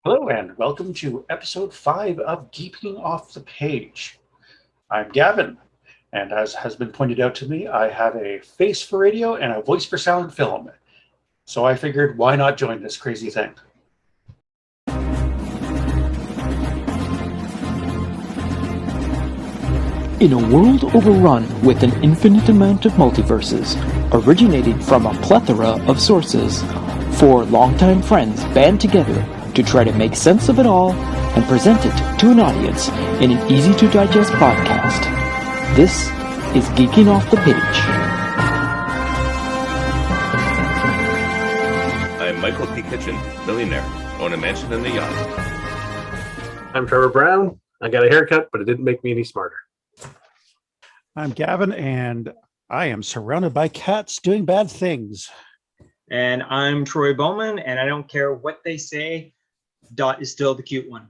Hello and welcome to episode 5 of Geeking Off the Page. I'm Gavin, and as has been pointed out to me, I have a face for radio and a voice for sound and film. So I figured, why not join this crazy thing? In a world overrun with an infinite amount of multiverses, originating from a plethora of sources, four longtime friends band together to try to make sense of it all and present it to an audience in an easy-to-digest podcast. This is Geeking Off the Page. I'm Michael P. Kitchen, millionaire, own a mansion and a yacht. I'm Trevor Brown. I got a haircut, but it didn't make me any smarter. I'm Gavin, and I am surrounded by cats doing bad things. And I'm Troy Bowman, and I don't care what they say, Dot is still the cute one.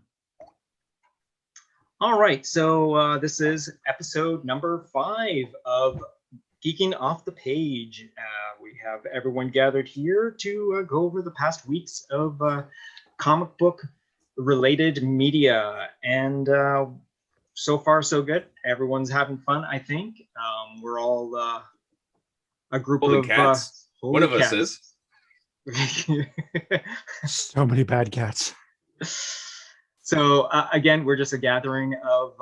All right, so this is episode number 5 of Geeking Off the Page. We have everyone gathered here to go over the past weeks of comic book related media, and so far so good. Everyone's having fun, I think. We're all a group Holy of cats. One of cats. us is. So many bad cats. So again, we're just a gathering of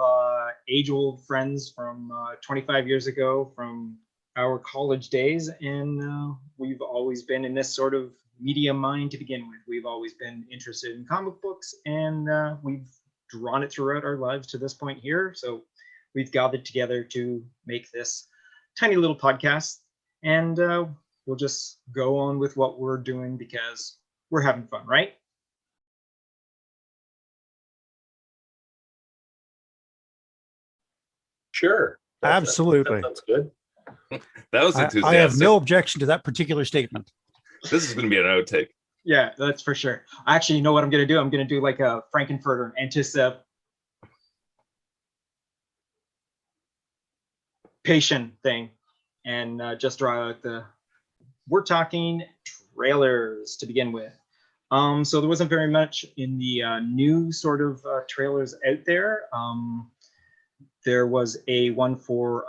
age-old friends from 25 years ago, from our college days, and we've always been in this sort of media mind to begin with. We've always been interested in comic books, and we've drawn it throughout our lives to this point here. So we've gathered together to make this tiny little podcast, and we'll just go on with what we're doing because we're having fun, right? Sure. Absolutely. That sounds good. That was enthusiastic. I have no objection to that particular statement. This is going to be an outtake. Yeah, that's for sure. Actually, you know what I'm going to do? I'm going to do like a Frankenfurter anticipation thing and just draw out the... We're talking trailers to begin with. So there wasn't very much in the new sort of trailers out there. There was a one for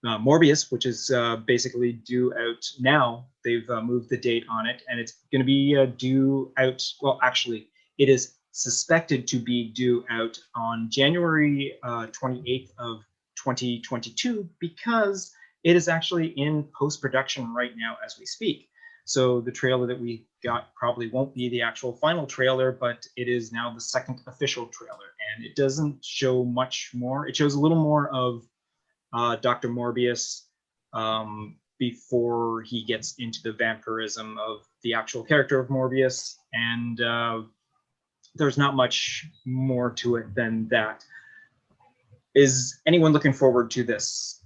Morbius, which is basically due out now. They've moved the date on it, and it's going to be due out. Well, actually, it is suspected to be due out on January 28th of 2022 because it is actually in post-production right now as we speak. So the trailer that we got probably won't be the actual final trailer, but it is now the second official trailer, and it doesn't show much more. It shows a little more of Dr. Morbius before he gets into the vampirism of the actual character of Morbius, and there's not much more to it than that. Is anyone looking forward to this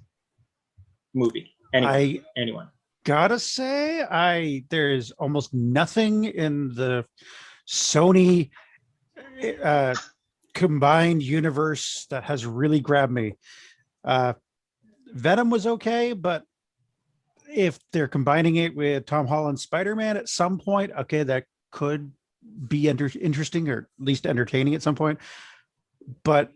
movie? Anyone? Gotta say, there's almost nothing in the Sony combined universe that has really grabbed me. Venom was okay, but if they're combining it with Tom Holland's Spider-Man at some point, okay, that could be interesting or at least entertaining at some point. But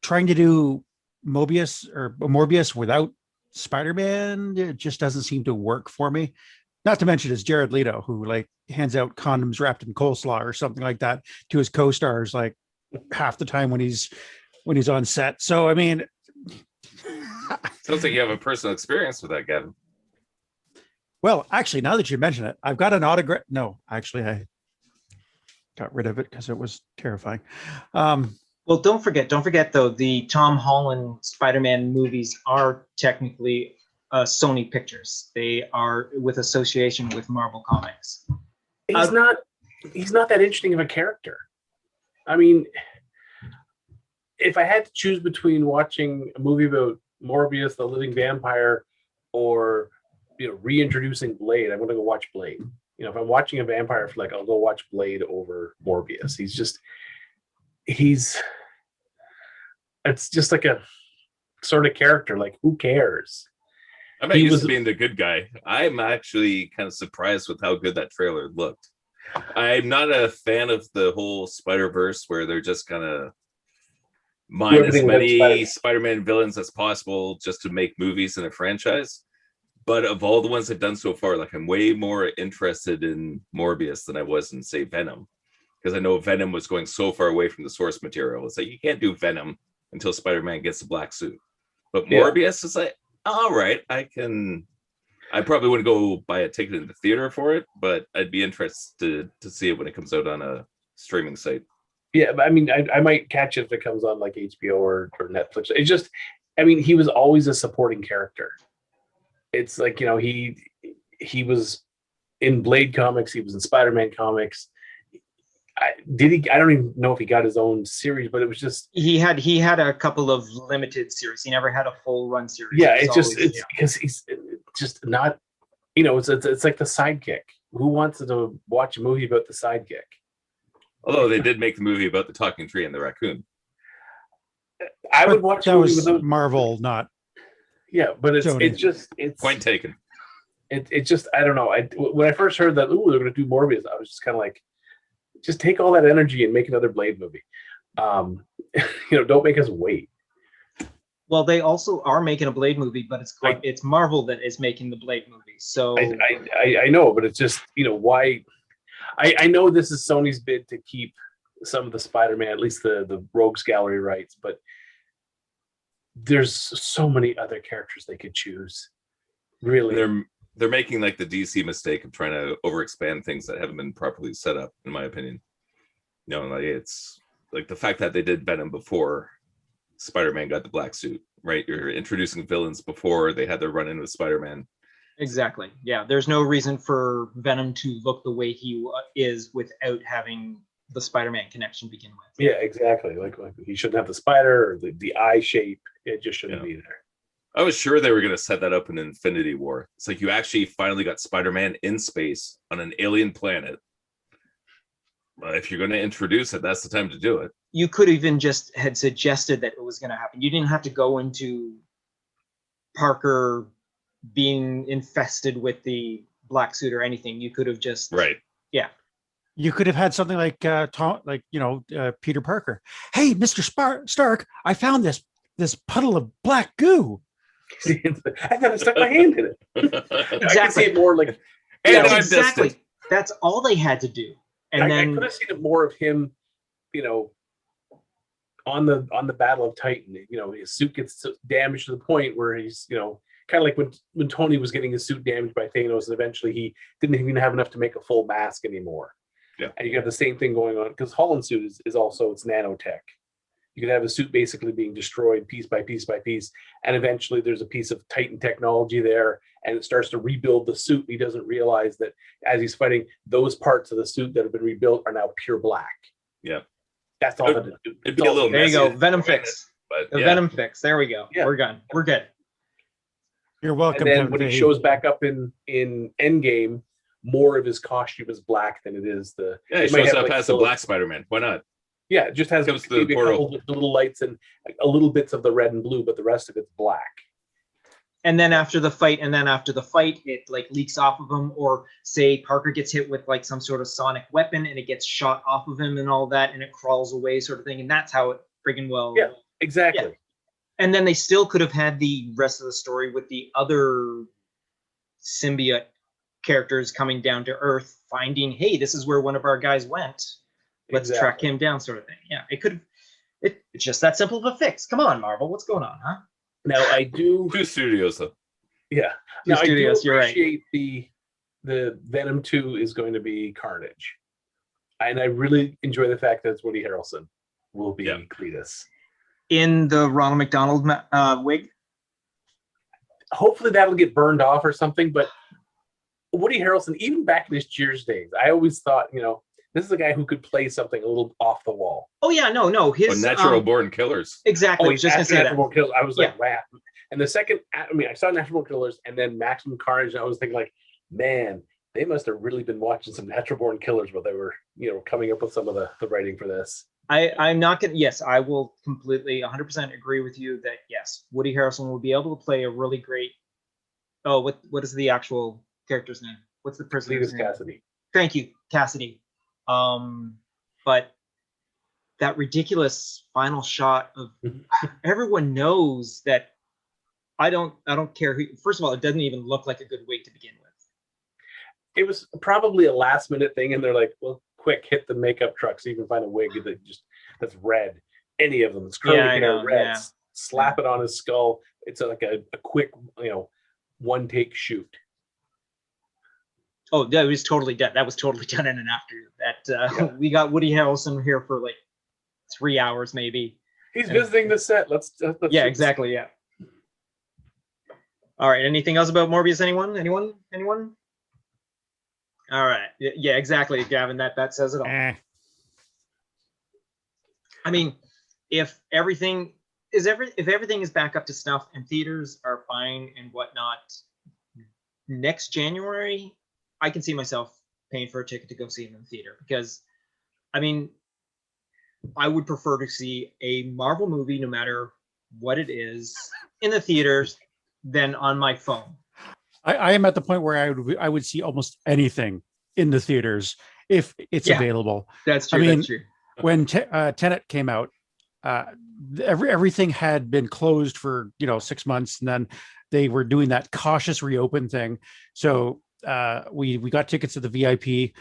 trying to do Morbius without Spider-Man, it just doesn't seem to work for me. Not to mention it's Jared Leto, who like hands out condoms wrapped in coleslaw or something like that to his co-stars like half the time when he's on set. So I mean, Sounds like you have a personal experience with that, Gavin. well, actually, now that you mention it, I've got an autograph. No, actually, I got rid of it because it was terrifying. Well, don't forget though, the Tom Holland Spider-Man movies are technically Sony Pictures. They are with association with Marvel Comics. He's not that interesting of a character. I mean, if I had to choose between watching a movie about Morbius, the living vampire, or reintroducing Blade, I'm going to go watch Blade. If I'm watching a vampire flick, I'll go watch Blade over Morbius. It's just like a sort of character. Like, who cares? I'm not used to being the good guy. I'm actually kind of surprised with how good that trailer looked. I'm not a fan of the whole Spider-Verse where they're just kind of mine as Everything without many Spider-Man. Spider-Man villains as possible just to make movies in a franchise. But of all the ones they've done so far, like I'm way more interested in Morbius than I was in, say, Venom. Because I know Venom was going so far away from the source material. It's like you can't do Venom until Spider-Man gets the black suit. But Yeah. Morbius is like, all right, I probably wouldn't go buy a ticket in the theater for it, but I'd be interested to see it when it comes out on a streaming site. Yeah, but I mean, I might catch it if it comes on like HBO or Netflix. It's just, I mean, he was always a supporting character. It's like, you know, he was in Blade comics, he was in Spider-Man comics. I don't even know if he got his own series, but it was just He had a couple of limited series. He never had a full run series. yeah. It It's was just always- it's because he's just not, you know, it's like the sidekick. Who wants to watch a movie about the sidekick? Although they did make the movie about the talking tree and the raccoon. I would But watch a that movie was without. Marvel, not Yeah, but Jodie. it's Point taken. it just I don't know. When I first heard that, ooh, they're going to do Morbius, I was just kind of like, just take all that energy and make another Blade movie. You know, don't make us wait. Well, they also are making a Blade movie, but it's Marvel that is making the Blade movie. So I know, but it's just, you know, why? I know this is Sony's bid to keep some of the Spider-Man, at least the Rogues Gallery rights, but there's so many other characters they could choose. Really, They're making like the DC mistake of trying to overexpand things that haven't been properly set up, in my opinion. You know, like it's like the fact that they did Venom before Spider-Man got the black suit, right? You're introducing villains before they had their run-in with Spider-Man. exactly, yeah. There's no reason for Venom to look the way he is without having the Spider-Man connection begin with. yeah, exactly. Like he shouldn't have the spider or the eye shape. It just shouldn't be there. I was sure they were going to set that up in Infinity War. It's like you actually finally got Spider-Man in space on an alien planet. If you're going to introduce it, that's the time to do it. You could even just had suggested that it was going to happen. You didn't have to go into Parker being infested with the black suit or anything. You could have just Right. Yeah. You could have had something like Peter Parker. Hey, Mr. Stark, I found this puddle of black goo. I thought I stuck my hand in it. I can see it more like, And Yeah, I'm exactly. distant. That's all they had to do. And I then could have seen it more of him, you know, on the Battle of Titan. You know, his suit gets damaged to the point where he's, you know, kind of like when Tony was getting his suit damaged by Thanos, and eventually he didn't even have enough to make a full mask anymore. Yeah. And you have the same thing going on because Holland's suit is also, it's nanotech. You could have a suit basically being destroyed piece by piece by piece, and eventually there's a piece of Titan technology there, and it starts to rebuild the suit. He doesn't realize that as he's fighting, those parts of the suit that have been rebuilt are now pure black. Yeah. That's all that It'd be a little there you go. messy. Venom fix. But The yeah. Venom fix. There we go. Yeah. We're good. We're good. You're welcome. And then Kevin when he Feige. shows back up in Endgame, more of his costume is black than it is the. Yeah, he it might shows have, up like, as the still- Black Spider-Man. Why not? Yeah, it just has Comes to the maybe a portal. couple of little lights and a little bits of the red and blue, but the rest of it's black. And then after the fight, it like leaks off of him, or say Parker gets hit with like some sort of sonic weapon and it gets shot off of him and all that, and it crawls away, sort of thing. And that's how it friggin' well. Yeah. Exactly. Yeah. And then they still could have had the rest of the story with the other symbiote characters coming down to Earth, finding, hey, this is where one of our guys went. Let's track Exactly. him down, sort of thing. Yeah, it could have. It's just that simple of a fix. Come on, Marvel, what's going on, huh? Now I do. Two studios, though. Yeah. Two Now studios, I do you're right. appreciate the Venom 2 is going to be Carnage, and I really enjoy the fact that it's Woody Harrelson will be Yeah. Cletus. In the Ronald McDonald wig. Hopefully that'll get burned off or something. But Woody Harrelson, even back in his Cheers days, I always thought, you know, this is a guy who could play something a little off the wall. Oh yeah, no, his Natural Born Killers. exactly. I was just gonna after say that. Natural Born Killers, I was like, wow. And the second, I mean, I saw Natural Born Killers and then Maximum Carnage, and I was thinking, like, man, they must have really been watching some Natural Born Killers while they were, you know, coming up with some of the writing for this. I'm not gonna. Yes, I will completely 100% agree with you that yes, Woody Harrelson will be able to play a really great. Oh, what is the actual character's name? What's the person's Cletus name? Cassidy. Thank you, Cassidy. But that ridiculous final shot of everyone knows that I don't care who. First of all, it doesn't even look like a good wig to begin with. It was probably a last minute thing, and they're like, "Well, quick, hit the makeup truck so you can find a wig that's red. Any of them, it's curly hair, red. Yeah. Slap it on his skull. It's like a quick, one take shoot." Oh, that was totally done. That was totally done in an after. That we got Woody Harrelson here for like 3 hours, maybe. He's visiting the set. Let's yeah, exactly. Yeah. All right. Anything else about Morbius? Anyone? All right. Yeah, exactly, Gavin. That says it all. I mean, if everything is back up to snuff and theaters are fine and whatnot, next January, I can see myself paying for a ticket to go see him in the theater, because, I mean, I would prefer to see a Marvel movie, no matter what it is, in the theaters than on my phone. I am at the point where I would see almost anything in the theaters if it's available. That's true. I mean, that's true. when Tenet came out, everything had been closed for 6 months, and then they were doing that cautious reopen thing. So we got tickets to the VIP.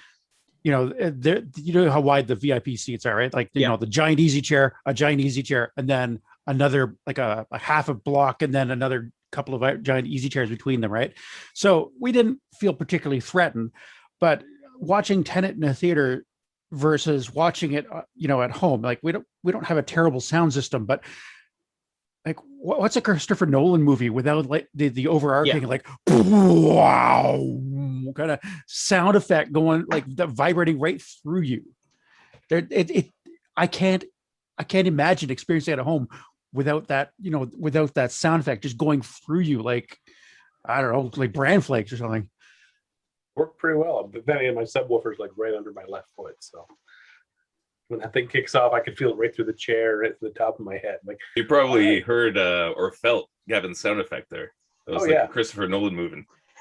You know how wide the VIP seats are, right? Like the giant easy chair, and then another like a half a block, and then another couple of giant easy chairs between them, right? So we didn't feel particularly threatened. But watching Tenet in a theater versus watching it, at home, like we don't have a terrible sound system, but like what's a Christopher Nolan movie without like the overarching like wow kind of sound effect going, like that vibrating right through you? I can't imagine experiencing it at home without that, without that sound effect just going through you, like, I don't know, like bran flakes or something. Worked pretty well. But then my subwoofer's like right under my left foot, so when that thing kicks off, I can feel it right through the chair, right to the top of my head. Like, you probably heard or felt Gavin's sound effect there. It was a Christopher Nolan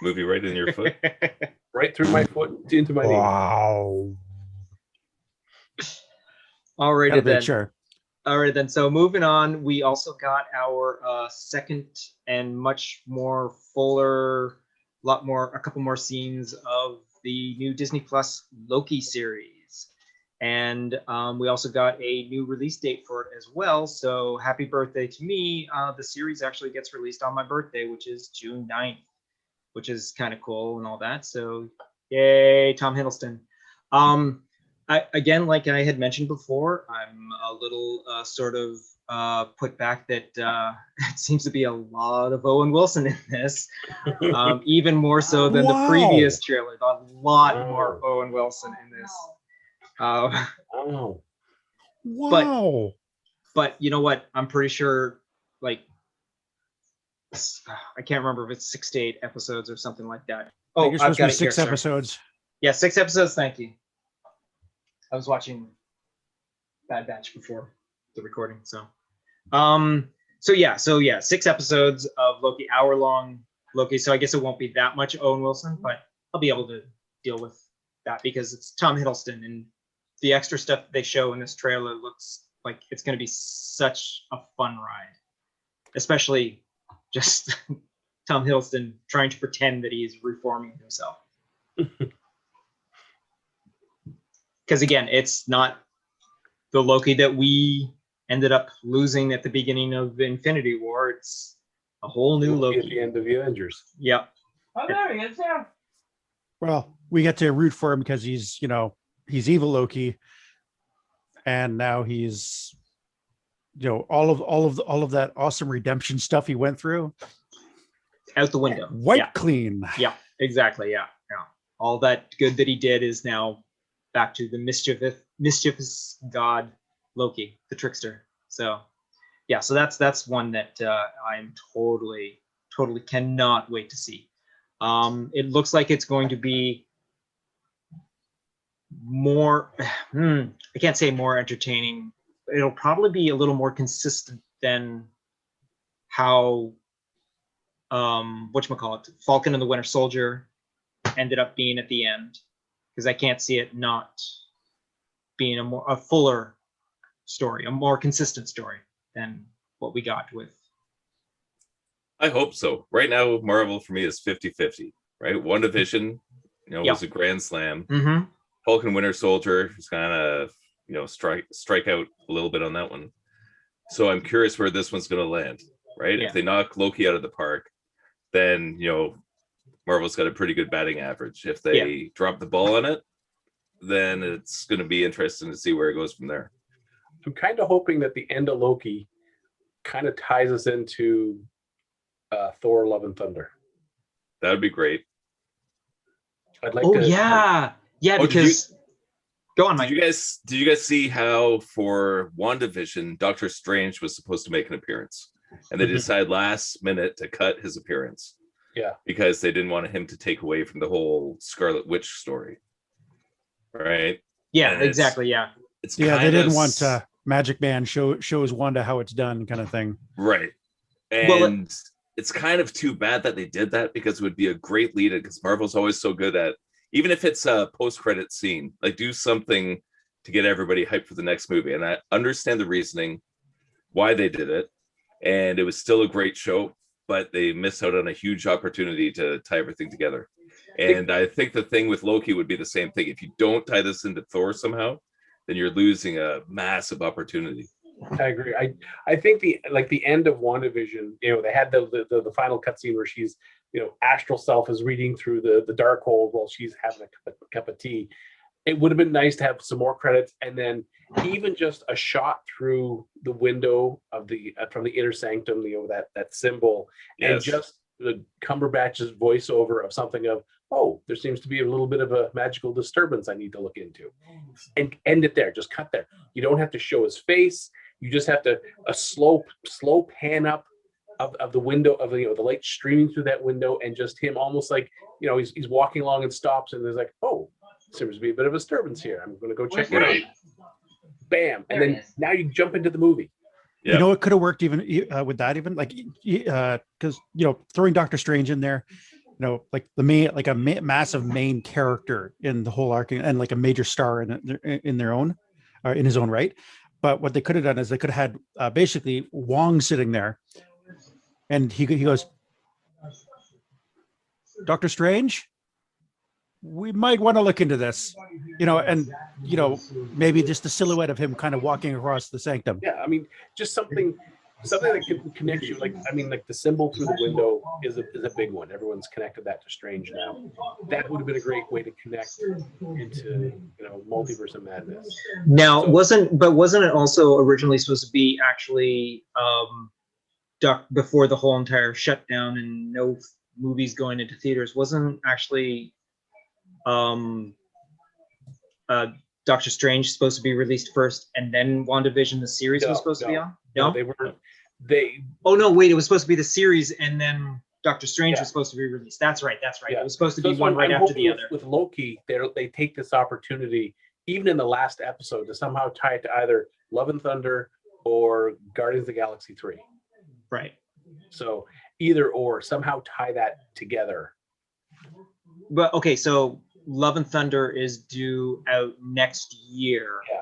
movie right in your foot. Right through my foot into my knee. Wow. Alrighty then. Sure. All right, then. So moving on, we also got our second and much more fuller, a couple more scenes of the new Disney Plus Loki series. And we also got a new release date for it as well. So happy birthday to me. The series actually gets released on my birthday, which is June 9th, which is kind of cool and all that. So yay, Tom Hiddleston. Again, like I had mentioned before, I'm a little sort of put back that it seems to be a lot of Owen Wilson in this, even more so than the previous trailer. A lot more Owen Wilson in this. Wow. But you know what? I'm pretty sure, like, I can't remember if it's 6 to 8 episodes or something like that. Oh, I've got it here, 6 episodes. Yeah, 6 episodes. Thank you. I was watching Bad Batch before the recording, so yeah, 6 episodes of Loki, hour-long Loki. So I guess it won't be that much Owen Wilson, but I'll be able to deal with that because it's Tom Hiddleston, and the extra stuff that they show in this trailer looks like it's going to be such a fun ride, especially just Tom Hiddleston trying to pretend that he's reforming himself. Because again, it's not the Loki that we ended up losing at the beginning of Infinity War. It's a whole new Loki. At the end of the Avengers. Yep. Oh, there he is. Yeah. Well, we get to root for him because he's evil Loki, and now he's, all of that awesome redemption stuff he went through out the window. Wipe clean. Yeah, exactly. Yeah. All that good that he did is now back to the mischievous god Loki, the trickster. So yeah, so that's one that I'm totally cannot wait to see. It looks like it's going to be more I can't say more entertaining. It'll probably be a little more consistent than how Falcon and the Winter Soldier ended up being at the end, because I can't see it not being a fuller story, a more consistent story than what we got with. I hope so. Right now, Marvel for me is 50-50, right? WandaVision, was a grand slam. Mm-hmm. Hulk and Winter Soldier is kind of, strike out a little bit on that one. So I'm curious where this one's going to land, right? Yeah. If they knock Loki out of the park, then, Marvel's got a pretty good batting average. If they drop the ball on it, then it's going to be interesting to see where it goes from there. I'm kind of hoping that the end of Loki kind of ties us into Thor: Love and Thunder. That would be great. I'd like Oh to. yeah, because go on, Mike. Did you guys see how for WandaVision, Doctor Strange was supposed to make an appearance, and they decided last minute to cut his appearance? Yeah, because they didn't want him to take away from the whole Scarlet Witch story, right? Yeah, And exactly. It's they didn't want Magic Man shows Wanda how it's done, kind of thing. Right. And it's kind of too bad that they did that, because it would be a great lead-in, because Marvel's always so good at, even if it's a post-credit scene, like do something to get everybody hyped for the next movie. And I understand the reasoning why they did it, and it was still a great show, but they missed out on a huge opportunity to tie everything together. And I think the thing with Loki would be the same thing. If you don't tie this into Thor somehow, then you're losing a massive opportunity. I agree. I think the end of WandaVision, they had the final cutscene where she's, astral self is reading through the dark hold while she's having a cup of tea. It would have been nice to have some more credits, and then even just a shot through the window of from the inner sanctum, that symbol, and just the Cumberbatch's voiceover of something of, oh, there seems to be a little bit of a magical disturbance I need to look into, and end it there. Just cut there. You don't have to show his face. You just have to a slow pan up of the window of the light streaming through that window, and just him almost like he's walking along and stops, and there's like, oh, seems to be a bit of a disturbance here. I'm going to go check it out. Bam, and then now you jump into the movie. Yeah. It could have worked even with that, even like because throwing Doctor Strange in there, like the main, like a massive main character in the whole arc, and like a major star in their own, or in his own right. But what they could have done is they could have had basically Wong sitting there, and he goes, Doctor Strange, we might want to look into this, and maybe just the silhouette of him kind of walking across the sanctum. Yeah, I mean, just something that can connect you. Like the symbol through the window is a big one. Everyone's connected that to Strange now. That would have been a great way to connect into Multiverse of Madness. Now, wasn't it also originally supposed to be actually before the whole entire shutdown and no movies going into theaters? Wasn't actually Doctor Strange supposed to be released first, and then WandaVision the series was supposed to be on? No, they were. Oh no, wait! It was supposed to be the series, and then Doctor Strange was supposed to be released. That's right. Yeah. It was supposed to be one right after the other. With Loki, they take this opportunity, even in the last episode, to somehow tie it to either Love and Thunder or Guardians of the Galaxy 3. Right. So either or, somehow tie that together. But okay, so Love and Thunder is due out next year. Yeah.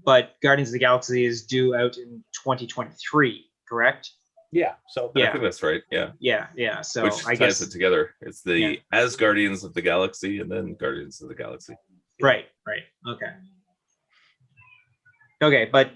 But Guardians of the Galaxy is due out in 2023, correct? Yeah. So I think that's right. Yeah. Yeah. So which I ties guess it together. It's the as Guardians of the Galaxy, and then Guardians of the Galaxy. Right. Okay, but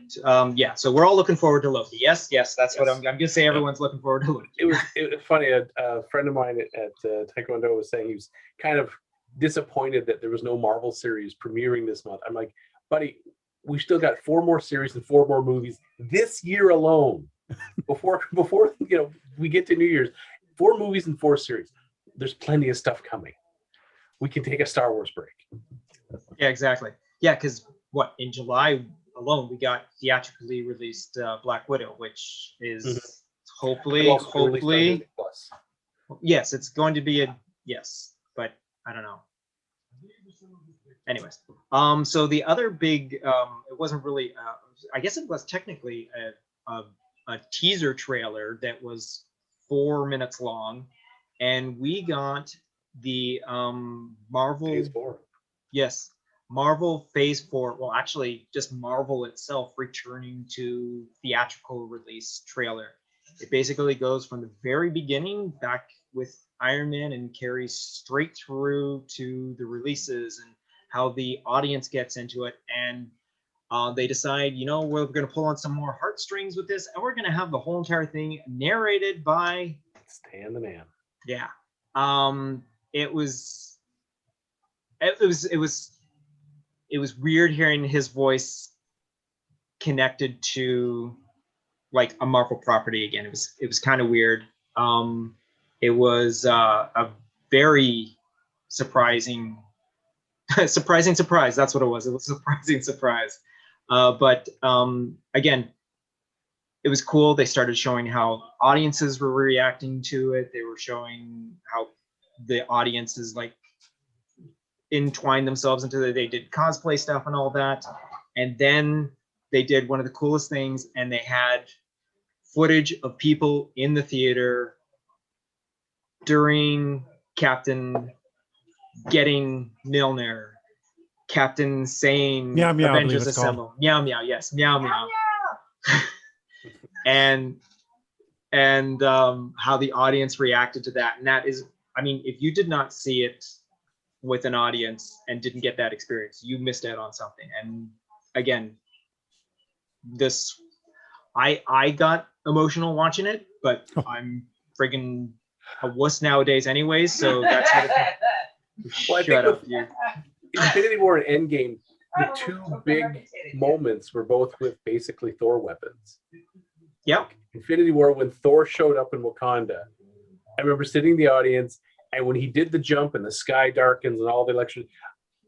so we're all looking forward to Loki. Yes, that's what I'm gonna say. Everyone's looking forward to Loki. It was funny. A friend of mine at Taekwondo was saying he was kind of disappointed that there was no Marvel series premiering this month. I'm like, buddy, we still got 4 more series and 4 more movies this year alone. Before we get to New Year's, 4 movies and 4 series. There's plenty of stuff coming. We can take a Star Wars break. Yeah, exactly. Yeah, because in July alone we got theatrically released Black Widow, which is hopefully yes, it's going to be but I don't know. Anyways, so the other big it wasn't really I guess it was technically a teaser trailer that was 4 minutes long, and we got the Marvel Marvel Phase 4, well, actually, just Marvel itself returning to theatrical release trailer. It basically goes from the very beginning back with Iron Man and carries straight through to the releases and how the audience gets into it. And they decide, you know, we're going to pull on some more heartstrings with this, and we're going to have the whole entire thing narrated by Stan the Man. Yeah. It was weird hearing his voice connected to like a Marvel property again. It was kind of weird. It was a very surprising surprise. That's what it was. It was a surprising surprise. But again, it was cool. They started showing how audiences were reacting to it. They were showing how the audiences like entwined themselves into it. They did cosplay stuff and all that. And then they did one of the coolest things, and they had footage of people in the theater during Captain getting Mjolnir, Captain saying Meow, meow, I believe Avengers it's called. Assemble. Meow meow, yes, meow meow. and how the audience reacted to that. And that is, I mean, if you did not see it with an audience and didn't get that experience, you missed out on something. And again, this I got emotional watching it, but I'm friggin' a wuss nowadays anyways, so that's how Well, I shut think up, you. Infinity War and Endgame, the two big moments were both with basically Thor weapons. Yep. Infinity War, when Thor showed up in Wakanda, I remember sitting in the audience, and when he did the jump and the sky darkens and all the electricity,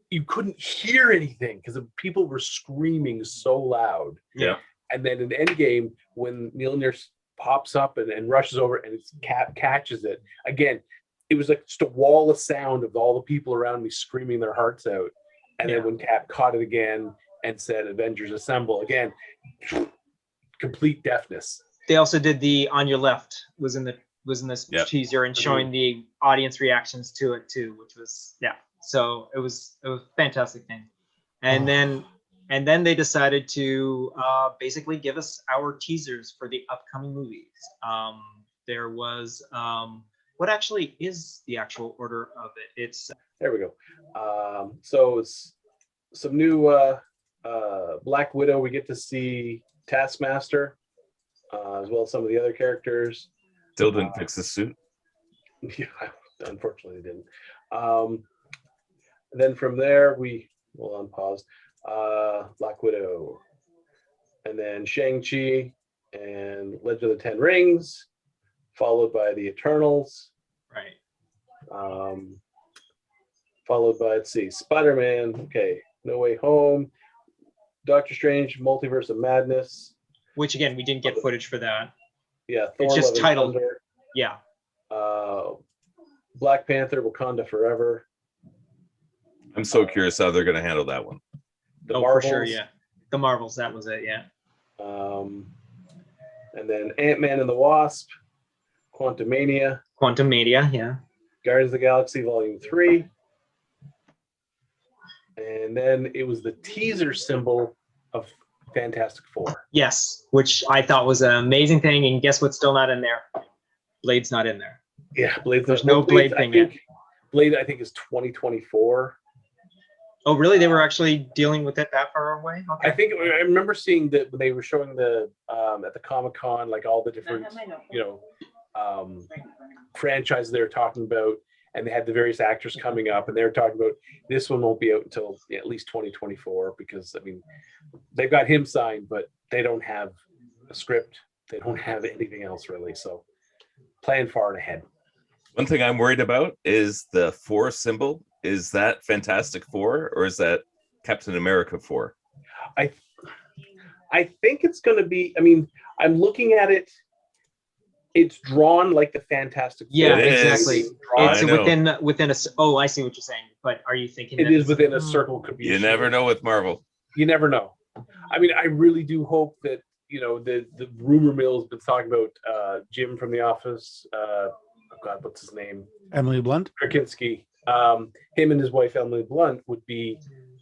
you couldn't hear anything because people were screaming so loud. Yeah. And then in Endgame, when Mjolnir pops up and rushes over and it's catches it, again, it was like just a wall of sound of all the people around me screaming their hearts out. And then when Cap caught it again and said Avengers Assemble, again, complete deafness. They also did the On Your Left was in this teaser and showing the audience reactions to it too, which was so it was a fantastic thing. And then they decided to basically give us our teasers for the upcoming movies. There was what actually is the actual order of it? It's there we go. So it's some new Black Widow. We get to see Taskmaster, as well as some of the other characters. Still didn't fix the suit. Yeah, unfortunately didn't. Then from there we'll unpause. Black Widow, and then Shang-Chi and Legend of the Ten Rings, followed by the Eternals. right. Followed by, let's see, Spider-Man, okay, No Way Home, Doctor Strange, Multiverse of Madness. Which again, we didn't get footage for that. Yeah, It's Thor, just Love and titled. Thunder, Yeah. Black Panther, Wakanda Forever. I'm so curious how they're going to handle that one. The For sure, Marvels. yeah. The Marvels, that was it, yeah. And then Ant-Man and the Wasp, Quantumania, Quantum Media, yeah. Guardians of the Galaxy Volume 3. And then it was the teaser symbol of Fantastic Four. Yes, which I thought was an amazing thing. And guess what's still not in there? Blade's not in there. Yeah, Blade. There's no Blade thing yet. Blade, I think, is 2024. Oh, really? They were actually dealing with it that far away? Okay. I remember seeing that when they were showing the at the Comic-Con, like all the different franchises they were talking about, and they had the various actors coming up, and they were talking about this one won't be out until at least 2024, because I mean they've got him signed, but they don't have a script, they don't have anything else really, so plan far ahead. One thing I'm worried about is the 4 symbol. Is that Fantastic Four or is that Captain America 4? I think it's going to be. I mean, I'm looking at it. It's drawn like the Fantastic Four. Yeah, It is. exactly. I It's know. within a. Oh, I see what you're saying. But are you thinking It is within a circle? Could be. You never know with Marvel. You never know. I mean, I really do hope that the rumor mill has been talking about Jim from The Office. Oh God, what's his name? Emily Blunt. Krasinski. Him and his wife Emily Blunt would be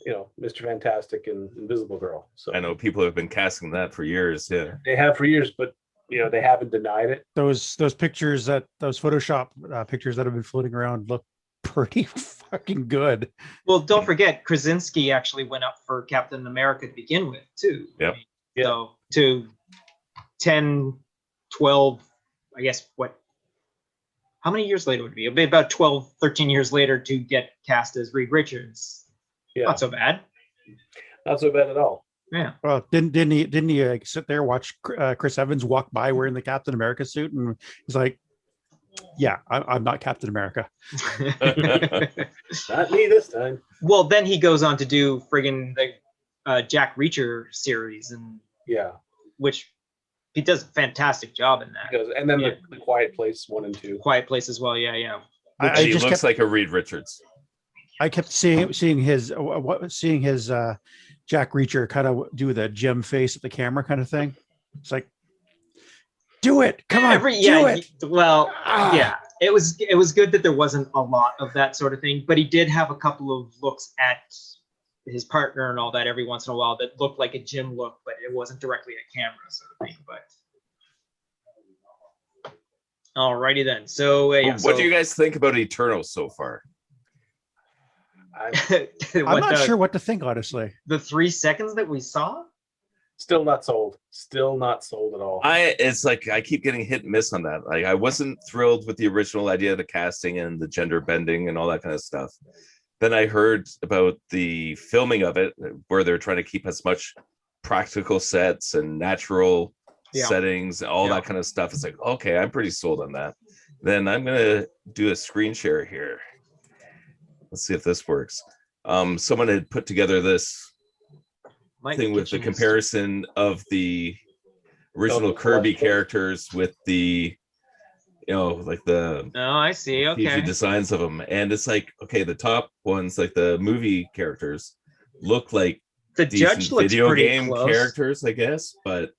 Mr. Fantastic and Invisible Girl. So I know people have been casting that for years. Yeah. they have for years, but they haven't denied it. Those pictures those Photoshop pictures that have been floating around look pretty fucking good. Well, don't forget, Krasinski actually went up for Captain America to begin with, too. Yep. Yeah. So to 10, 12, I guess, how many years later would it be? It'd be about 12, 13 years later to get cast as Reed Richards. Yeah. Not so bad. Not so bad at all. Yeah. Well, didn't he sit there watch Chris Evans walk by wearing the Captain America suit, and he's like, "Yeah, I'm not Captain America." Not me this time. Well, then he goes on to do friggin' the Jack Reacher series, and Yeah. which he does a fantastic job in that. Because, and then Yeah. the Quiet Place 1 and 2. Quiet Place as well. Yeah. He just looks kept, like a Reed Richards. I kept seeing his Jack Reacher kind of do the Jim face at the camera kind of thing. It's like, do it, come on, do it. Yeah, it was good that there wasn't a lot of that sort of thing, but he did have a couple of looks at his partner and all that every once in a while that looked like a Jim look, but it wasn't directly at camera sort of thing. But alrighty then. So What do you guys think about Eternals so far? I'm not sure what to think, honestly. The 3 seconds that we saw. Still not sold. Still not sold at all. It's like I keep getting hit and miss on that. Like I wasn't thrilled with the original idea of the casting and the gender bending and all that kind of stuff. Then I heard about the filming of it, where they're trying to keep as much practical sets and natural settings, all that kind of stuff. It's like, okay, I'm pretty sold on that. Then I'm gonna do a screen share here. Let's see if this works. Someone had put together this thing with the comparison of the original Kirby characters with the, like the I see. Okay. PG designs of them, and it's like, okay, the top ones, like the movie characters, look like the judge looks video pretty game close. characters, I guess, but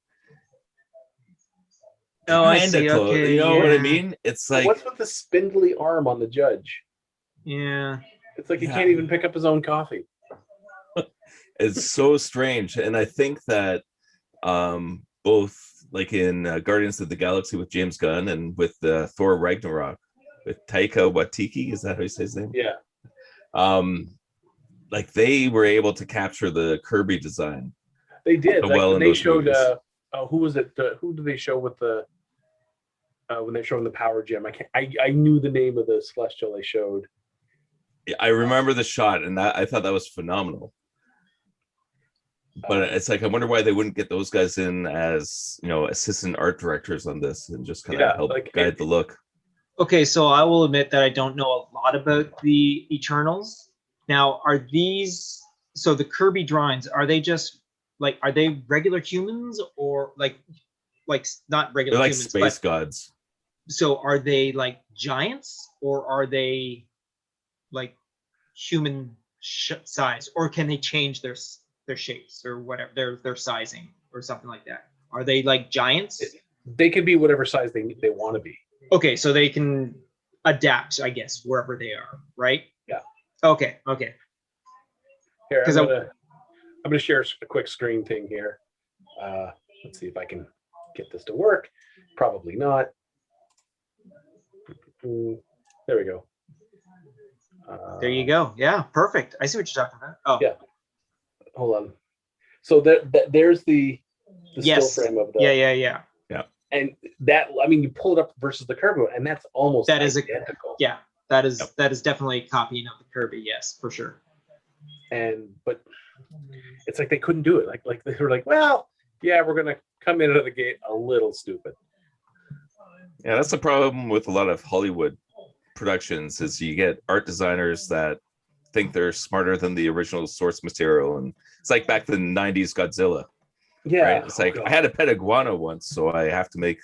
I see. close. Okay, You know what I mean? It's like, what's with the spindly arm on the judge? Yeah. It's like he can't even pick up his own coffee. it's so strange. And I think that both like in Guardians of the Galaxy with James Gunn and with Thor Ragnarok with Taika Waititi, is that how you say his name? Yeah. Like they were able to capture the Kirby design. They did. Like, well when in they those showed movies. who was it? Who did they show with the when they showed the power gem? I knew the name of the celestial they showed. I remember the shot, and I thought that was phenomenal. But it's like, I wonder why they wouldn't get those guys in as, assistant art directors on this and just kind of help guide the look. Okay, so I will admit that I don't know a lot about the Eternals. Now, are these the Kirby drawings? Are they just are they regular humans or like not regular They're like humans? space gods. So are they like giants or are they like human size, or can they change their shapes or whatever their sizing or something like that? Are they like giants? They can be whatever size they want to be. Okay, so they can adapt, I guess, wherever they are, right? Yeah. Okay. Here, I'm gonna share a quick screen thing here. Let's see if I can get this to work. Probably not. There we go. There you go. Yeah, perfect. I see what you're talking about. Oh, yeah. Hold on. So there's the yes. still frame of the Yeah. And that, I mean, you pull it up versus the Kirby one, and that's almost identical. That is definitely a copying of the Kirby. Yes, for sure. But it's like they couldn't do it. Like they were like, well, yeah, we're gonna come in out of the gate a little stupid. Yeah, that's the problem with a lot of Hollywood productions is you get art designers that think they're smarter than the original source material, and it's like back in the 90s Godzilla. Yeah, right? It's like, I had a pet iguana once, so I have to make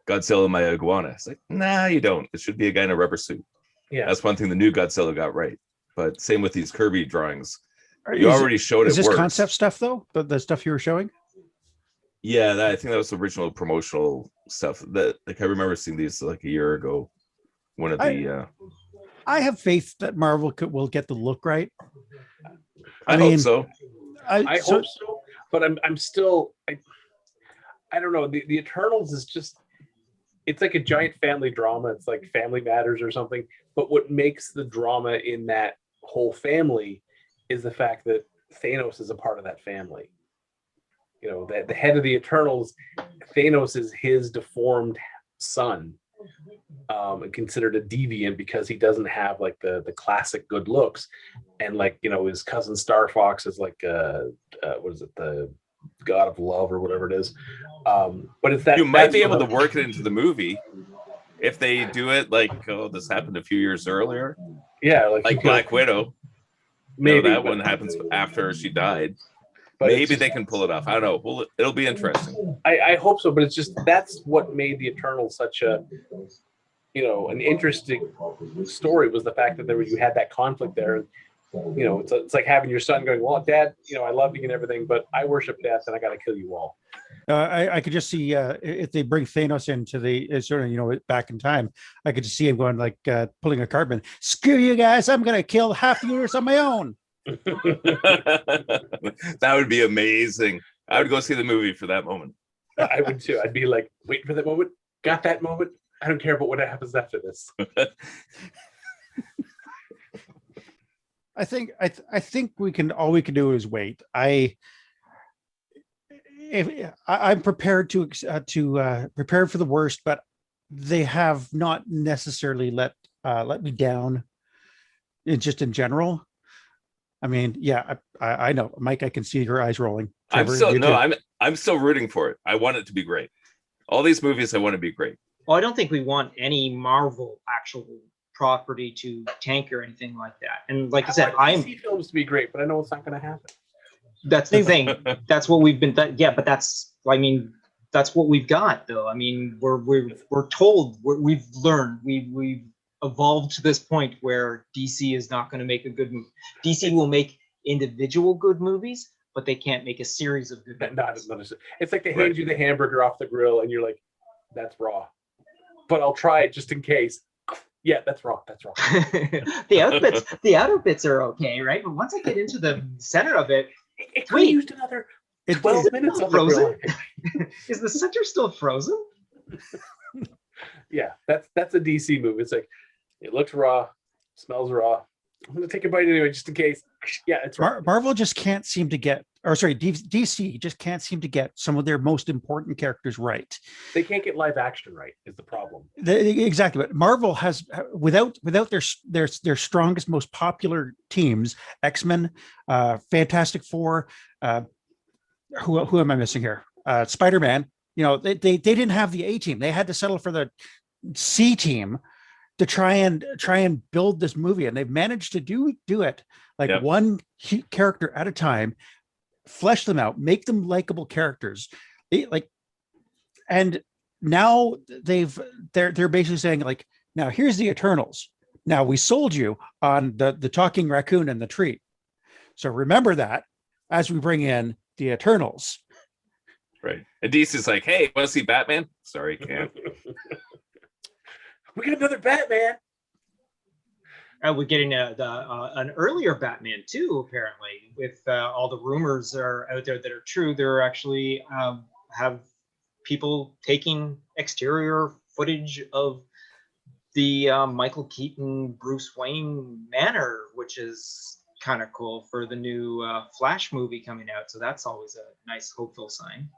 Godzilla my iguana. It's like, nah, you don't. It should be a guy in a rubber suit. Yeah, that's one thing the new Godzilla got right. But same with these Kirby drawings. You already showed it. Is this works. concept stuff though? The stuff you were showing? Yeah, I think that was the original promotional stuff. That I remember seeing these like a year ago. I have faith that Marvel will get the look right. I mean, hope so. I hope so, but I'm still I don't know. The Eternals is just, it's like a giant family drama. It's like Family Matters or something. But what makes the drama in that whole family is the fact that Thanos is a part of that family. You know, that the head of the Eternals, Thanos is his deformed son, and considered a deviant because he doesn't have like the classic good looks, and like, you know, his cousin Star Fox is like what is it, the god of love or whatever it is. But it's that You might be able to work it into the movie if they do it like, oh, this happened a few years earlier, yeah, like Black Widow. Maybe that one happens after she died. but Maybe they can pull it off. I don't know. Well, it'll be interesting. I hope so, but it's just, that's what made the Eternals such a, you know, an interesting story, was the fact that you had that conflict there. You know, it's like having your son going, well, Dad, you know, I love you and everything, but I worship death and I got to kill you all. I could just see if they bring Thanos into the sort of, you know, back in time, I could just see him going like pulling a carbon. Screw you guys! I'm gonna kill half the universe on my own. That would be amazing. I would go see the movie for that moment. I would too. I'd be like, waiting for that moment. Got that moment. I don't care about what happens after this. I think all we can do is wait. I'm prepared to prepare for the worst, but they have not necessarily let me down. Just in general. I mean, yeah, I know, Mike. I can see your eyes rolling. Trevor, I'm still rooting for it. I want it to be great. All these movies, I want to be great. Well, I don't think we want any Marvel actual property to tank or anything like that. And like I said, I see films to be great, but I know it's not going to happen. That's the thing. That's what we've been. Yeah, but that's what we've got, though. I mean, we're told, we've learned, we've evolved to this point where DC is not going to make a good movie. DC will make individual good movies, but they can't make a series of good movies. It's like they hand you the hamburger off the grill, and you're like, "That's raw," but I'll try it just in case. Yeah, that's raw. That's raw. The outer bits are okay, right? But once I get into the center of it, it could used another 12 minutes of frozen. Is the center still frozen? Yeah, that's a DC movie. It's like, it looks raw, smells raw. I'm gonna take a bite anyway, just in case. Yeah, it's raw. Marvel just can't seem to get, or sorry, DC just can't seem to get some of their most important characters right. They can't get live action right, is the problem. Exactly, but Marvel has, without their strongest, most popular teams, X-Men, Fantastic Four, who am I missing here? Spider-Man. You know, they didn't have the A team. They had to settle for the C team to try and build this movie, and they've managed to do it like one character at a time, flesh them out, make them likable characters. And now they're basically saying like, now here's the Eternals. Now we sold you on the talking raccoon and the tree, so remember that as we bring in the Eternals. Right. And DC's like, hey, want to see Batman? Sorry, can't. We got another Batman. We're getting an earlier Batman too, apparently, with all the rumors are out there that are true. There actually have people taking exterior footage of the Michael Keaton Bruce Wayne manor, which is kind of cool for the new Flash movie coming out. So that's always a nice, hopeful sign.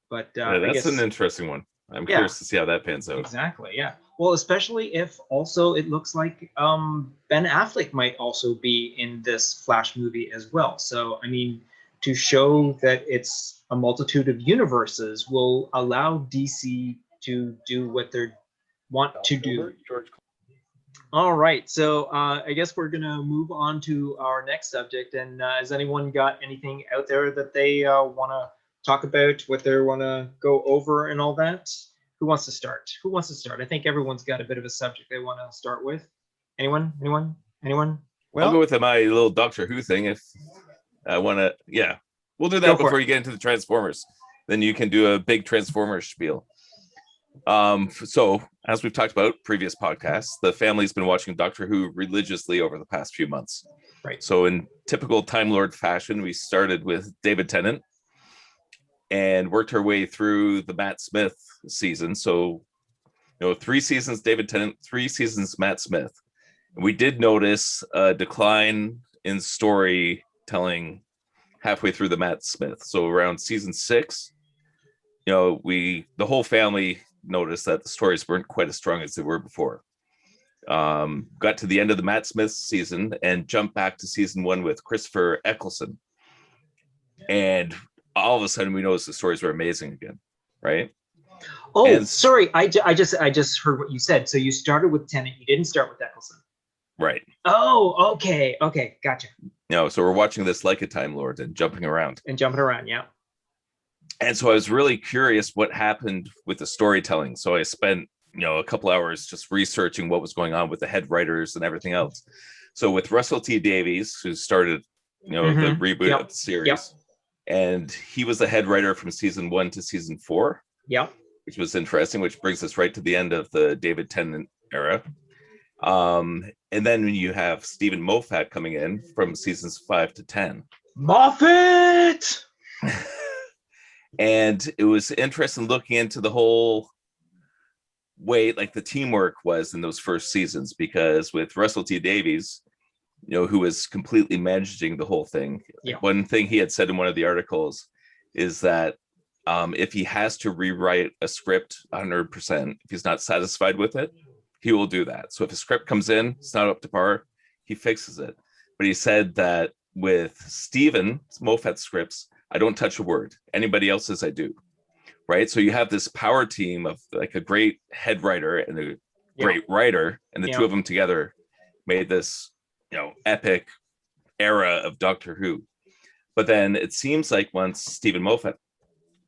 But that's an interesting one. I'm curious to see how that pans out. Exactly, yeah. Well, especially if also it looks like Ben Affleck might also be in this Flash movie as well. So, I mean, to show that it's a multitude of universes will allow DC to do what they want to do. All right, so I guess we're going to move on to our next subject. And has anyone got anything out there that they want to talk about, what they want to go over and all that? Who wants to start? I think everyone's got a bit of a subject they want to start with. Anyone? Well, I'll go with my little Doctor Who thing if I want to. Yeah, we'll do that before you get into the Transformers. Then you can do a big Transformers spiel. So, as we've talked about previous podcasts, the family's been watching Doctor Who religiously over the past few months. Right. So in typical Time Lord fashion, we started with David Tennant and worked our way through the Matt Smith season. So, 3 seasons David Tennant, 3 seasons Matt Smith. And we did notice a decline in storytelling halfway through the Matt Smith. So around season 6, the whole family noticed that the stories weren't quite as strong as they were before. Got to the end of the Matt Smith season and jumped back to season 1 with Christopher Eccleston. And all of a sudden we noticed the stories were amazing again, right? Oh, And- sorry. I just heard what you said. So you started with Tennant. You didn't start with Eccleston. Right. Oh, okay. Okay. Gotcha. So we're watching this like a Time Lord and jumping around. And jumping around. Yeah. And so I was really curious what happened with the storytelling. So I spent, a couple hours just researching what was going on with the head writers and everything else. So with Russell T Davies, who started, the reboot of the series, and he was the head writer from season 1 to season 4. Yeah. Which was interesting, which brings us right to the end of the David Tennant era. And then when you have Stephen Moffat coming in from seasons 5 to 10. Moffat! And it was interesting looking into the whole way like the teamwork was in those first seasons, because with Russell T Davies, who was completely managing the whole thing. Yeah. One thing he had said in one of the articles is that if he has to rewrite a script 100%, if he's not satisfied with it, he will do that. So if a script comes in, it's not up to par, he fixes it. But he said that with Stephen Moffat's scripts, I don't touch a word. Anybody else's, I do. Right? So you have this power team of like a great head writer and a great writer, and the two of them together made this, epic era of Doctor Who. But then it seems like once Stephen Moffat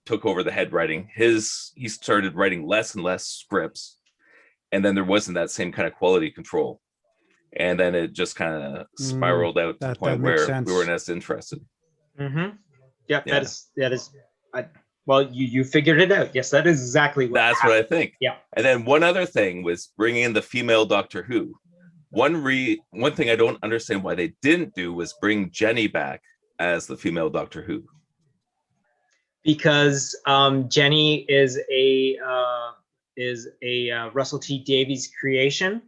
took over the head writing, he started writing less and less scripts, and then there wasn't that same kind of quality control, and then it just kind of spiraled out to the point where we weren't as interested. Yeah, that is well, you figured it out. Yes, that is exactly what happened. What I think. Yeah. And then one other thing was bringing in the female Doctor Who. One thing I don't understand why they didn't do was bring Jenny back as the female Doctor Who. Because Jenny is a Russell T Davies creation,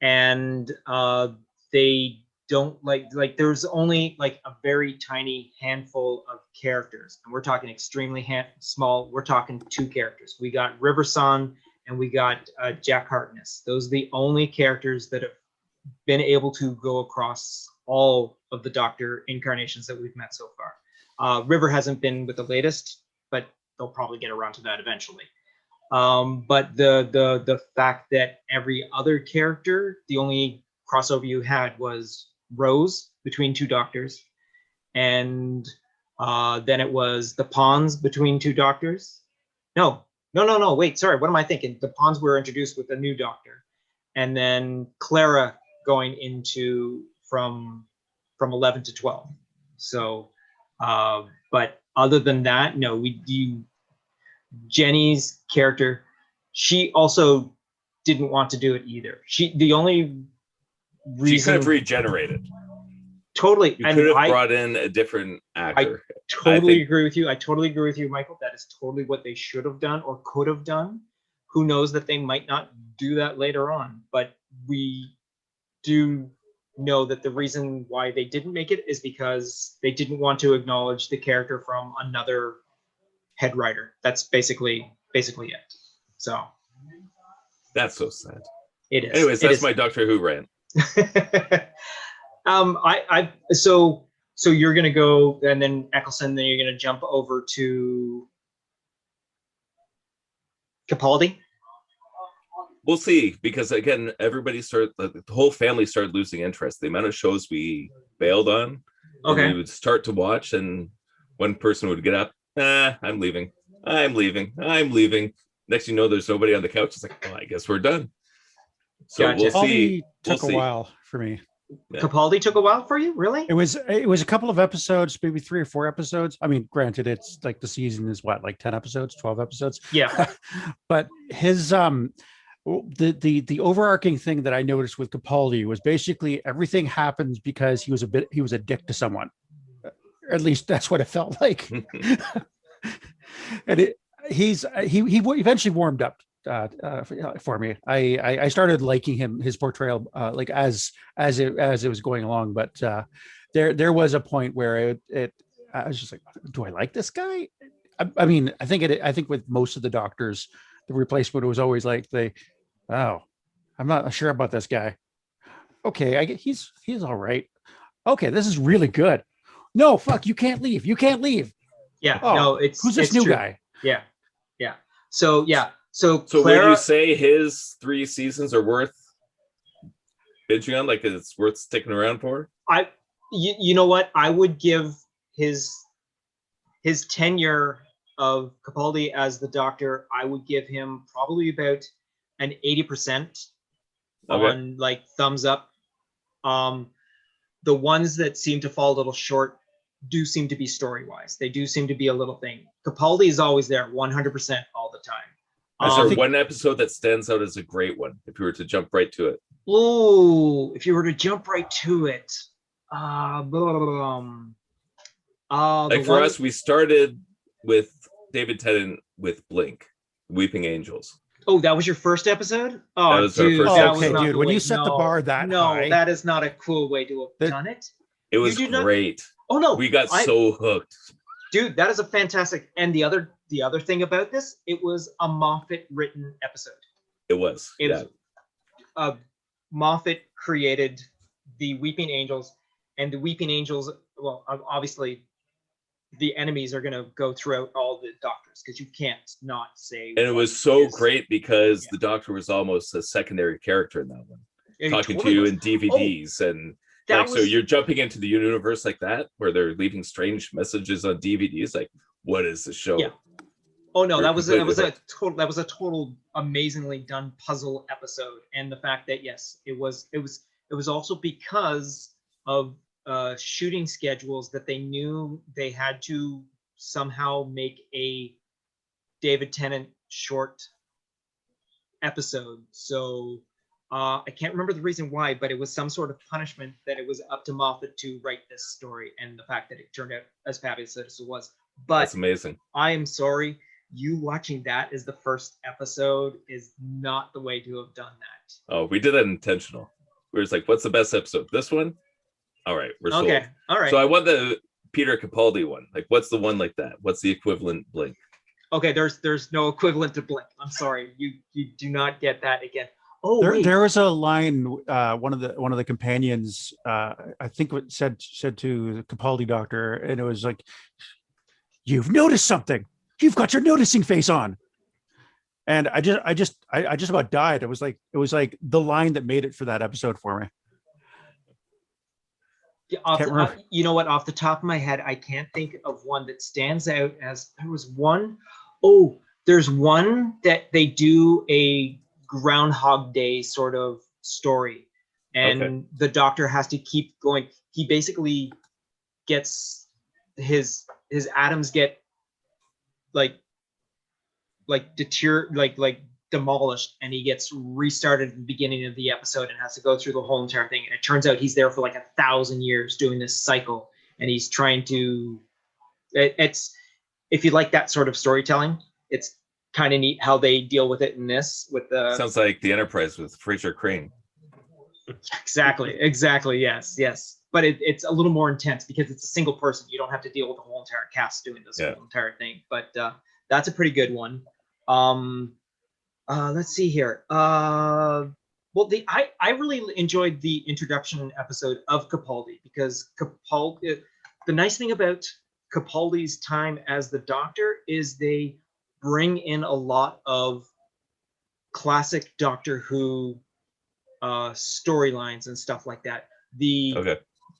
and they don't like there's only like a very tiny handful of characters, and we're talking extremely small. We're talking 2 characters. We got River Song and we got Jack Harkness. Those are the only characters that have been able to go across all of the Doctor incarnations that we've met so far. River hasn't been with the latest, but they'll probably get around to that eventually. But the fact that every other character, the only crossover you had was Rose between 2 Doctors, and then it was the Pawns between 2 Doctors. No, wait, sorry, what am I thinking? The Pawns were introduced with a new Doctor, and then Clara going into from 11 to 12. So, but other than that, no, Jenny's character, she also didn't want to do it either. The only reason she could have regenerated. Totally. You could have brought in a different actor. I totally agree with you. I totally agree with you, Michael. That is totally what they should have done or could have done. Who knows that they might not do that later on. But we do know that the reason why they didn't make it is because they didn't want to acknowledge the character from another head writer. That's basically it. So that's so sad. It is. Anyways, that's my Doctor Who rant. So you're gonna go, and then Eccleston, then you're gonna jump over to Capaldi. We'll see, because again, the whole family started losing interest. The amount of shows we bailed on, we would start to watch, and one person would get up, I'm leaving. Next thing you know, there's nobody on the couch. It's like, well, I guess we're done. So Gotcha. we'll see. Took a while for me. Yeah. Capaldi took a while for you, really? It was a couple of episodes, maybe 3 or 4 episodes. I mean, granted, it's like the season is what, like 10 episodes, 12 episodes. Yeah. But his the overarching thing that I noticed with Capaldi was basically everything happens because he was a dick to someone. At least that's what it felt like. And he eventually warmed up for me. I started liking his portrayal like as it was going along, but there was a point where I was just like, do I like this guy? I mean, I think with most of the doctors, the replacement was always like oh, I'm not sure about this guy. Okay, he's all right. Okay, this is really good. No, fuck, you can't leave. You can't leave. Yeah, Oh, no, who's this new true. guy? Yeah. So So Clara, would you say his 3 seasons are worth binging on? Like it's worth sticking around for? you know what? I would give his tenure of Capaldi as the Doctor, I would give him probably about an 80% on like thumbs up. The ones that seem to fall a little short do seem to be story-wise. They do seem to be a little thing. Capaldi is always there 100% all the time. Is there one episode that stands out as a great one if you were to jump right to it? Oh, if you were to jump right to it. Like for us, we started with David Tennant with Blink, Weeping Angels. Oh, that was your first episode? Oh, That was our dude, first that episode. was not Dude, the when way. you set the bar that high. that is not a cool way to have done it. It was great. Oh no, We got so hooked. dude, that is a fantastic. And the other thing about this, it was a Moffat written episode. It was. Moffat created the Weeping Angels, and the Weeping Angels. Well, obviously, the enemies are going to go throughout all the Doctors because you can't not say. And it was so great because the Doctor was almost a secondary character in that one, talking to you in DVDs and. So you're jumping into the universe like that, where they're leaving strange messages on DVDs. Like, what is the show? Yeah. Oh no, that was a total amazingly done puzzle episode, and the fact that yes, it was also because of shooting schedules that they knew they had to somehow make a David Tennant short episode. So. I can't remember the reason why, but it was some sort of punishment that it was up to Moffat to write this story, and the fact that it turned out as fabulous as it was. But that's amazing. I am sorry, you watching that as the first episode is not the way to have done that. Oh, we did that intentional. We were just like, what's the best episode? This one? All right, we're sold. Okay, all right. So I want the Peter Capaldi one. Like, what's the one like that? What's the equivalent Blink? Okay, there's no equivalent to Blink. I'm sorry, you do not get that again. Oh, there was a line one of the companions I think what said to the Capaldi Doctor, and it was like, "You've noticed something. You've got your noticing face on." And I just about died. It was like the line that made it for that episode for me. Yeah, you know what? Off the top of my head, I can't think of one that stands out as there was one. Oh, there's one that they do a Groundhog Day sort of story, and the Doctor has to keep going. He basically gets his atoms get like demolished, and he gets restarted at the beginning of the episode and has to go through the whole entire thing. And it turns out he's there for like 1,000 years doing this cycle, and he's trying to. It's if you like that sort of storytelling, it's kind of neat how they deal with it in this with the sounds like the Enterprise with Fraser Crane. Exactly. Yes. But it's a little more intense because it's a single person. You don't have to deal with the whole entire cast doing this whole entire thing. But that's a pretty good one. Let's see here. I really enjoyed the introduction episode of Capaldi because Capaldi. The nice thing about Capaldi's time as the Doctor is they bring in a lot of classic Doctor Who storylines and stuff like that.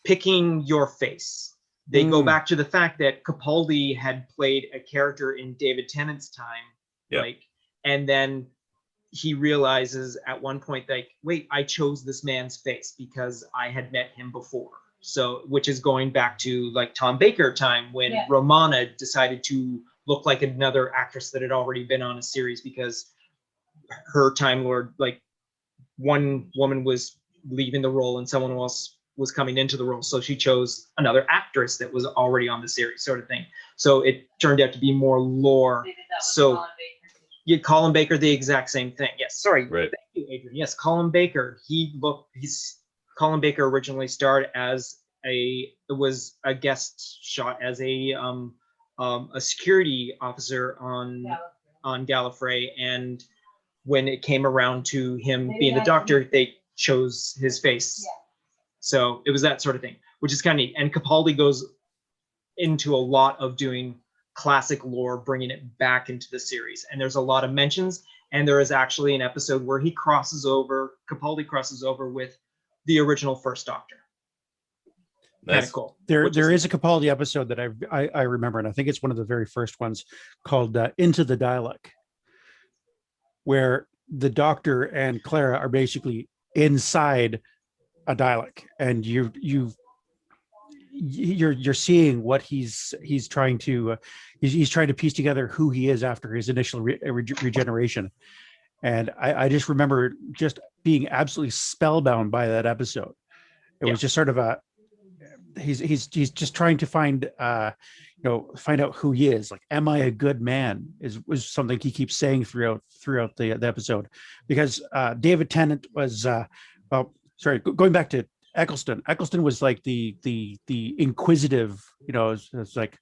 Picking your face. They go back to the fact that Capaldi had played a character in David Tennant's time, and then he realizes at one point, like, wait, I chose this man's face because I had met him before. So, which is going back to like Tom Baker time when Romana decided to look like another actress that had already been on a series because her Time Lord, like one woman was leaving the role and someone else was coming into the role, so she chose another actress that was already on the series, sort of thing. So it turned out to be more lore. So yeah, Colin Baker, the exact same thing. Yes, sorry. Right. Thank you, Adrian. Yes, Colin Baker. Colin Baker originally starred as it was a guest shot as a security officer on Gallifrey, and when it came around to him being the Doctor, they chose his face. Yeah. So it was that sort of thing, which is kind of neat. And Capaldi goes into a lot of doing classic lore, bringing it back into the series. And there's a lot of mentions. And there is actually an episode where Capaldi crosses over with the original First Doctor. Kind of cool. There is a Capaldi episode that I remember, and I think it's one of the very first ones, called Into the Dalek, where the Doctor and Clara are basically inside a Dalek, and you're seeing what he's trying to piece together who he is after his initial regeneration. And I just remember just being absolutely spellbound by that episode. It was just sort of he's just trying to find out who he is. Like, am I a good man? Was something he keeps saying throughout the episode, because David Tennant was going back to Eccleston. Eccleston was like the inquisitive, it's like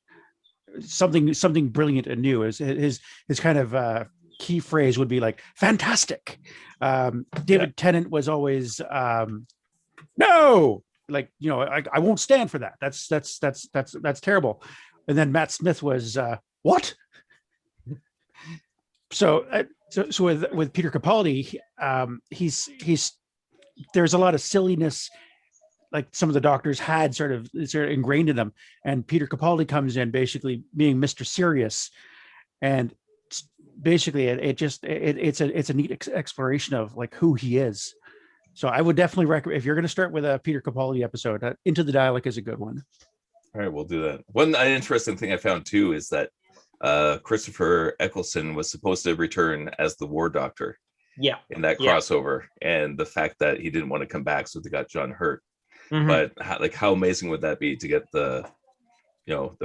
something brilliant and new. His kind of key phrase would be like fantastic. David Tennant was always no, like, I won't stand for that. That's terrible. And then Matt Smith was what? So with Peter Capaldi, he's there's a lot of silliness, like some of the Doctors had sort of ingrained in them, and Peter Capaldi comes in basically being Mr. Serious, and basically it's a neat exploration of like who he is. So I would definitely recommend, if you're going to start with a Peter Capaldi episode, Into the Dalek is a good one. All right, we'll do that. One interesting thing I found too is that Christopher Eccleston was supposed to return as the War Doctor. Yeah. In that crossover, and the fact that he didn't want to come back, so they got John Hurt. Mm-hmm. But how amazing would that be to get the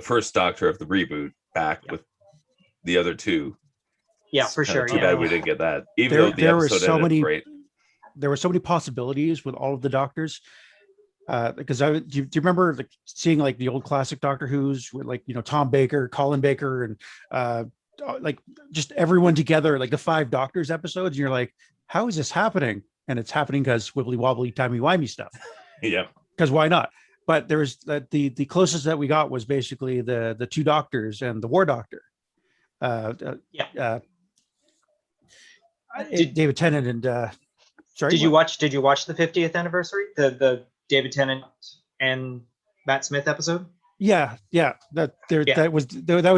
First Doctor of the reboot back with the other two? Yeah, for sure. Too bad we didn't get that. Even though the episode ended up great. There were so many possibilities with all of the Doctors. Because do you remember like seeing like the old classic Doctor Who's with like Tom Baker, Colin Baker, and like just everyone together, like the 5 Doctors episodes, and you're like, how is this happening? And it's happening because wibbly wobbly timey wimey stuff. Yeah, because why not? But there was the closest that we got was basically the 2 Doctors and the War Doctor. David Tennant and sorry. Did you watch the 50th anniversary, the David Tennant and Matt Smith episode? Yeah. That was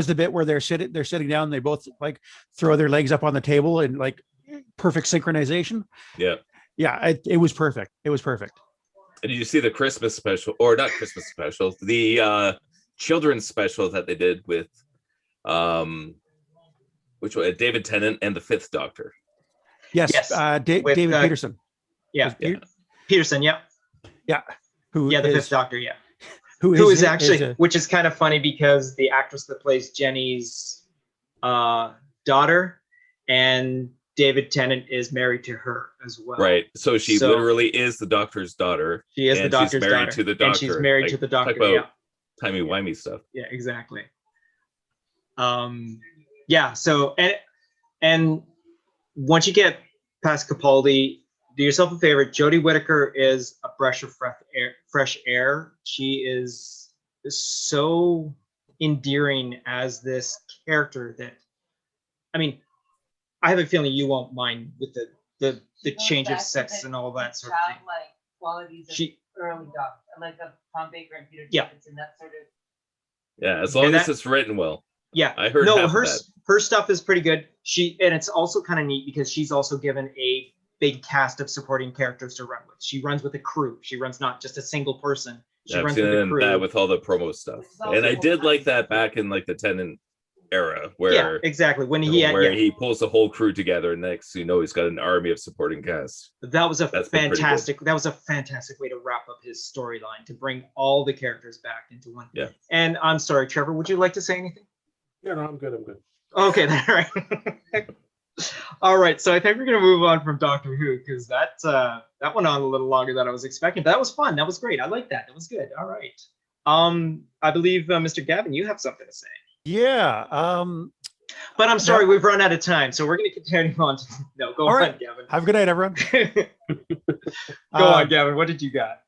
the bit where they're sitting down. They both like throw their legs up on the table and like perfect synchronization. Yeah. It was perfect. It was perfect. And did you see the Christmas special, or not Christmas special, the children's special that they did with which one? David Tennant and the 5th Doctor. Yes. David Peterson. Yeah. Peterson. Yeah. Yeah. The 5th Doctor. Yeah. Who is actually, which is kind of funny because the actress that plays Jenny's daughter, and David Tennant is married to her as well. Right. So she literally is the Doctor's daughter. She is the Doctor's daughter. Married to the Doctor. And she's married to the Doctor. Yeah. Timey-wimey stuff. Yeah, exactly. Yeah. So and once you get past Capaldi, do yourself a favor. Jodie Whittaker is a breath of fresh air. She is so endearing as this character that, I mean, I have a feeling you won't mind with the change of sex and all that sort of thing. Like qualities of early Doctor, like a Tom Baker and Peter Davidson, that sort of. Yeah, as long as it's written well. Yeah, I heard. No, her stuff is pretty good. And it's also kind of neat because she's also given a big cast of supporting characters to run with. She runs with a crew. She runs not just a single person. She runs with a crew. With all the promo stuff. And I did like that back in like the Tennant era Yeah, where exactly. When he pulls the whole crew together, and next you know he's got an army of supporting cast. that was a That's been pretty fantastic way to wrap up his storyline, to bring all the characters back into one. Yeah. And I'm sorry, Trevor, would you like to say anything? Yeah, no, I'm good. Okay, all right. All right, so I think we're gonna move on from Doctor Who, because that went on a little longer than I was expecting. But that was fun. That was great. I like that. That was good. All right. I believe Mr. Gavin, you have something to say. Yeah. But I'm sorry, we've run out of time, so we're gonna continue on. No, go All on, right. Gavin. Have a good night, everyone. Go on, Gavin. What did you got?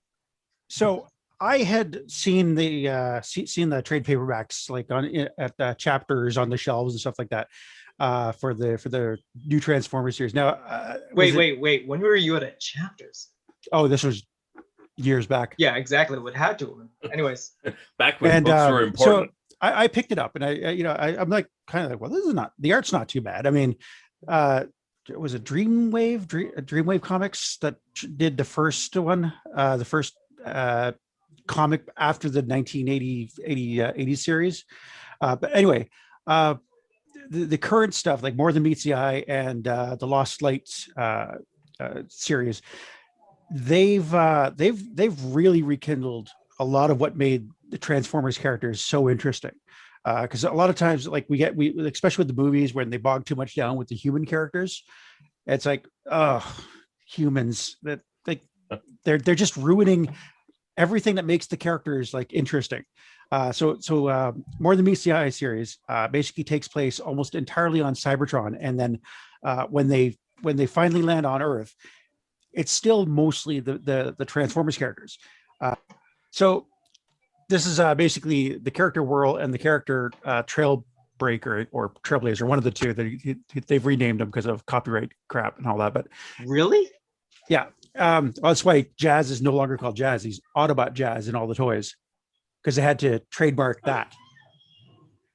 So I had seen the trade paperbacks like at the chapters on the shelves and stuff like that for the new Transformers series. Now, wait. When were you at Chapters? Oh, this was years back. Yeah, exactly. It would have to. Anyways, back when books were important. So I picked it up, and I'm like kind of like, well, this is not, the art's not too bad. I mean, it was a Dreamwave Comics that did the first one, the first comic after the 1980 series. But anyway, the current stuff, like More Than Meets the Eye and the Lost Lights series, they've really rekindled a lot of what made the Transformers characters so interesting. Because a lot of times, like we especially with the movies when they bog too much down with the human characters, it's like, humans that they're just ruining everything that makes the characters like interesting. So More Than Meets the Eye series basically takes place almost entirely on Cybertron, and then when they finally land on Earth, it's still mostly the Transformers characters. So this is basically the character Whirl and the character Trailbreaker or Trailblazer, one of the two. That they've renamed them because of copyright crap and all that. But really, yeah, well, that's why Jazz is no longer called Jazz. He's Autobot Jazz in all the toys, because they had to trademark that.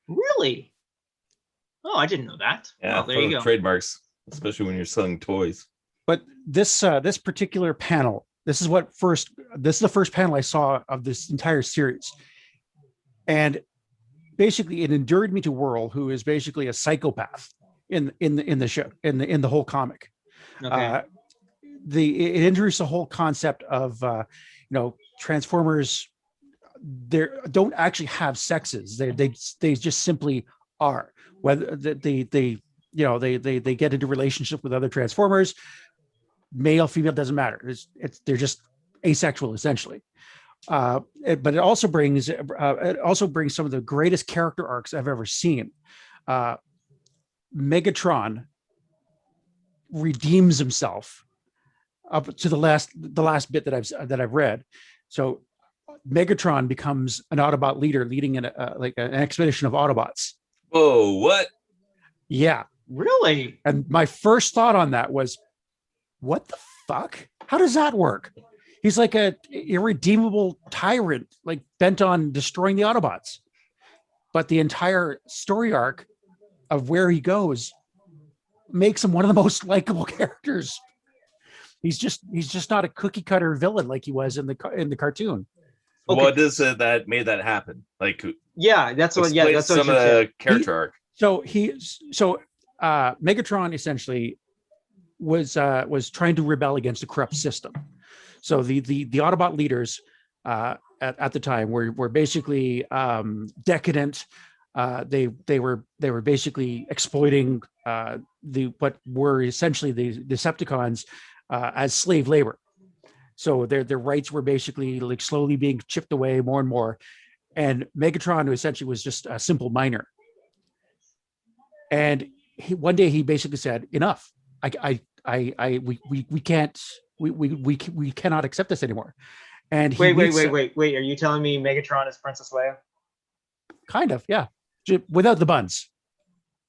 Really? Oh, I didn't know that. Yeah, well, there you go. Trademarks, especially when you're selling toys. But this particular panel, this is the first panel I saw of this entire series, and basically it endeared me to Whirl, who is basically a psychopath in the show, in the whole comic. Okay. It introduced the whole concept of Transformers. They don't actually have sexes. They just simply are. Whether they get into relationship with other Transformers, male, female, doesn't matter. They're just asexual essentially. But it also brings some of the greatest character arcs I've ever seen. Megatron redeems himself up to the last bit that I've read. So Megatron becomes an Autobot leader, leading an expedition of Autobots. Whoa, what? Yeah. Really? And my first thought on that was, what the fuck? How does that work? He's like a irredeemable tyrant, like bent on destroying the Autobots. But the entire story arc of where he goes makes him one of the most likable characters. He's just not a cookie cutter villain like he was in the cartoon. Okay. What is it that made that happen? Like, yeah, that's what some of the character arc. So Megatron essentially was trying to rebel against a corrupt system. So the Autobot leaders at the time were basically decadent. They were basically exploiting what were essentially the Decepticons as slave labor. So their rights were basically like slowly being chipped away more and more. And Megatron, who essentially was just a simple miner. And one day he basically said, "Enough! We cannot accept this anymore." And wait! Are you telling me Megatron is Princess Leia? Kind of, yeah. Without the buns.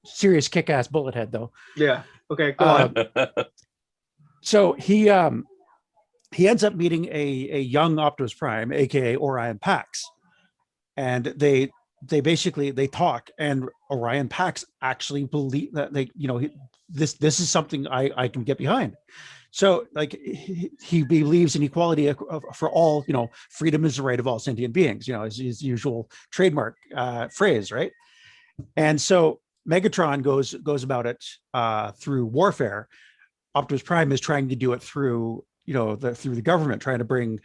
Serious kick-ass bullet head, though. Yeah. Okay. Go on. So he ends up meeting a young Optimus Prime, aka Orion Pax, and they talk, and Orion Pax actually believe that this is something I can get behind. So like he believes in equality for all, freedom is the right of all sentient beings, his usual trademark phrase, right? And so Megatron goes about it through warfare. Optimus Prime is trying to do it through through the government, trying to bring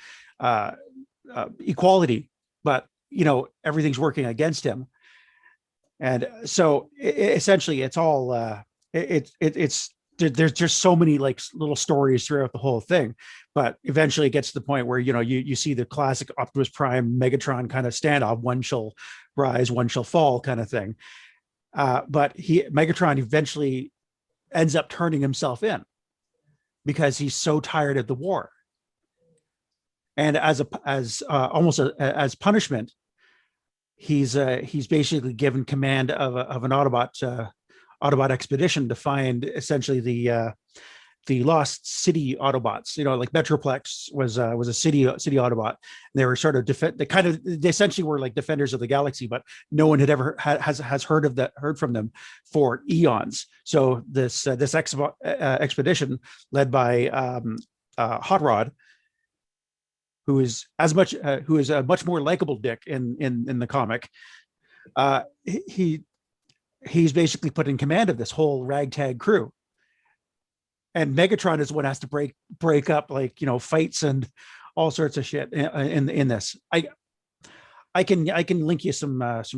equality, but everything's working against him. And so essentially it's all it's there's just so many like little stories throughout the whole thing, but eventually it gets to the point where you see the classic Optimus Prime Megatron kind of standoff, one shall rise, one shall fall kind of thing. But Megatron eventually ends up turning himself in because he's so tired of the war, and as punishment, he's basically given command of an Autobot expedition to find essentially the lost city Autobots. Like Metroplex was a city Autobot. And they were sort of they essentially were like defenders of the galaxy, but no one had ever has heard from them for eons. So this expedition led by Hot Rod, who is a much more likable dick in the comic. He's basically put in command of this whole ragtag crew, and Megatron is what has to break up fights and all sorts of shit in this. I can link you some of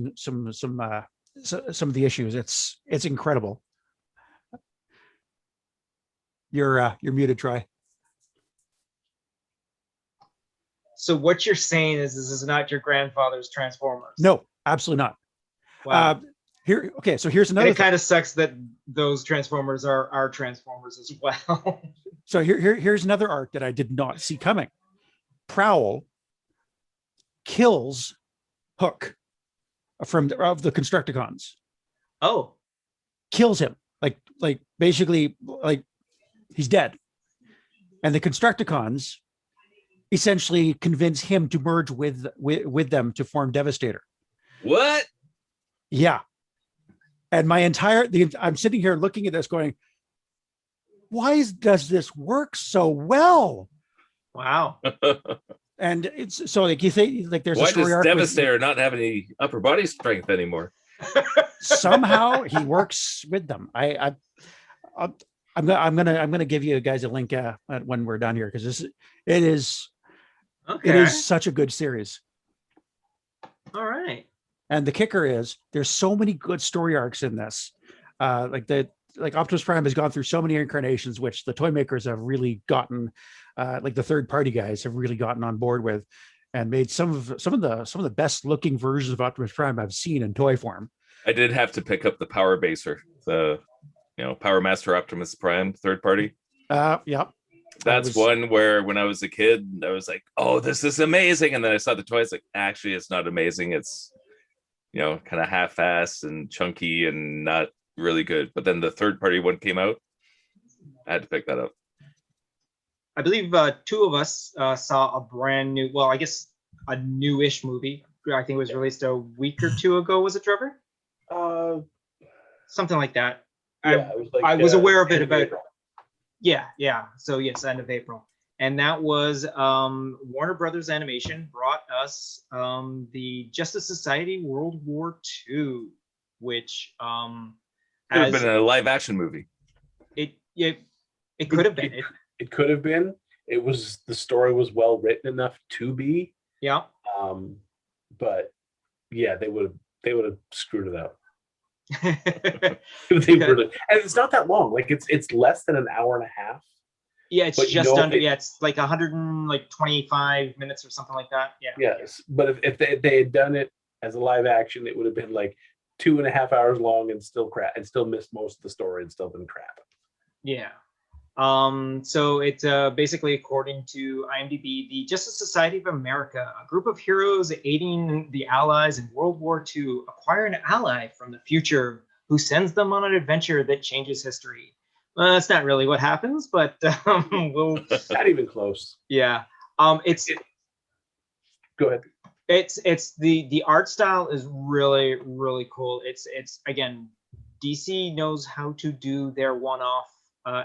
the issues. It's incredible. You're muted, Troy. So what you're saying is this is not your grandfather's Transformers? No, absolutely not. Wow. So here's another. And it kind of sucks that those Transformers are Transformers as well. So here's another arc that I did not see coming. Prowl kills Hook of the Constructicons. Oh, kills him like basically he's dead, and the Constructicons essentially convince him to merge with them to form Devastator. What? Yeah. And I'm sitting here looking at this going, why does this work so well? Wow. And it's so like you think like there's why a story does arc Devastator not have any upper body strength anymore? Somehow he works with them. I'm gonna give you guys a link when we're done here, because it is such a good series. All right. And the kicker is there's so many good story arcs in this. Like Optimus Prime has gone through so many incarnations, which the toy makers have really gotten, like the third party guys have really gotten on board with, and made some of the best looking versions of Optimus Prime I've seen in toy form. I did have to pick up the Power Baser, the Power Master Optimus Prime third party. Yeah. That's one where when I was a kid, I was like, oh, this is amazing. And then I saw the toys, like, actually, it's not amazing. It's, kind of half-assed and chunky and not really good. But then the third-party one came out. I had to pick that up. I believe two of us saw a brand new, well, I guess a newish movie. I think it was released a week or two ago. Was it, Trevor? Something like that. Yeah, I was aware of it about. April. Yeah. So yes, end of April. And that was Warner Brothers Animation brought us the Justice Society World War II, which could have been a live action movie. It could have been. It could have been. The story was well written enough to be. Yeah. But yeah, they would have screwed it up. And it's not that long. Like it's less than an hour and a half. Yeah, it's just under. It's like 125 minutes or something like that. Yeah. Yes, but if they had done it as a live action, it would have been like 2.5 hours long and still crap, and still missed most of the story and still been crap. Yeah. So it's basically, according to IMDb, the Justice Society of America, a group of heroes aiding the Allies in World War II, acquire an ally from the future who sends them on an adventure that changes history. That's not really what happens, but we'll not even close. Yeah. Go ahead. It's the art style is really, really cool. It's again, DC knows how to do their one-off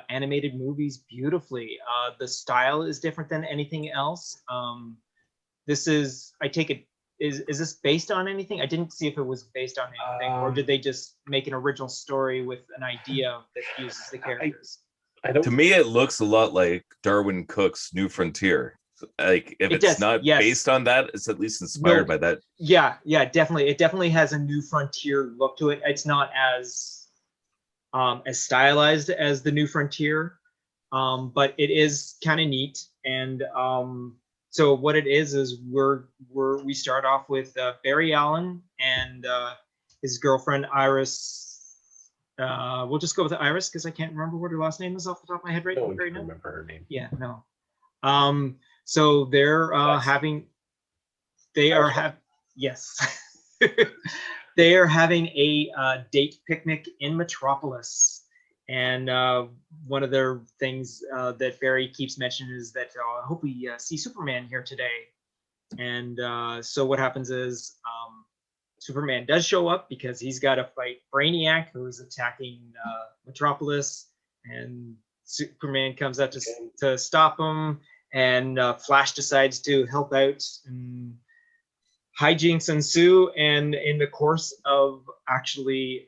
animated movies beautifully. The style is different than anything else. This is, I take it, is this based on anything? I didn't see if it was based on anything, or did they just make an original story with an idea that uses the characters? I don't. To me, it looks a lot like Darwin Cook's New Frontier. Like if it's not based on that, it's at least inspired by that. Yeah, definitely. It definitely has a New Frontier look to it. It's not as stylized as the New Frontier, but it is kind of neat. And so what it is we start off with Barry Allen and his girlfriend Iris. We'll just go with Iris because I can't remember what her last name is off the top of my head right now. Remember her name. Yeah, no. So they're yes, they are having a date picnic in Metropolis, and one of their things that Barry keeps mentioning is that I hope we see Superman here today. And so what happens is Superman does show up because he's got to fight Brainiac, who is attacking Metropolis, and Superman comes out to stop him. And Flash decides to help out, and hijinks ensue. And in the course of actually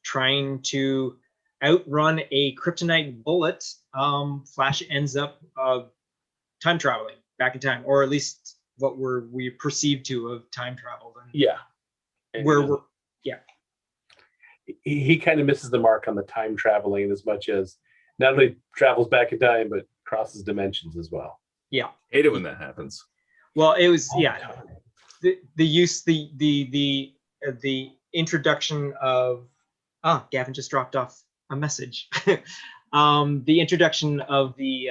trying to outrun a kryptonite bullet, Flash ends up time traveling back in time, or at least what we perceive to have time traveled. And he kind of misses the mark on the time traveling as much as not only travels back in time, but crosses dimensions as well. Yeah, Hate it when that happens. well, it was the use the introduction of Gavin just dropped off a message. The introduction of the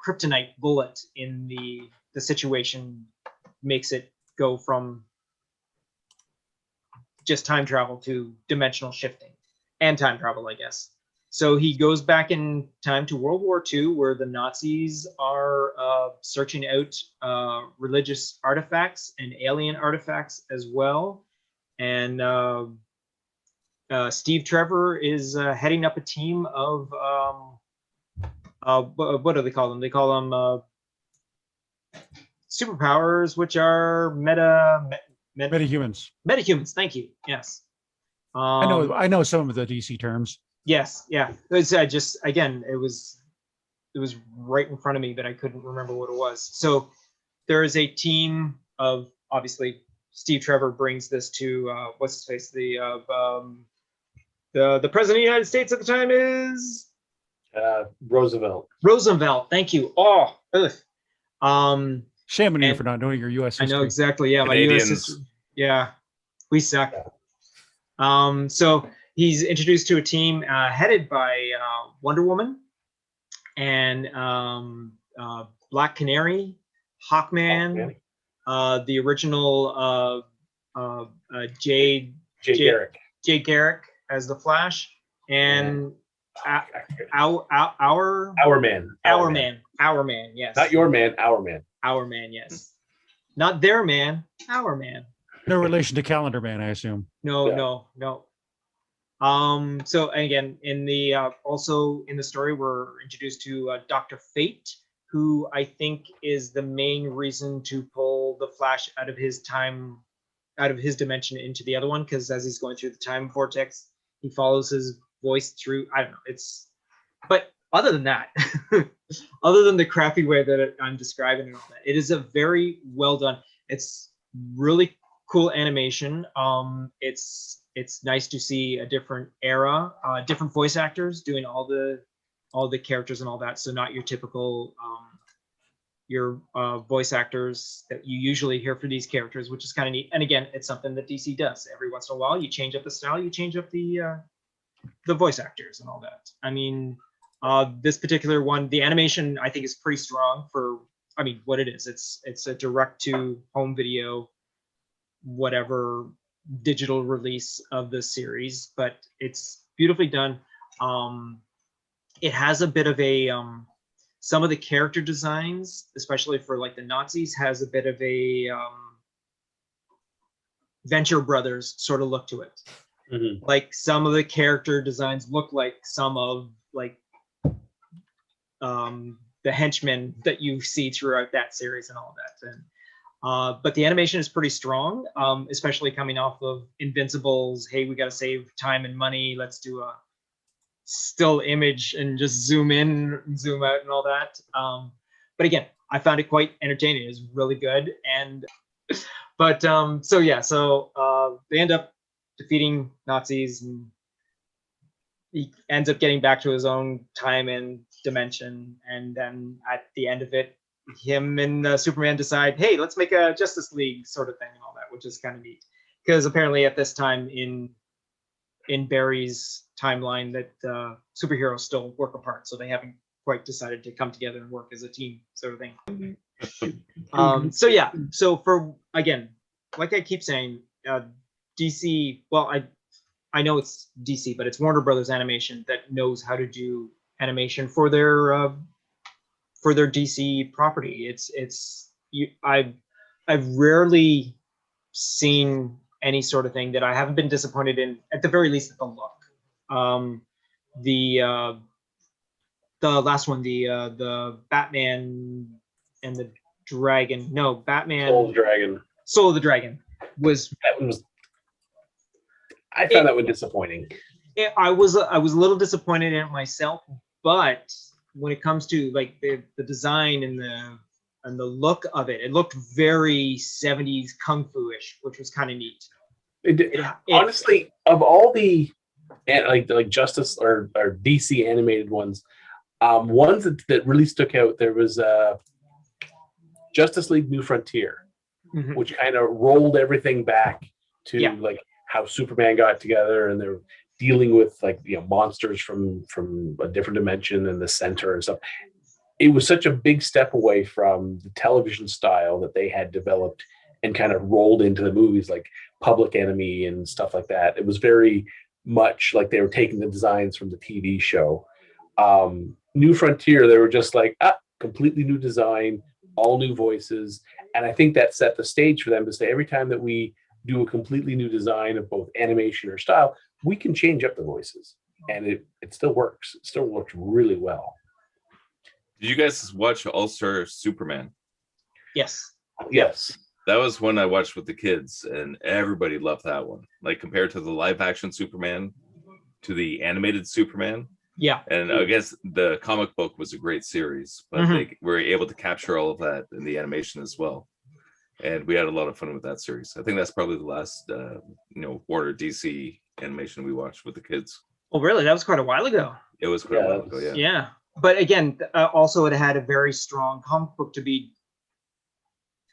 kryptonite bullet in the situation makes it go from just time travel to dimensional shifting and time travel, I guess. So he goes back in time to World War II, where the Nazis are searching out religious artifacts and alien artifacts as well. And Steve Trevor is heading up a team of, what do they call them? They call them superpowers, which are Metahumans. Metahumans, thank you. Yes. I know some of the DC terms. Yes, yeah. It's, it was right in front of me, but I couldn't remember what it was. So there is a team of, obviously, Steve Trevor brings this to what's his face? The president of the United States at the time is Roosevelt. Roosevelt. Thank you. Oh, Shame on you for not knowing your U.S. history. I know exactly. Yeah, Canadians. my U.S. history. Yeah, we suck. So he's introduced to a team headed by Wonder Woman and Black Canary, Hawkman, the original Jay Garrick as the Flash, and our man, yes. Not your man, our man. Our man, yes. Not their man, our man. No relation to Calendar Man, I assume. No. So again, in the also in the story, we're introduced to Dr. Fate, who I think is the main reason to pull the Flash out of his dimension into the other one, because as he's going through the time vortex, he follows his voice through. I don't know. But other than that, other than the crappy way that I'm describing it, all that, it is a very well done. It's really cool animation. It's nice to see a different era, different voice actors doing all the characters and all that. So not your typical voice actors that you usually hear for these characters, which is kind of neat. And again, it's something that DC does every once in a while. You change up the style, you change up the voice actors and all that. I mean, this particular one, the animation I think is pretty strong for, I mean, what it is. It's a direct to home video, whatever digital release of the series, but it's beautifully done. It has a bit of a some of the character designs, especially for like the Nazis, has a bit of a Venture Brothers sort of look to it. Mm-hmm. Like some of the character designs look like some of like the henchmen that you see throughout that series and all that. But the animation is pretty strong, especially coming off of Invincibles. Hey, we got to save time and money. Let's do a still image and just zoom in and zoom out and all that. But again, I found it quite entertaining. It was really good. And but so they end up defeating Nazis, and he ends up getting back to his own time and dimension. And then at the end of it, him and Superman decide, hey, let's make a Justice League sort of thing and all that, which is kind of neat. Because apparently at this time in Barry's timeline that superheroes still work apart, so they haven't quite decided to come together and work as a team sort of thing. So for, again, like I keep saying, DC, well, I know it's DC, but it's Warner Brothers Animation that knows how to do animation for their DC property. I've rarely seen any sort of thing that I haven't been disappointed in, at the very least at the look. The last one, the Batman and the Dragon. No, Batman. Soul of the Dragon was. That one was. I found that one disappointing. I was a little disappointed in it myself, but when it comes to like the design and the look of it, it looked very 70s kung fu-ish, which was kind of neat. Honestly, of all the like Justice or DC animated ones, ones that really stuck out, there was Justice League New Frontier, which kind of rolled everything back to like how Superman got together, and they're dealing with like monsters from a different dimension in the center and stuff. It was such a big step away from the television style that they had developed and kind of rolled into the movies, like Public Enemy and stuff like that. It was very much like they were taking the designs from the TV show. New Frontier, they were just like, completely new design, all new voices. And I think that set the stage for them to say, every time that we do a completely new design of both animation or style, we can change up the voices. And it still works. It still works really well. Did you guys watch All-Star Superman? Yes. That was one I watched with the kids, and everybody loved that one. Like, compared to the live-action Superman to the animated Superman. Yeah. And I guess the comic book was a great series, but they were able to capture all of that in the animation as well. And we had a lot of fun with that series. I think that's probably the last, Warner DC animation we watched with the kids. Oh, really? That was quite a while ago. It was quite a while ago, yeah. Yeah. But again, also it had a very strong comic book to be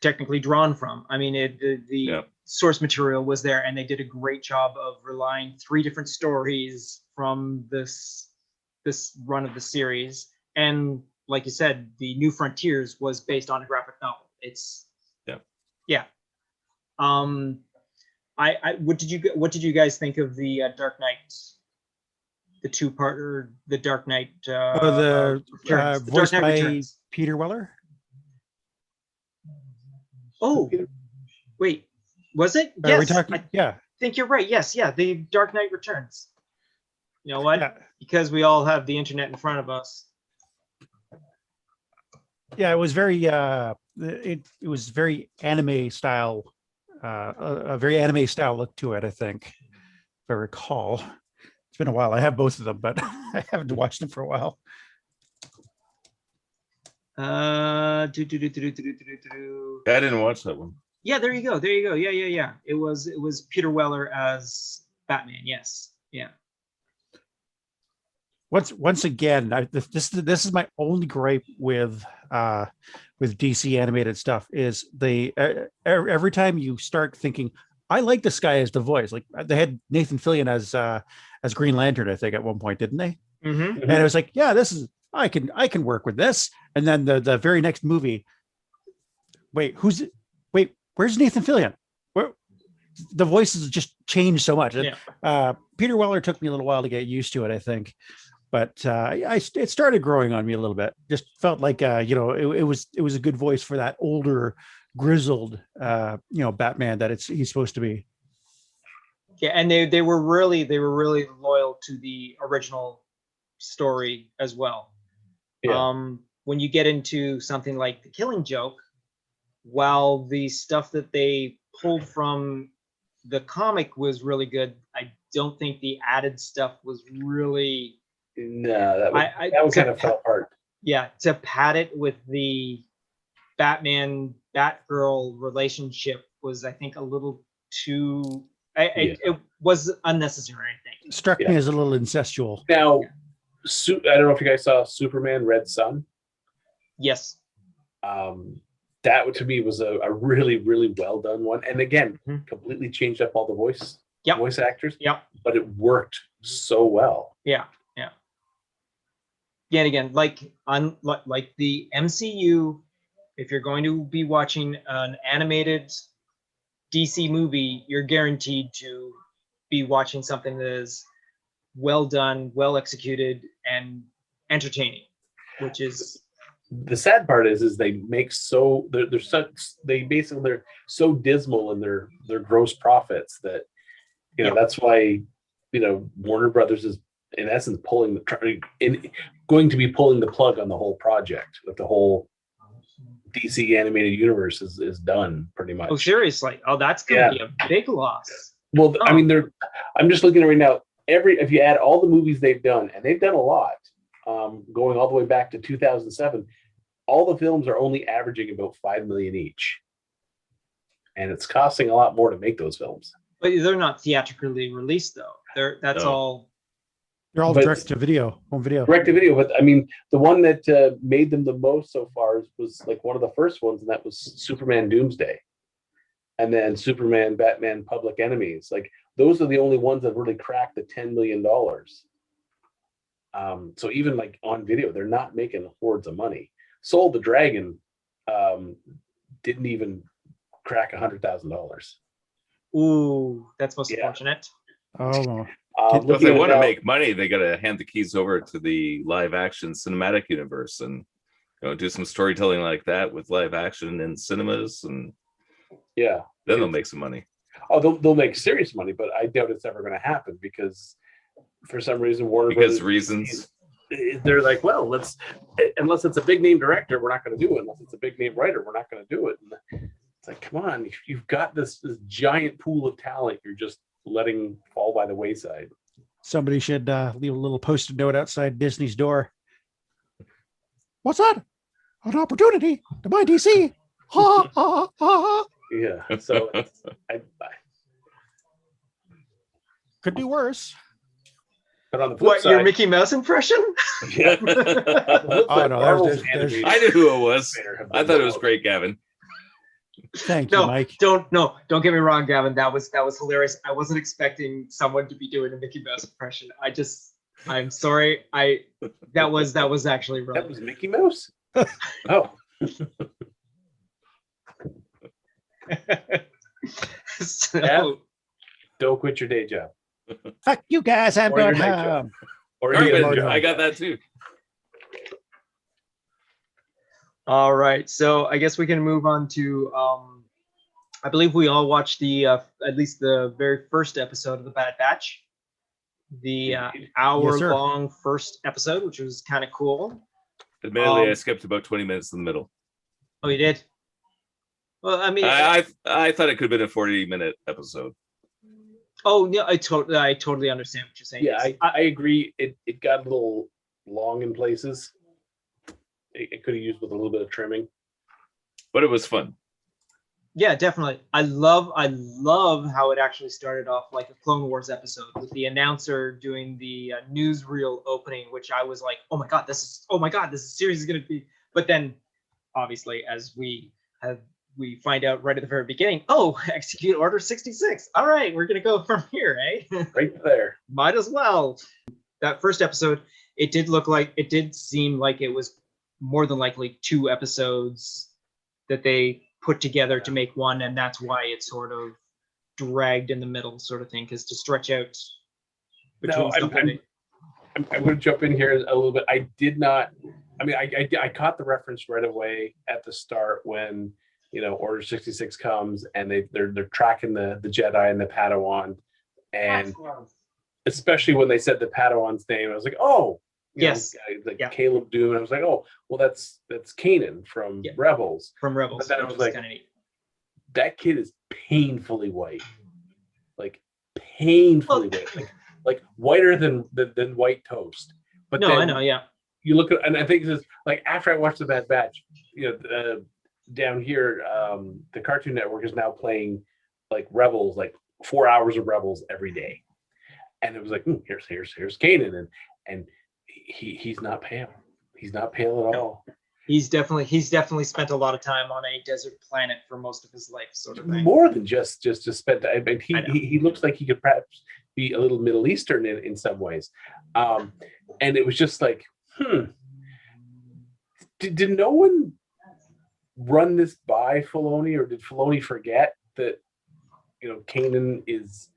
technically drawn from. I mean, the source material was there, and they did a great job of relying 3 different stories from this run of the series. And like you said, the New Frontiers was based on a graphic novel. What did you guys think of the Dark Knight, the 2-parter, the Dark Knight? Voiced by Peter Weller. Oh, wait, was it? Are we talking? I think you're right. Yes, the Dark Knight Returns. You know what? Yeah. Because we all have the internet in front of us. Yeah, it was very it was very anime style, a very anime style look to it, I think, if I recall. It's been a while. I have both of them, but I haven't watched them for a while. I didn't watch that one. Yeah, there you go. Yeah. It was Peter Weller as Batman. Yes. Yeah. Once again, this is my only gripe with DC animated stuff is every time you start thinking, I like this guy as the voice. Like they had Nathan Fillion as Green Lantern, I think, at one point, didn't they? And it was like, yeah, this is I can work with this. And then the very next movie, where's Nathan Fillion? Where the voices just changed so much. Peter Weller took me a little while to get used to it, I think. But it started growing on me a little bit. Just felt like it was a good voice for that older, grizzled Batman that he's supposed to be. Yeah, and they were really loyal to the original story as well. Yeah. When you get into something like The Killing Joke, while the stuff that they pulled from the comic was really good, I don't think the added stuff was really. No, that one kind of fell apart. Yeah, to pad it with the Batman Batgirl relationship was, I think, a little too. It was unnecessary, I think. Struck me as a little incestual. Now, I don't know if you guys saw Superman Red Sun. Yes. That to me was a really, really well done one. And again, completely changed up all the voice actors. Yep. But it worked so well. Yeah. Yet again, like the MCU, if you're going to be watching an animated DC movie, you're guaranteed to be watching something that is well done, well executed, and entertaining. Which is the sad part is they make they're so dismal in their gross profits that that's why Warner Brothers is in essence going to be pulling the plug on the whole project. That the whole DC animated universe is done pretty much. Oh, seriously? Oh, that's gonna be a big loss. Well, I mean, I'm just looking at it right now. If you add all the movies they've done, and they've done a lot, going all the way back to 2007, all the films are only averaging about $5 million each, and it's costing a lot more to make those films. But they're not theatrically released, though. That's all. They're all direct to video, home video. Direct to video, but I mean, the one that made them the most so far was like one of the first ones, and that was Superman Doomsday, and then Superman, Batman, Public Enemies. Like those are the only ones that really cracked the $10 million. So even like on video, they're not making hordes of money. Soul the Dragon didn't even crack $100,000. Ooh, that's most unfortunate. Oh. If they want to make money, they got to hand the keys over to the live action cinematic universe and do some storytelling like that with live action in cinemas, and then they'll make some money. Oh, they'll make serious money, but I doubt it's ever going to happen because for some reason they're like, well, unless it's a big name director, we're not going to do it. Unless it's a big name writer, we're not going to do it. And it's like, come on, you've got this giant pool of talent you're just letting fall by the wayside. Somebody should leave a little post-it note outside Disney's door. What's that? An opportunity to buy DC. Ha ha ha. Yeah. So I could do worse. But on the flip side, your Mickey Mouse impression? Yeah. Oh no, I knew who it was. I thought it was great, Gavin. Thank you, Mike. Don't get me wrong, Gavin. That was hilarious. I wasn't expecting someone to be doing a Mickey Mouse impression. I'm sorry. That was actually wrong. That was Mickey Mouse? Oh. So, don't quit your day job. Fuck you guys, I'm going home. I got that too. All right, so I guess we can move on to. I believe we all watched the at least the very first episode of the Bad Batch, the hour-long first episode, which was kind of cool. Admittedly, I skipped about 20 minutes in the middle. Oh, you did? Well, I mean, I thought it could have been a 40-minute episode. Oh yeah, I totally understand what you're saying. Yeah, I agree. It got a little long in places. It could have used with a little bit of trimming, but it was fun. Yeah, definitely. I love how it actually started off like a Clone Wars episode with the announcer doing the newsreel opening, which I was like, oh my god, this series is gonna be. But then, obviously, as we find out right at the very beginning, execute Order 66. All right, we're gonna go from here, eh? Right there. Might as well. That first episode, it did seem like it was more than likely 2 episodes that they put together to make one, and that's why it sort of dragged in the middle, sort of thing, because to stretch out between I'm going to jump in here a little bit. I did not. I mean, I caught the reference right away at the start when Order 66 comes and they're tracking the Jedi and the Padawan, and especially when they said the Padawan's name, I was like, oh, Yes. Like Caleb Doom. And I was like, oh, well, that's Kanan from Rebels. From Rebels. But then I was like, that kid is painfully white. Like painfully white. Like whiter than white toast. But no, then I know, yeah. you look at, and I think this like after I watched the Bad Batch, down here, the Cartoon Network is now playing like Rebels, like 4 hours of Rebels every day. And it was like, here's Kanan, and he's not pale. He's not pale at all. He's definitely spent a lot of time on a desert planet for most of his life, sort of thing. More than just spent. I mean, he looks like he could perhaps be a little Middle Eastern in some ways. And it was just like, did no one run this by Filoni, or did Filoni forget that Kanan is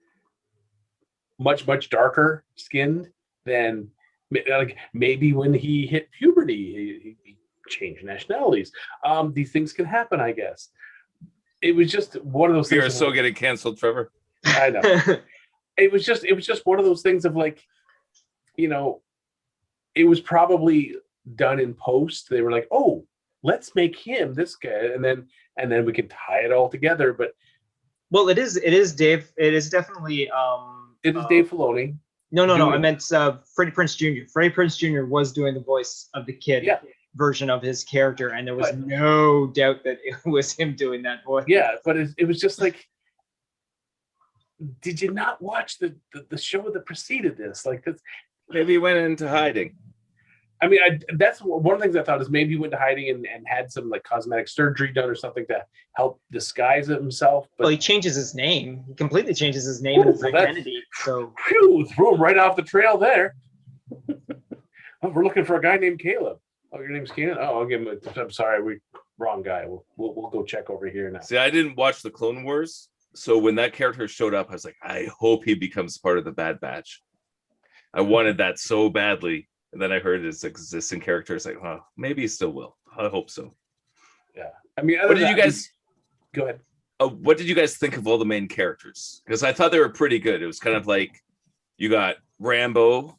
much darker skinned than, like, maybe when he hit puberty he changed nationalities. These things can happen, I guess. It was just one of those things. You're so getting canceled, Trevor. I know. It was just one of those things of like, it was probably done in post. They were like, oh, let's make him this guy, and then we can tie it all together. But well, it is Dave. It is definitely it is Dave Filoni. No. I meant Freddie Prinze Jr. Freddie Prinze Jr. was doing the voice of the kid version of his character, and there was no doubt that it was him doing that voice. Yeah, but it was just like, did you not watch the show that preceded this? Like, this, maybe he went into hiding. I mean, that's one of the things I thought is maybe he went to hiding and had some like cosmetic surgery done or something to help disguise himself. But well, he changes his name. He completely changes his name and his identity. So threw him right off the trail there. Oh, we're looking for a guy named Caleb. Oh, your name's Kanan? Oh, I'll give him I'm sorry, wrong guy. We'll go check over here now. See, I didn't watch the Clone Wars, so when that character showed up, I was like, I hope he becomes part of the Bad Batch. I wanted that so badly. And then I heard his existing character. It's like, oh, maybe he still will. I hope so. Yeah. I mean, what did you guys go ahead? What did you guys think of all the main characters? Because I thought they were pretty good. It was kind of like you got Rambo,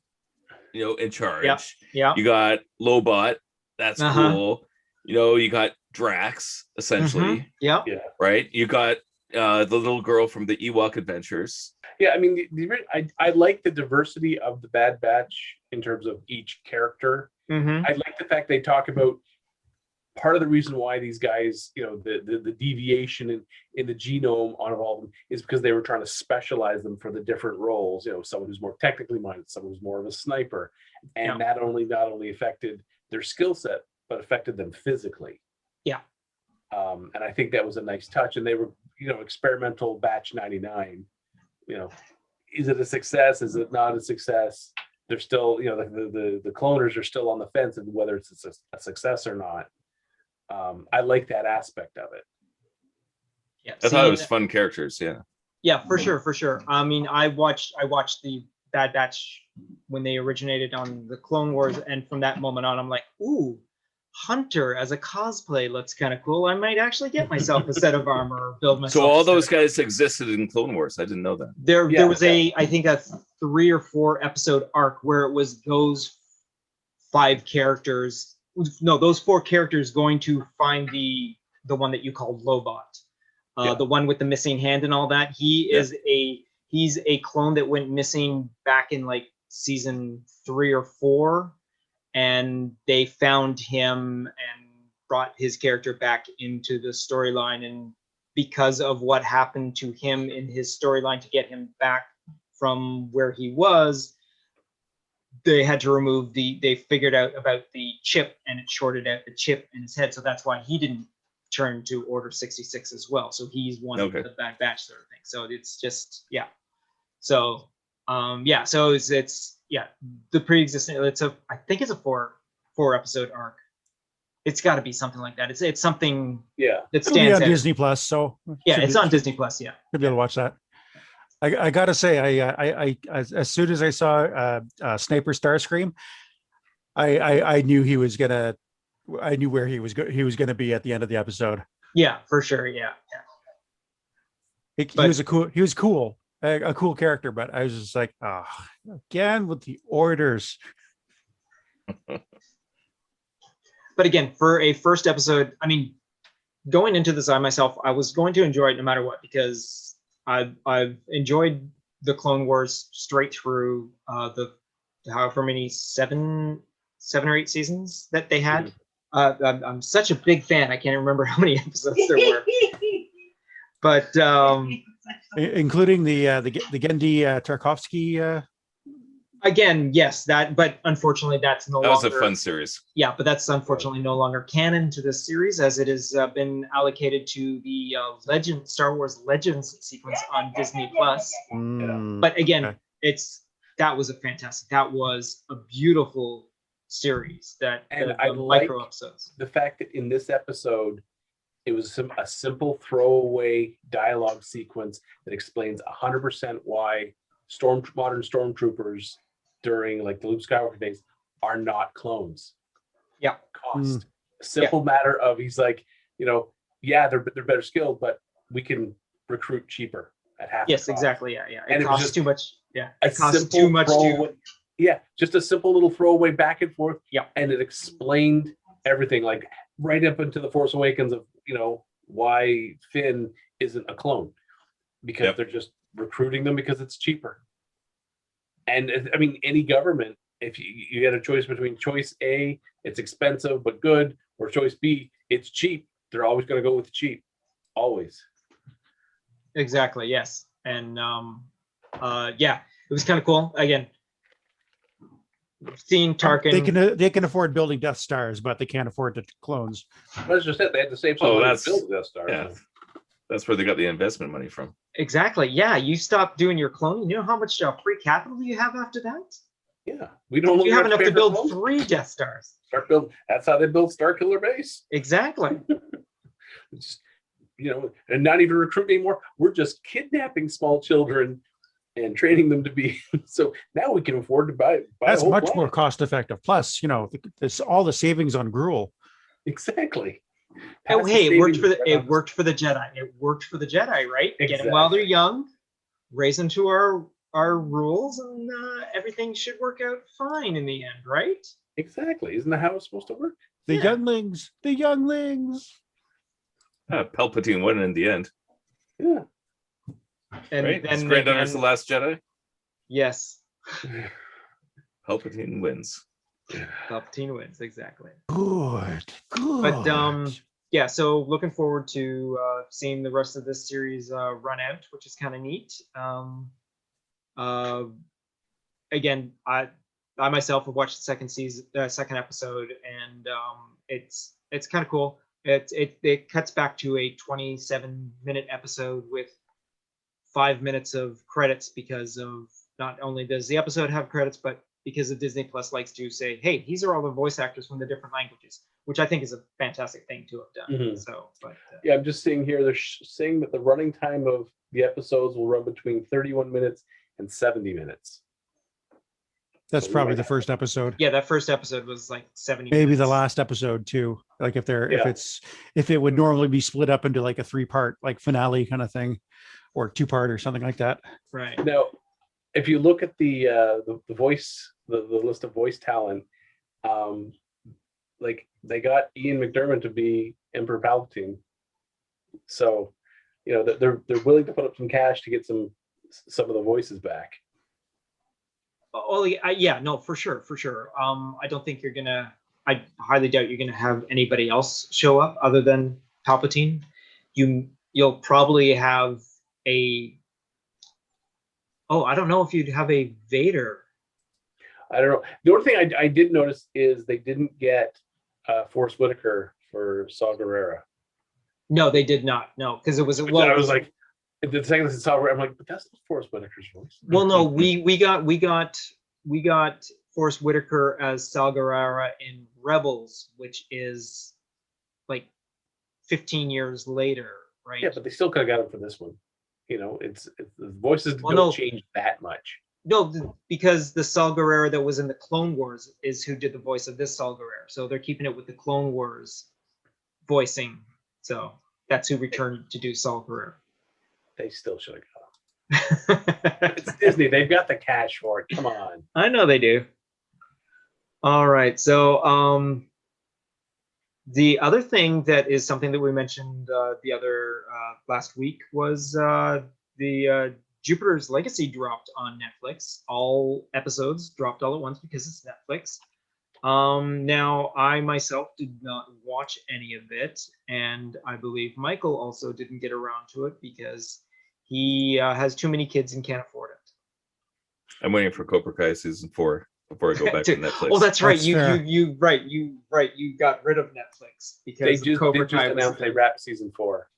in charge. Yeah. You got Lobot. That's cool. You got Drax, essentially. Yeah. Right. You got the little girl from the Ewok Adventures. Yeah, I mean, I like the diversity of the Bad Batch in terms of each character. Mm-hmm. I like the fact they talk about part of the reason why these guys, the deviation in the genome on all of them is because they were trying to specialize them for the different roles. Someone who's more technically minded, someone who's more of a sniper, and not only affected their skill set, but affected them physically. Yeah. And I think that was a nice touch. And they were, experimental batch 99. Is it a success? Is it not a success? They're still, the cloners are still on the fence of whether it's a success or not. I like that aspect of it. Yeah, I thought it was fun characters. Yeah. Yeah, for sure. I mean, I watched the Bad Batch when they originated on the Clone Wars, and from that moment on, I'm like, ooh, Hunter as a cosplay looks kind of cool. I might actually get myself a set of armor or build myself. So all those guys existed in Clone Wars. I didn't know that. There was I think a 3 or 4 episode arc where it was those 5 characters. No, those 4 characters going to find the one that you called Lobot, the one with the missing hand and all that. He's a clone that went missing back in like season 3 or 4. And they found him and brought his character back into the storyline. And because of what happened to him in his storyline to get him back from where he was, they had to remove they figured out about the chip, and it shorted out the chip in his head. So that's why he didn't turn to Order 66 as well. So he's one of the Bad Batch sort of thing. So it's just, yeah. So, so it's the pre-existing, I think it's a 4 episode arc. It's got to be something like that. It's something that stands on out. Disney Plus, so it's on Disney Plus. Yeah, could be able to watch that. I gotta say, I as soon as I saw Sniper Starscream, I knew he was gonna. I knew where he was gonna be at the end of the episode. Yeah, for sure. Yeah. He was cool. A cool character, but I was just like, again with the orders. But again, for a first episode, I mean, going into this, I was going to enjoy it no matter what, because I've enjoyed the Clone Wars straight through the however many 7 or 8 seasons that they had. I'm such a big fan. I can't remember how many episodes there were. But including the Genndy Tarkovsky. Again, yes, but unfortunately, that's no longer. That was a fun series. Yeah, but that's unfortunately no longer canon to this series, as it has been allocated to the Star Wars Legends sequence on Disney Plus. But again, that was a beautiful series. And the I micro episodes. The fact that in this episode, it was a simple throwaway dialogue sequence that explains 100% why modern stormtroopers during like the Luke Skywalker days are not clones. Yeah. Cost. A simple matter of, he's like, they're better skilled, but we can recruit cheaper at half. Yes, the cost. exactly. Yeah. And it costs too much. Yeah. It costs too much to. Yeah, just a simple little throwaway back and forth. Yeah. And it explained everything, like right up into the Force Awakens of why Finn isn't a clone, because they're just recruiting them because it's cheaper. And I mean, any government, if you get a choice between choice A, it's expensive but good, or choice B, it's cheap, they're always going to go with the cheap, always. Exactly. Yes. And it was kind of cool. Again, seeing Tarkin. They can afford building Death Stars, but they can't afford the clones. That's just it. They had to save some money to build Death Stars. Yeah. That's where they got the investment money from. Exactly. Yeah, you stop doing your clone. You know how much free capital you have after that? Yeah, we don't. You have enough to build 3 Death Stars. Start build. That's how they build Starkiller Base. Exactly. Just, and not even recruiting anymore. We're just kidnapping small children and training them to be. So now we can afford to buy. That's much more cost effective. Plus, this all the savings on gruel. Exactly. Oh, hey, it worked for the Jedi. It worked for the Jedi, right? Exactly. Get them while they're young, raise them to our rules, and everything should work out fine in the end, right? Exactly. Isn't that how it's supposed to work? The younglings. Palpatine won in the end. Yeah. And right? then Granddaughter's the last Jedi. Yes. Palpatine wins. Palpatine wins, exactly. Good. But so looking forward to seeing the rest of this series run out, which is kind of neat. Again, I myself have watched the second episode, and it's kind of cool. It cuts back to a 27-minute episode with 5 minutes of credits, because of not only does the episode have credits, but because of Disney Plus likes to say, hey, these are all the voice actors from the different languages, which I think is a fantastic thing to have done. Mm-hmm. So, but yeah, I'm just seeing here, they're saying that the running time of the episodes will run between 31 minutes and 70 minutes. That's probably the first episode. Yeah, that first episode was like 70 Maybe minutes. the last episode too. Like if it would normally be split up into like a 3-part like finale kind of thing, or 2-part or something like that. Right. Now, if you look at the voice, the list of voice talent, like they got Ian McDermott to be Emperor Palpatine, so they're willing to put up some cash to get some of the voices back. Oh yeah, no, for sure. I don't think I highly doubt you're gonna have anybody else show up other than Palpatine. You'll probably have I don't know if you'd have a Vader. I don't know. The only thing I did notice is they didn't get Forrest Whitaker for Saw Gerrera. No, they did not. No, because it was. I was like, the second I saw Gerrera, I'm like, but that's not Forrest Whitaker's voice. Well, no, we got Forrest Whitaker as Saw Gerrera in Rebels, which is like 15 years later, right? Yeah, but they still could have got him for this one. It's the voices don't change that much. No, because the Saw Gerrera that was in the Clone Wars is who did the voice of this Saw Gerrera. So they're keeping it with the Clone Wars voicing. So that's who returned to do Saw Gerrera. They still should have got him. It's Disney. They've got the cash for it. Come on. I know they do. All right. So the other thing that is something that we mentioned the other last week was the Jupiter's Legacy dropped on Netflix. All episodes dropped all at once because it's Netflix. Now, I myself did not watch any of it, and I believe Michael also didn't get around to it because he has too many kids and can't afford it. I'm waiting for Cobra Kai season 4 before I go back to Netflix. Oh, that's right. That's You fair. you got rid of Netflix They because just Cobra Kai was announced they wrapped season 4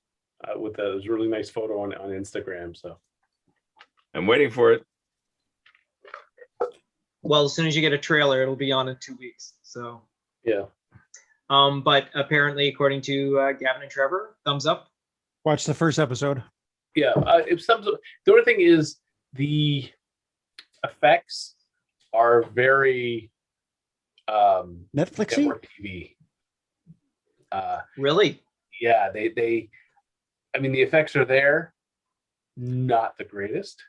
with a really nice photo on Instagram. So I'm waiting for it. well, as soon as you get a trailer, it'll be on in 2 weeks. So yeah, but apparently, according to Gavin and Trevor, thumbs up. Watch the first episode. yeah. The only thing is the effects are very Netflixy. network TV. Really? Yeah, they. I mean, the effects are there, not the greatest.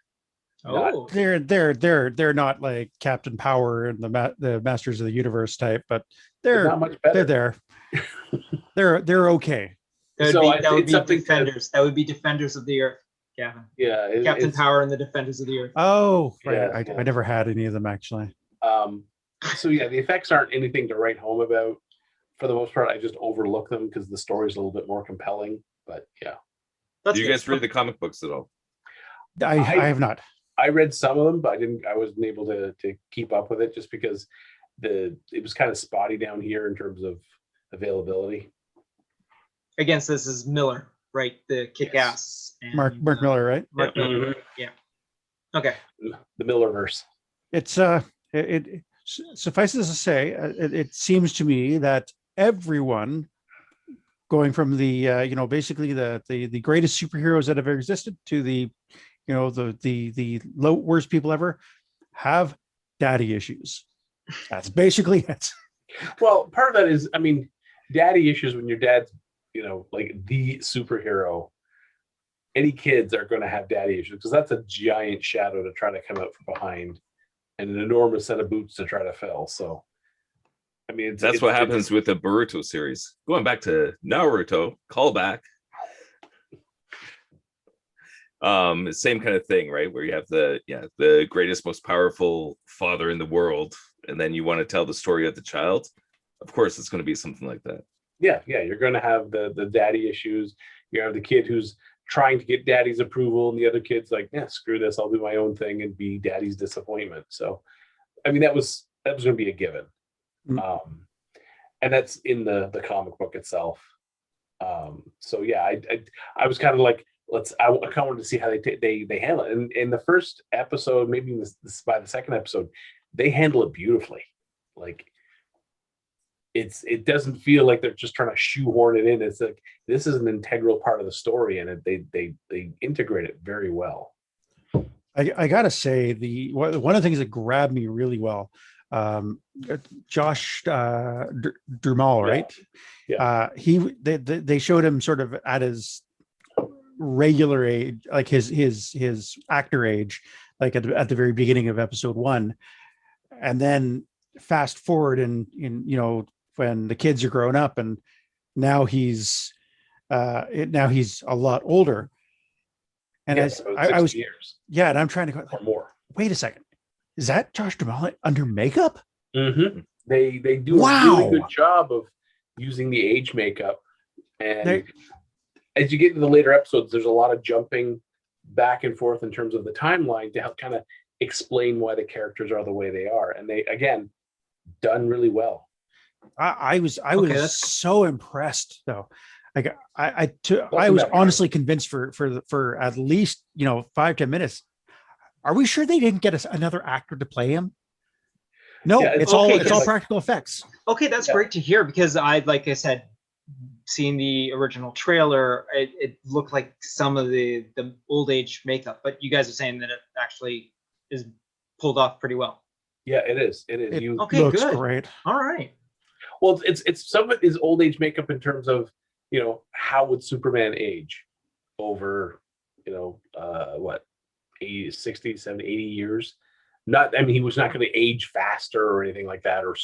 Oh, They're not like Captain Power and the Masters of the Universe type, but They're not much better. they're there. they're okay. that So would it's be something Defenders. That would be Defenders of the Earth, Gavin. Yeah, Captain it's, Power and the Defenders of the Earth. Oh, right. Yeah. I never had any of them actually. So yeah, the effects aren't anything to write home about. For the most part, I just overlook them because the story's a little bit more compelling. But yeah, That's Do you good. guys read the comic books at all? I have not. I read some of them, but I wasn't able to keep up with it just because it was kind of spotty down here in terms of availability. Against this is Miller, right? The kick-ass. And, Mark Miller, right? Mark Yeah. Miller. Yeah. Okay. The Millerverse. It's it suffices to say, it seems to me that everyone going from the basically the greatest superheroes that have ever existed to the the worst people ever have daddy issues. That's basically it. Well, part of that is, I mean, daddy issues when your dad's, like the superhero. Any kids are going to have daddy issues because that's a giant shadow to try to come out from behind and an enormous set of boots to try to fill. So, I mean, That's what happens with the Boruto series. Going back to Naruto, callback. Same kind of thing, right? Where you have the greatest, most powerful father in the world, and then you want to tell the story of the child. Of course, it's going to be something like that. Yeah, you're going to have the daddy issues. You have the kid who's trying to get daddy's approval, and the other kid's like, yeah, screw this, I'll do my own thing and be daddy's disappointment. So, I mean, that was going to be a given, and that's in the comic book itself. So yeah, I was kind of like, I kind of wanted to see how they handle it. And in the first episode, maybe by the second episode, they handle it beautifully. Like, it doesn't feel like they're just trying to shoehorn it in. It's like this is an integral part of the story, and they integrate it very well. I gotta say, one of the things that grabbed me really well, Josh Duhamel, right? Yeah. They showed him sort of at his regular age, like his actor age, like at the very beginning of episode 1, and then fast forward and when the kids are grown up, and now he's a lot older. And as I was, years. Yeah, and I'm trying to go or more. Wait a second, is that Josh Duhamel under makeup? Mm-hmm. They do a really good job of using the age makeup, and as you get into the later episodes, there's a lot of jumping back and forth in terms of the timeline to help kind of explain why the characters are the way they are, and they again done really well. I was so impressed though. Like I was honestly convinced for at least 5-10 minutes. Are we sure they didn't get another actor to play him? No, it's all practical effects. Okay, that's great to hear, because like I said, seeing the original trailer, it looked like some of the old age makeup, but you guys are saying that it actually is pulled off pretty well. Yeah, it is. It looks great. All right. Well, it's some of it is old age makeup in terms of how would Superman age over 80, 60, 70, 80 years. not, I mean, he was not going to age faster or anything like that, or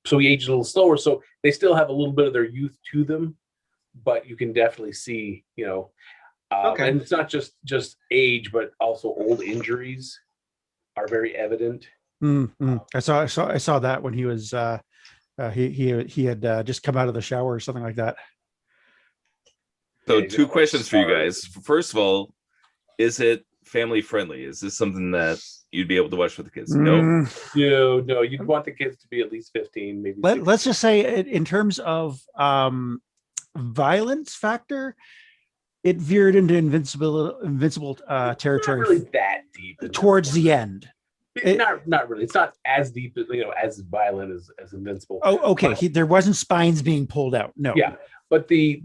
so he aged a little slower. So they still have a little bit of their youth to them, but you can definitely see, and it's not just age, but also old injuries are very evident. Mm-hmm. I saw that when he was he had just come out of the shower or something like that. So 2 questions for you guys. First of all, is it family friendly? Is this something that you'd be able to watch with the kids? No, you'd want the kids to be at least 15, maybe. Let's just say, in terms of violence factor, it veered into invincible territory. Not really that deep towards the end. Not really. It's not as deep, as violent as Invincible. Oh, okay. There wasn't spines being pulled out. No. Yeah, but so you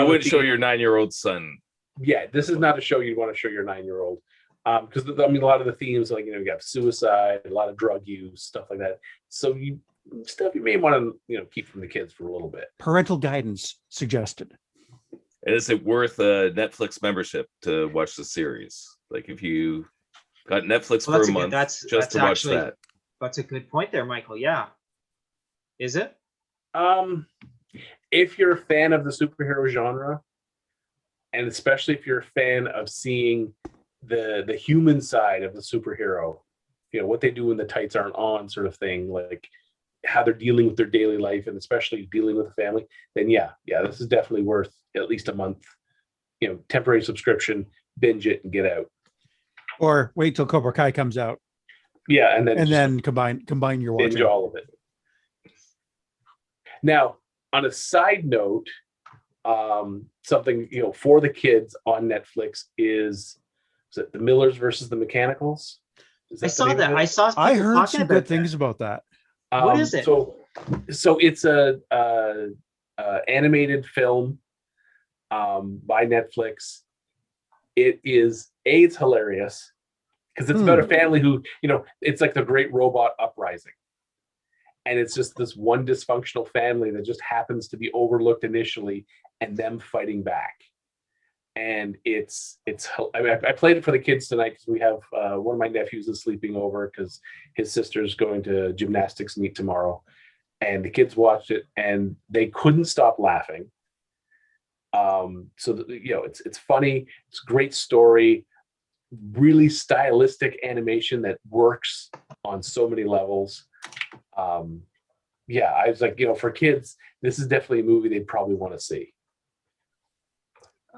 wouldn't show your 9-year-old son. Yeah, this is not a show you'd want to show your 9-year-old, because a lot of the themes, like you have suicide, a lot of drug use, stuff like that. So you may want to keep from the kids for a little bit. Parental guidance suggested. And is it worth a Netflix membership to watch the series? Like if you got Netflix for a month just to watch that. That's a good point there, Michael. Yeah. Is it? If you're a fan of the superhero genre, and especially if you're a fan of seeing the human side of the superhero, what they do when the tights aren't on, sort of thing, like how they're dealing with their daily life and especially dealing with the family, then yeah, this is definitely worth at least a month, temporary subscription, binge it and get out. Or wait till Cobra Kai comes out. Yeah, and then combine your watching. Binge all of it. Now, on a side note, something for the kids on Netflix is it The Millers versus the Mechanicals? I saw that. I heard some good things about that. What is it? So it's a animated film by Netflix. It is it's hilarious because it's about a family who, it's like the great robot uprising. And it's just this one dysfunctional family that just happens to be overlooked initially and them fighting back. And I played it for the kids tonight because we have one of my nephews is sleeping over because his sister's going to gymnastics meet tomorrow. And the kids watched it and they couldn't stop laughing. It's funny. It's a great story, really stylistic animation that works on so many levels. I was like, for kids, this is definitely a movie they'd probably want to see.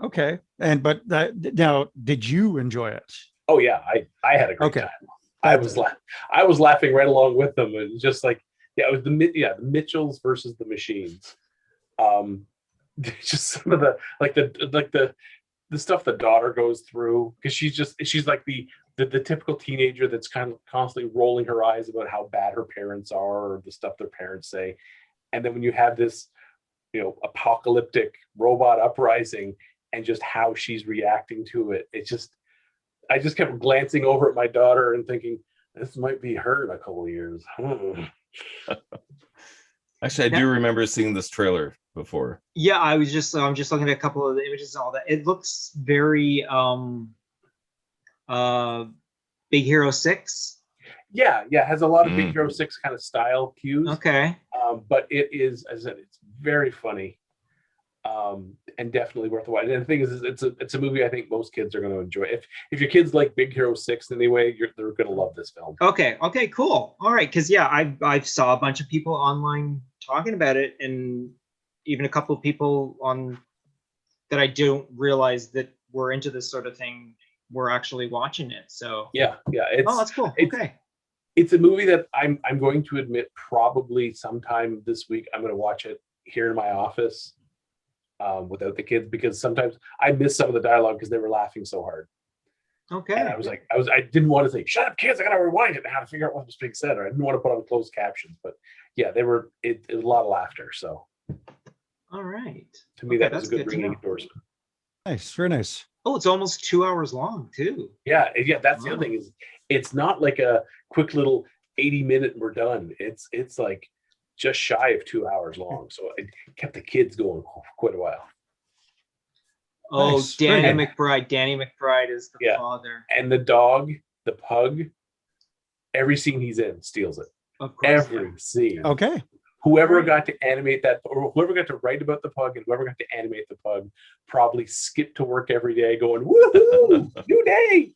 Okay. Now, did you enjoy it? Oh yeah, I had a great time. I was laughing right along with them, and just like, it was the Mitchells versus the Machines. Just some of the stuff the daughter goes through, because she's like the typical teenager that's kind of constantly rolling her eyes about how bad her parents are or the stuff their parents say. And then when you have this, apocalyptic robot uprising and just how she's reacting to it, I just kept glancing over at my daughter and thinking, this might be her in a couple of years. Actually, I do remember seeing this trailer before. Yeah, I'm just looking at a couple of the images and all that. It looks very Big Hero 6. Yeah, it has a lot of Big Hero 6 kind of style cues. Okay. But it is, as I said, it's very funny, and definitely worth a watch. And the thing is, it's a movie I think most kids are going to enjoy. If your kids like Big Hero 6 anyway, they're going to love this film. Okay, cool. All right, because I saw a bunch of people online talking about it, and even a couple of people on that I don't realize that we're into this sort of thing were actually watching it. So yeah, that's cool. Okay. It's a movie that I'm going to admit probably sometime this week I'm going to watch it here in my office without the kids, because sometimes I miss some of the dialogue because they were laughing so hard. Okay. And I didn't want to say, shut up kids, I gotta rewind it and how to figure out what was being said. Or I didn't want to put on closed captions, but yeah, it was a lot of laughter. So all right. To me, that was a good ringing endorsement. Nice, very nice. Oh, it's almost 2 hours long too. Yeah. That's the other thing is it's not like a quick little 80-minute and we're done. It's like just shy of 2 hours long. So it kept the kids going for quite a while. Oh, Nice. Danny McBride. Danny McBride is the father. And the dog, the pug, every scene he's in steals it. Of course. Every scene. Okay. Whoever got to animate that, or whoever got to write about the pug, and whoever got to animate the pug, probably skipped to work every day, going "Woohoo! New day!"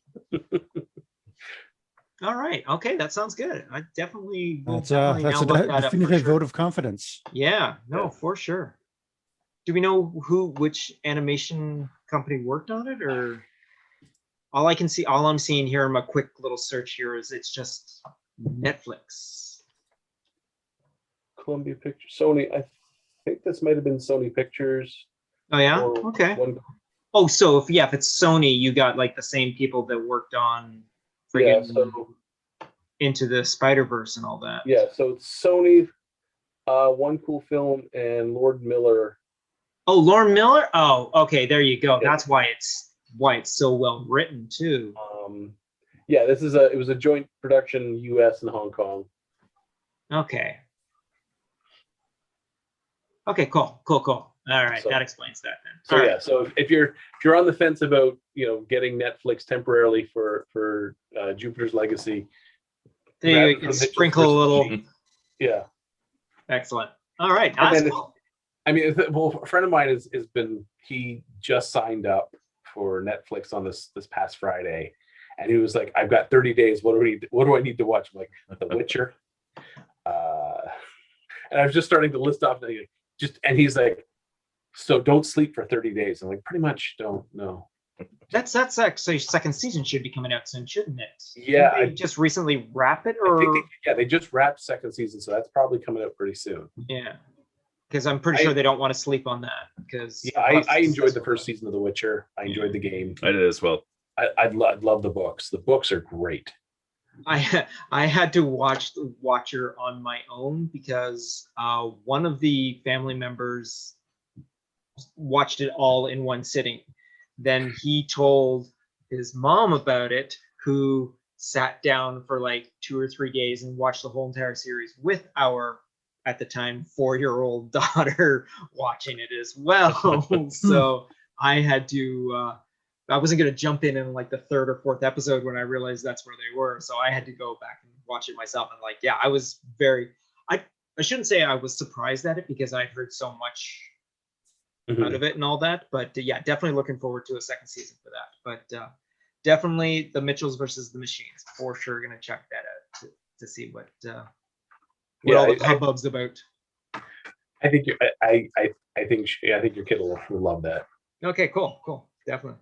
All right. Okay, that sounds good. I definitely will That's definitely a now look that up for definitive sure. vote of confidence. Yeah, no, Yeah. for sure. Do we know which animation company worked on it, or all I'm seeing here in my quick little search here is it's just Netflix. Columbia Pictures, Sony. I think this might have been Sony Pictures. Oh yeah, or okay. one- Oh, so if it's Sony, you got like the same people that worked on yeah. friggin' So Into the Spider-Verse and all that. yeah. So it's Sony, One Cool Film, and Lord Miller. Oh, Lauren Miller. Oh, okay. There you go. Yeah. That's why it's so well written too. Yeah. It was a joint production, U.S. and Hong Kong. Okay. Okay. Cool. All right. So- that explains that then. So All yeah, right. so if you're on the fence about getting Netflix temporarily for Jupiter's Legacy, There you grab can the Mitchell sprinkle a versus little. Machine. Yeah, Excellent. All right. And That's then cool. I mean, a friend of mine has been, he just signed up for Netflix on this past Friday, and he was like, "I've got 30 days. What do I need to watch?" I'm like, "The Witcher," and I was just starting to list off, and he's like, "So don't sleep for 30 days." I'm like, "Pretty much don't. No." That's actually second season should be coming out soon, shouldn't it? Yeah, Didn't they just recently wrap it, I or think they just wrapped second season, so that's probably coming out pretty soon. yeah? Because I'm pretty sure they don't want to sleep on that. Because Yeah, I enjoyed the first season of The Witcher. I enjoyed the game. I did as well. I'd love the books. The books are great. I had to watch the Watcher on my own because one of the family members watched it all in one sitting. Then he told his mom about it, who sat down for like 2 or 3 days and watched the whole entire series with our, at the time, 4-year-old daughter watching it as well. So I had to, I wasn't going to jump in like the 3rd or 4th episode when I realized that's where they were. So I had to go back and watch it myself. And like, yeah, I was I shouldn't say I was surprised at it because I'd heard so much out of it and all that. But yeah, definitely looking forward to a second season for that. But definitely the Mitchells versus the Machines. For sure going to check that out to see what all the hubbub's about. I think I think your kid will love that. Okay, cool. Definitely.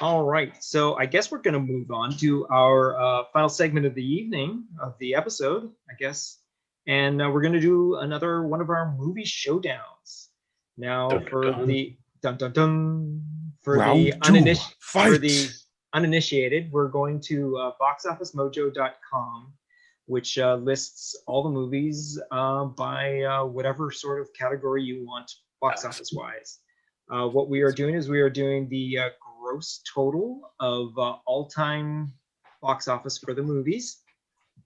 All right. So I guess we're going to move on to our final segment of the evening of the episode, I guess. And we're going to do another one of our movie showdowns. Now for the uninitiated, we're going to boxofficemojo.com, which lists all the movies by whatever sort of category you want box office wise. What we are doing is we are doing the gross total of all-time box office for the movies,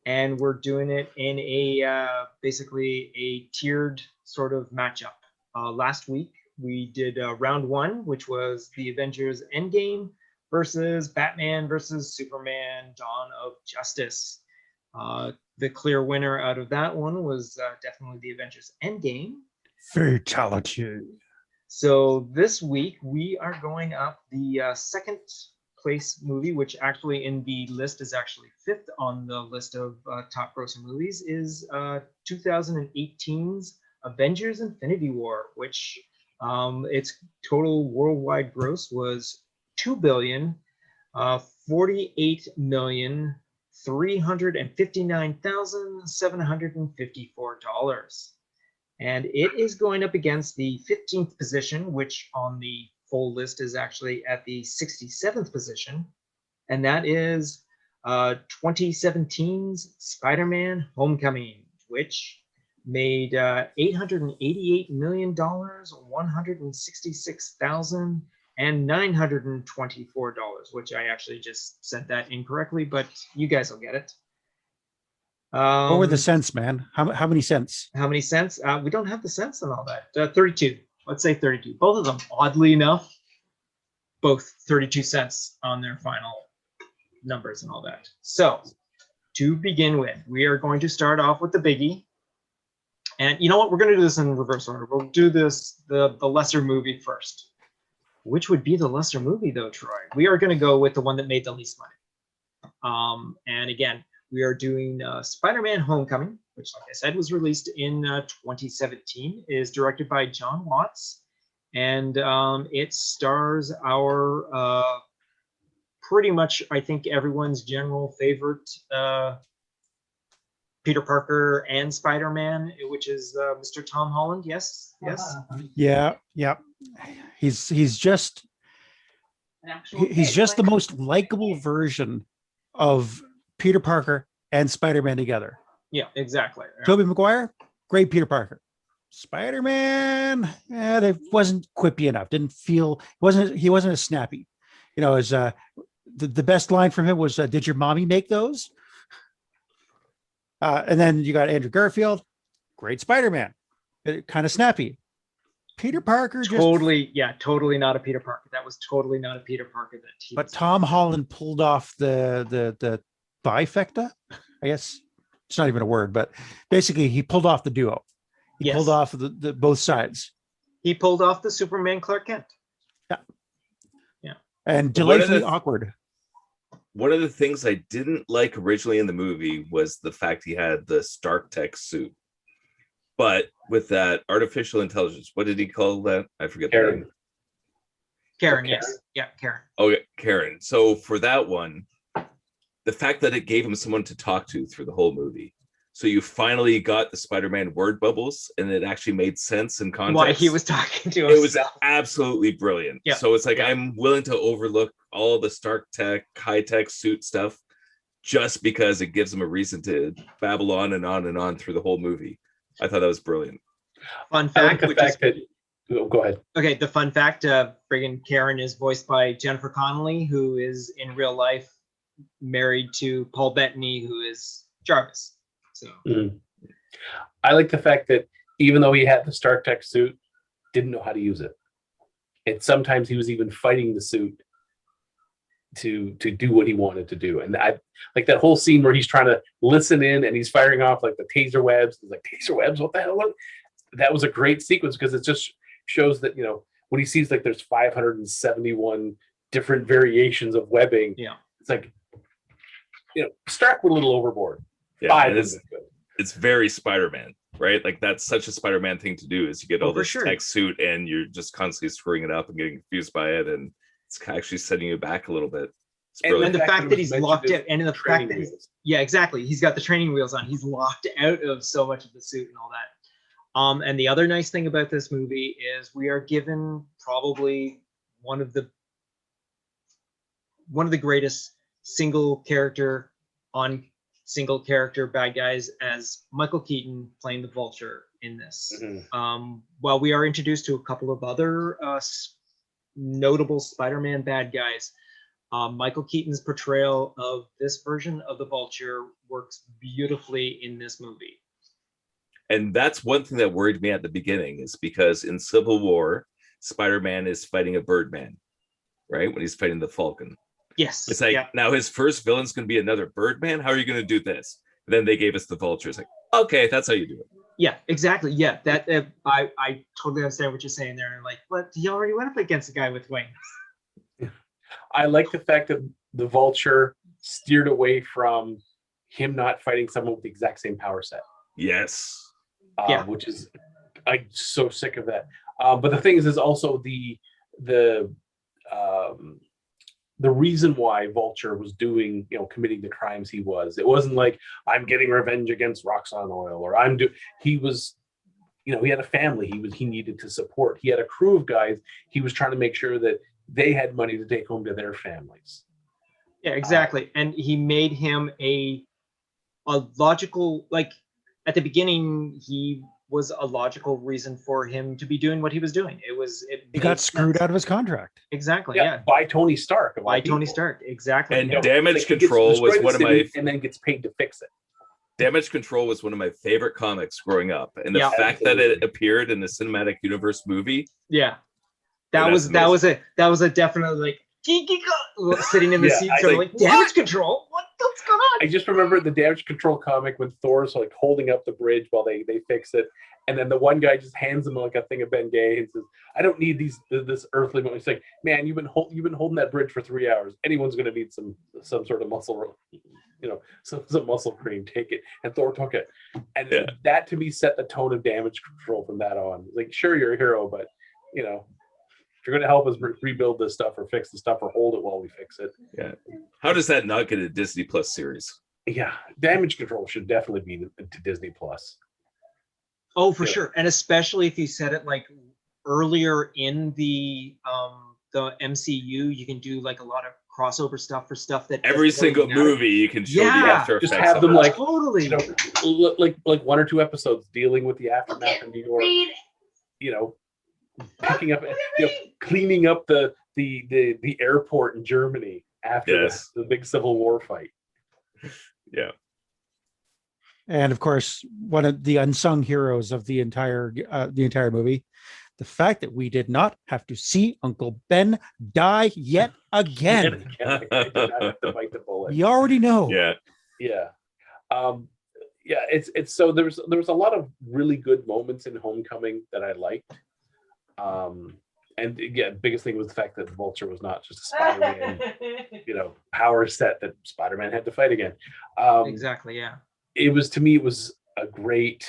and we're doing it in a basically a tiered sort of matchup. Last week we did round 1, which was the Avengers Endgame versus Batman versus Superman Dawn of Justice. The clear winner out of that one was definitely the Avengers Endgame. Fatality. So this week we are going up the second place movie, which actually in the list is actually 5th on the list of top grossing movies, is 2018's Avengers Infinity War, which its total worldwide gross was $2,048,359,754. And it is going up against the 15th position, which on the full list is actually at the 67th position. And that is 2017's Spider-Man Homecoming, which made $888 million, $166,924, which I actually just said that incorrectly, but you guys will get it. What were the cents, man? How many cents? How many cents? We don't have the cents and all that. 32. Let's say 32. Both of them, oddly enough, both 32 cents on their final numbers and all that. So to begin with, we are going to start off with the biggie. And you know what? We're going to do this in reverse order. We'll do this, the lesser movie first. Which would be the lesser movie, though, Troy? We are going to go with the one that made the least money. And again, we are doing Spider-Man Homecoming, which, like I said, was released in 2017. It is directed by John Watts. And it stars our pretty much, I think, everyone's general favorite Peter Parker and Spider-Man, which is Mr. Tom Holland. Yes. Yeah. He's just the most likable version of Peter Parker and Spider-Man together. Yeah, exactly. Tobey Maguire, great Peter Parker. Spider-Man, that wasn't quippy enough. Didn't feel he wasn't as snappy. You know, as the best line from him was, "Did your mommy make those?" And then you got Andrew Garfield, great Spider-Man, kind of snappy. Peter Parker, totally not a Peter Parker. That was totally not a Peter Parker. But Tom Holland pulled off the bifecta. I guess it's not even a word, but basically he pulled off the duo. He pulled off the both sides. He pulled off the Superman Clark Kent. Yeah. And delightfully awkward. One of the things I didn't like originally in the movie was the fact he had the Stark Tech suit. But with that artificial intelligence, what did he call that? I forget the name. Karen, yes. Yeah, Karen. Oh, yeah, Karen. So for that one, the fact that it gave him someone to talk to through the whole movie. So you finally got the Spider-Man word bubbles, and it actually made sense in context. Why he was talking to himself. It was absolutely brilliant. Yeah. So it's like, I'm willing to overlook all the Stark Tech, high-tech suit stuff just because it gives him a reason to babble on and on and on through the whole movie. I thought that was brilliant. Fun fact, go ahead. Okay, the fun fact, friggin' Karen is voiced by Jennifer Connelly, who is in real life married to Paul Bettany, who is Jarvis. So I like the fact that even though he had the Stark Tech suit, didn't know how to use it. And sometimes he was even fighting the suit to do what he wanted to do. And I like that whole scene where he's trying to listen in and he's firing off like the taser webs. He's like, taser webs, what the hell? That was a great sequence because it just shows that, you know, when he sees like there's 571 different variations of webbing, it's like, you know, Stark went a little overboard. Yeah, it's very Spider-Man, right? Like that's such a Spider-Man thing to do is you get all this tech suit and you're just constantly screwing it up and getting confused by it, and it's actually setting you back a little bit. And the fact that he's locked out, and the fact that exactly, he's got the training wheels on. He's locked out of so much of the suit and all that. And the other nice thing about this movie is we are given probably one of the greatest single character bad guys as Michael Keaton playing the Vulture in this. While we are introduced to a couple of other notable Spider-Man bad guys, Michael Keaton's portrayal of this version of the Vulture works beautifully in this movie. And that's one thing that worried me at the beginning, is because in Civil War, Spider-Man is fighting a Birdman, right? When he's fighting the Falcon. Yes. It's like, now his first villain's going to be another Birdman. How are you going to do this? And then they gave us the Vulture. It's like, okay, that's how you do it. Yeah, exactly. Yeah, that I totally understand what you're saying there. Like, but he already went up against a guy with wings. I like the fact that the Vulture steered away from him not fighting someone with the exact same power set. Yes. Which is, I'm so sick of that. But the thing is also the reason why Vulture was doing, committing the crimes he was. It wasn't like, I'm getting revenge against Roxxon Oil, or he was, he had a family he needed to support. He had a crew of guys. He was trying to make sure that they had money to take home to their families. Yeah, exactly. And he made him a logical, like at the beginning, he was a logical reason for him to be doing what he was doing. He got screwed out of his contract. Exactly. Yeah. By Tony Stark. Tony Stark. Exactly. And Damage Control was one of my, and then gets paid to fix it. Damage Control was one of my favorite comics growing up, and the fact that it appeared in the cinematic universe movie. Yeah. That was a definite like sitting in the seat, like Damage Control. What's going on? I just remember the Damage Control comic when Thor's like holding up the bridge while they fix it, and then the one guy just hands him like a thing of Bengay and says, "I don't need this earthly." He's like, "Man, you've been holding that bridge for 3 hours. Anyone's going to need some sort of muscle, some muscle cream. Take it." And Thor took it, and that to me set the tone of Damage Control from that on. Like, sure, you're a hero, but if you're going to help us rebuild this stuff or fix the stuff or hold it while we fix it. Yeah. How does that not get a Disney Plus series? Yeah, Damage Control should definitely be to Disney Plus. Oh, for sure, and especially if you said it like earlier in the MCU, you can do like a lot of crossover stuff for stuff that every single movie you can show the after effects. Just have them like totally, like 1 or 2 episodes dealing with the aftermath in New York. Picking up, cleaning up the airport in Germany after the big Civil War fight. Yeah. And of course, one of the unsung heroes of the entire movie, the fact that we did not have to see Uncle Ben die yet again. I did not have to bite the bullet. We already know. Yeah. It's so there was a lot of really good moments in Homecoming that I liked. And again, biggest thing was the fact that Vulture was not just a Spider-Man, power set that Spider-Man had to fight again. Exactly. Yeah. It was a great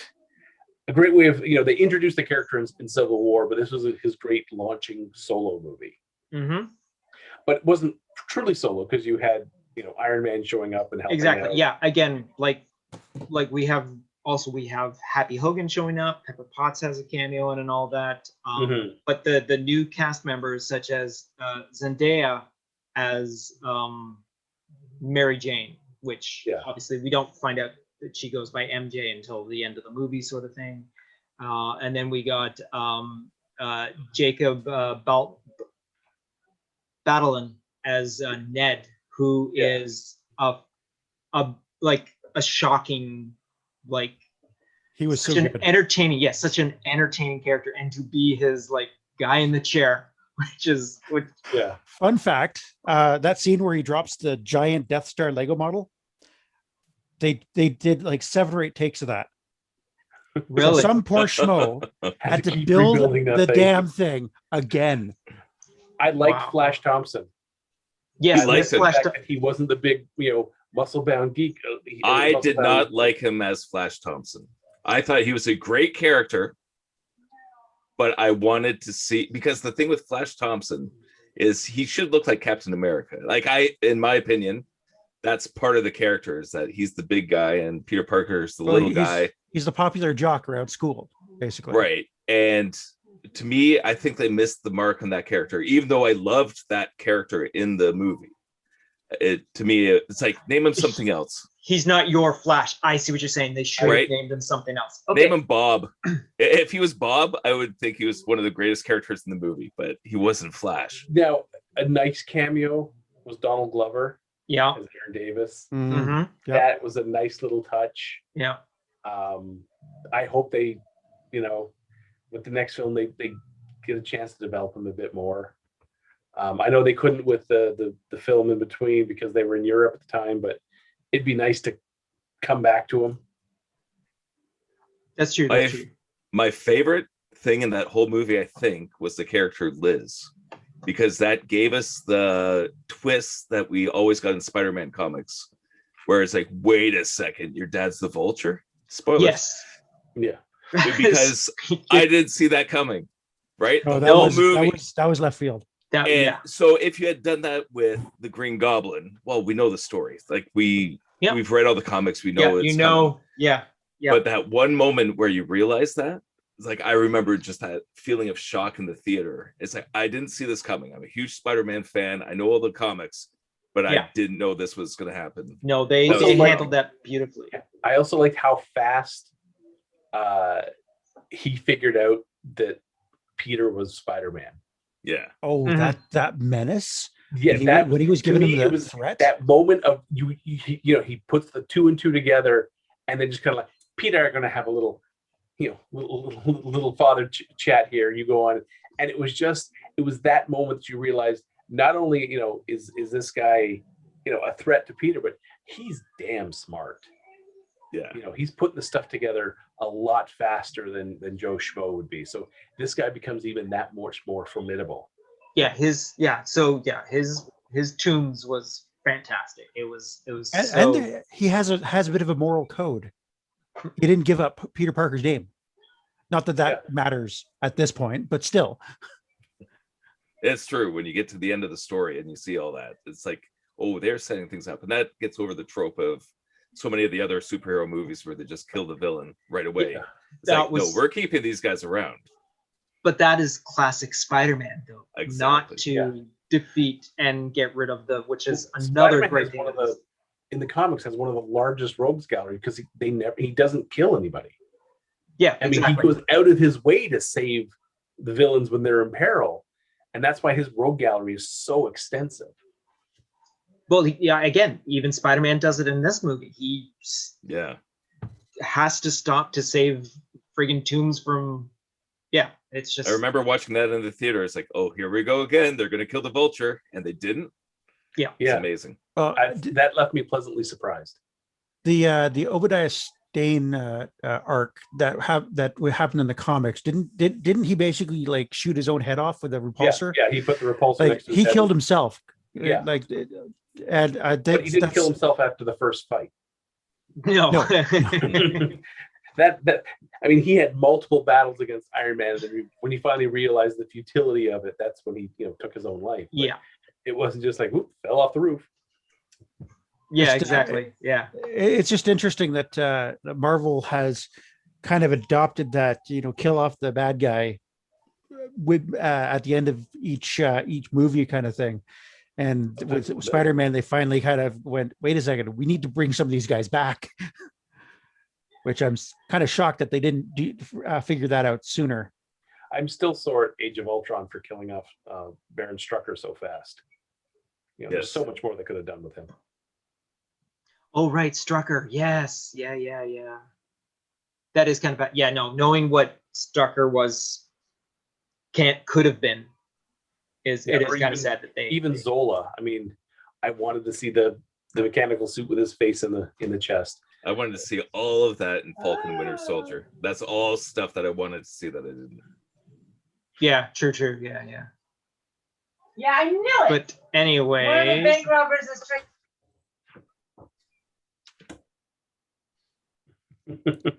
way of they introduced the character in Civil War, but this was his great launching solo movie. Mm-hmm. But it wasn't truly solo because you had Iron Man showing up and helping. Exactly. out. Yeah. Again, like we have Happy Hogan showing up. Pepper Potts has a cameo in and all that. But the new cast members such as Zendaya as Mary Jane, which obviously we don't find out that she goes by MJ until the end of the movie, sort of thing. And then we got Jacob Batalon as Ned, who is a shocking, he was such an entertaining character, and to be his guy in the chair, which fun fact, that scene where he drops the giant Death Star Lego model, they did like 7 or 8 takes of that. Really? So some poor schmo had to build the damn thing again. I liked Flash Thompson. Yes, he wasn't the big, muscle-bound geek. I did not like him as Flash Thompson. I thought he was a great character, but I wanted to see, because the thing with Flash Thompson is he should look like Captain America. In my opinion, that's part of the character, is that he's the big guy and Peter Parker is the little guy. He's the popular jock around school, basically. Right. And to me, I think they missed the mark on that character, even though I loved that character in the movie. To me, it's like, name him something else. He's not your Flash. I see what you're saying. They should have named him something else. Okay. Name him Bob. If he was Bob, I would think he was one of the greatest characters in the movie, but he wasn't Flash. Now, a nice cameo was Donald Glover. Yeah. As Aaron Davis. Mm-hmm. That was a nice little touch. Yeah. I hope they, with the next film, they get a chance to develop him a bit more. I know they couldn't with the film in between because they were in Europe at the time, but it'd be nice to come back to him. That's true. My favorite thing in that whole movie, I think, was the character Liz, because that gave us the twist that we always got in Spider-Man comics, where it's like, wait a second, your dad's the Vulture? Spoilers. Yes. Yeah. Because I didn't see that coming. Right? Oh, The whole movie. That was left field. So if you had done that with the Green Goblin, well, we know the story. Like we've read all the comics. We know it's coming. Yeah. But that one moment where you realize that, it's like, I remember just that feeling of shock in the theater. It's like, I didn't see this coming. I'm a huge Spider-Man fan. I know all the comics, but I didn't know this was going to happen. No, they handled that beautifully. I also liked how fast he figured out that Peter was Spider-Man. Yeah. Oh, that menace. Yeah, when he was giving him the threat. That moment of he puts the 2 and 2 together, and then just kind of like, Peter are going to have a little, little father chat here. You go on, and it was that moment that you realized not only is this guy a threat to Peter, but he's damn smart. Yeah. You know, he's putting the stuff together a lot faster than Joe Schmo would be. So this guy becomes even that much more formidable. Yeah, his Tombs was fantastic. It was he has a bit of a moral code. He didn't give up Peter Parker's name. Not that matters at this point, but still. It's true. When you get to the end of the story and you see all that, it's like, oh, they're setting things up. And that gets over the trope of so many of the other superhero movies where they just kill the villain right away. Yeah. It's like, no, we're keeping these guys around. But that is classic Spider-Man, though. Exactly. Not to defeat and get rid of which is another Spider-Man great thing. In the comics, has one of the largest rogues gallery because he doesn't kill anybody. Yeah, I mean, he goes out of his way to save the villains when they're in peril, and that's why his rogue gallery is so extensive. Well, again, even Spider-Man does it in this movie. He has to stop to save friggin' Tombs from. Yeah, it's just. I remember watching that in the theater. It's like, oh, here we go again. They're going to kill the Vulture, and they didn't. Yeah, it's amazing. That left me pleasantly surprised. The Obadiah Stane arc that happened in the comics didn't he basically like shoot his own head off with a repulsor? Yeah, he put the repulsor like next to his head. Killed himself. Yeah, but he didn't kill himself after the first fight. No. that I mean, he had multiple battles against Iron Man, and when he finally realized the futility of it, that's when he took his own life. But it wasn't just like, whoop, fell off the roof. Yeah, exactly. Yeah, it's just interesting that Marvel has kind of adopted that, kill off the bad guy with at the end of each movie kind of thing. And with Spider-Man, they finally kind of went, wait a second, we need to bring some of these guys back. Which I'm kind of shocked that they didn't figure that out sooner. I'm still sore at Age of Ultron for killing off Baron Strucker so fast. There's so much more they could have done with him. Oh, right, Strucker. Yes. Yeah. That is kind of knowing what Strucker could have been is kind of sad that they Zola. I mean, I wanted to see the mechanical suit with his face in the chest. I wanted to see all of that in Falcon and Winter Soldier. That's all stuff that I wanted to see that I didn't. Yeah, true. Yeah. Yeah, I knew it. But anyway, one of the bank robbers is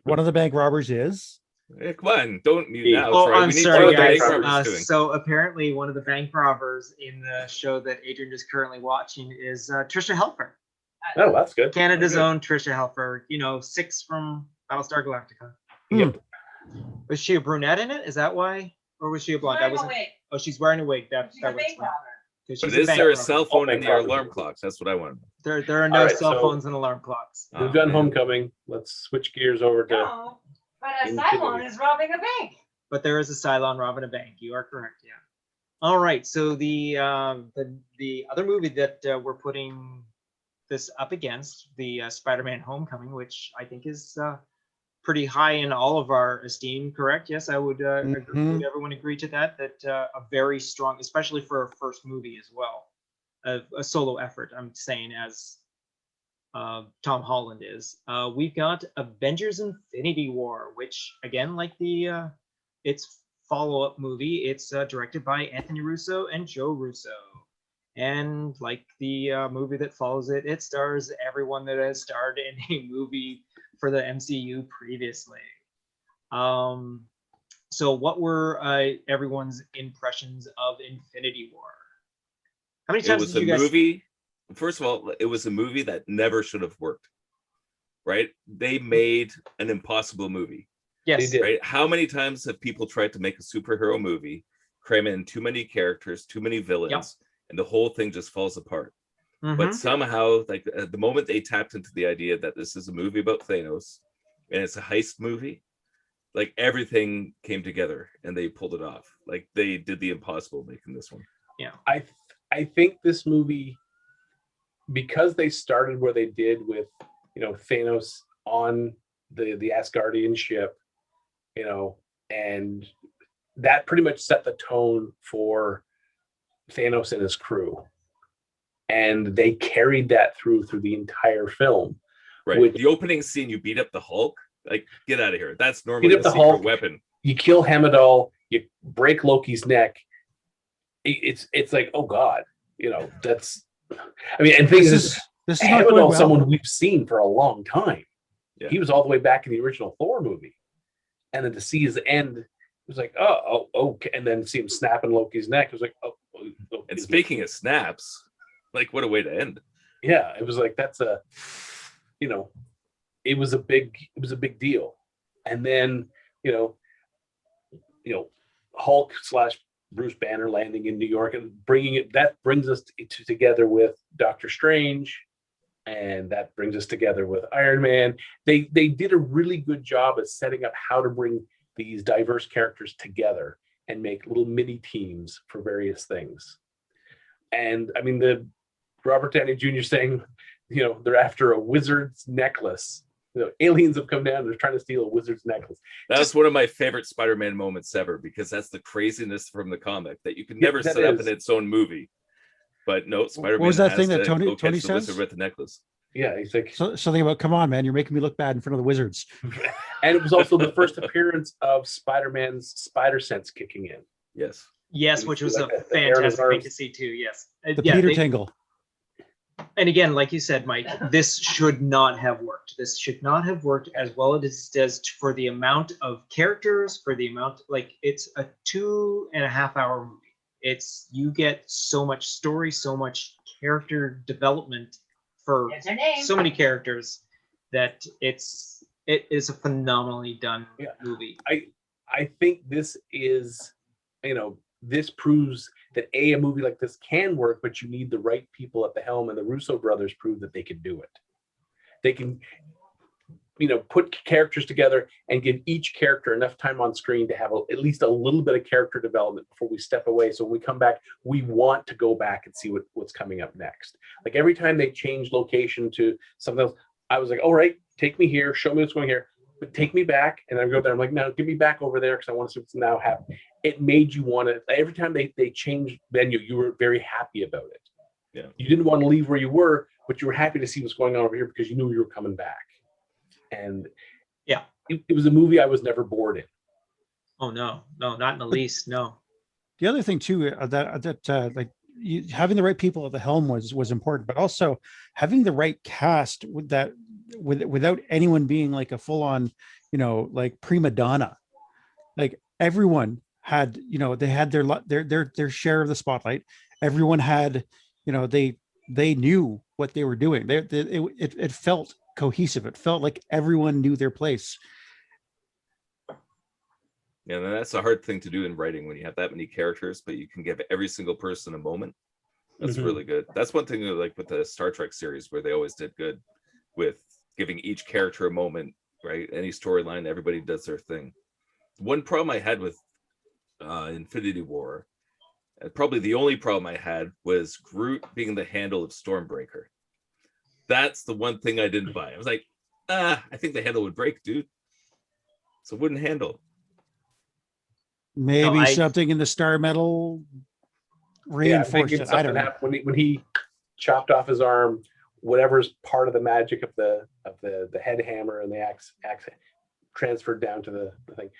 One of the bank robbers is. Hey, come on, don't mute now. Oh, I'm sorry, guys. So So apparently, one of the bank robbers in the show that Adrian is currently watching is Trisha Helfer. Oh, that's good. Canada's own Trisha Helfer. 6 from Battlestar Galactica. Yep. Was she a brunette in it? Is that why, or was she a blonde? Oh, she's wearing a wig. She's a bank robber. But is there a cell phone in your alarm clocks? That's what I want to know. There are no cell phones and alarm clocks. We've done Homecoming. Let's switch gears over to. No, but a Cylon is robbing a bank. But there is a Cylon robbing a bank. You are correct. Yeah. All right. So the other movie that we're putting this up against, the Spider-Man Homecoming, which I think is pretty high in all of our esteem. Correct? Yes, I would agree. Would everyone agree to that? That a very strong, especially for a first movie as well, a solo effort. I'm saying as Tom Holland is. We've got Avengers Infinity War, which again, like its follow-up movie, it's directed by Anthony Russo and Joe Russo. And like the movie that follows it, it stars everyone that has starred in a movie for the MCU previously. So what were everyone's impressions of Infinity War? How many times did you guys... movie? First of all, it was a movie that never should have worked. Right? They made an impossible movie. Yes. They did. Right? How many times have people tried to make a superhero movie, cram in too many characters, too many villains, and the whole thing just falls apart? But somehow, like at the moment they tapped into the idea that this is a movie about Thanos and it's a heist movie, like everything came together and they pulled it off. Like they did the impossible making this one. Yeah. I think this movie, because they started where they did with, Thanos on the Asgardian ship, and that pretty much set the tone for Thanos and his crew. and they carried that through the entire film. Right. The opening scene, you beat up the Hulk. Like, get out of here. That's normally Beat up the the secret Hulk, weapon. You kill Heimdall, you break Loki's neck. It's like, oh God, that's. I mean, and things is this is Heimdall, someone we've seen for a long time. Yeah. He was all the way back in the original Thor movie, and then to see his end, it was like, oh, okay, and then see him snapping Loki's neck. It was like, oh. And speaking of snaps, like, what a way to end. Yeah, it was like, that's a, it was a big deal, and then Hulk / Bruce Banner landing in New York and that brings us together with Doctor Strange, and that brings us together with Iron Man. They did a really good job at setting up how to bring these diverse characters together and make little mini teams for various things. And I mean, the Robert Downey Jr. saying, they're after a wizard's necklace. Aliens have come down, they're trying to steal a wizard's necklace. That's one of my favorite Spider-Man moments ever, because that's the craziness from the comic that you can never set up in its own movie. But no, Spider-Man. What was that thing that Tony says? Wizard with the necklace. Yeah, he's like something about, come on, man, you're making me look bad in front of the wizards. And it was also the first appearance of Spider-Man's spider sense kicking in. Yes, which was a fantastic thing to see too. Yes, the Peter Tingle. And again, like you said, Mike, this should not have worked. This should not have worked as well as it does for the amount of characters, for the amount, like, it's a 2.5 hour movie. You get so much story, so much character development for so many characters that it is a phenomenally done movie. I think this is, this proves that a movie like this can work, but you need the right people at the helm, and the Russo brothers proved that they can do it. They can, put characters together and give each character enough time on screen to have at least a little bit of character development before we step away. So when we come back, we want to go back and see what's coming up next. Like, every time they change location to something else, I was like, all right, take me here, show me what's going here, but take me back. And I go there, I'm like, no, give me back over there, because I want to see what's now happening. It made you want to, every time they changed venue, you were very happy about it. Yeah. You didn't want to leave where you were, but you were happy to see what's going on over here because you knew you were coming back. And yeah, it was a movie I was never bored in. Oh no, not in the least. No. The other thing too, like, having the right people at the helm was important, but also having the right cast without anyone being like a full on, like prima donna. Like, everyone had, they had their share of the spotlight. Everyone had, they knew what they were doing. It felt cohesive. It felt like everyone knew their place. Yeah, and that's a hard thing to do in writing when you have that many characters, but you can give every single person a moment. That's really good. That's one thing, like with the Star Trek series, where they always did good with giving each character a moment, right? Any storyline, everybody does their thing. One problem I had with Infinity War, probably the only problem I had, was Groot being the handle of Stormbreaker. That's the one thing I didn't buy. I was like, I think the handle would break, dude. So it wouldn't handle. Maybe something in the Star Metal reinforced it. I don't know. When he chopped off his arm, whatever's part of the magic of the head hammer and the axe transferred down to the thing.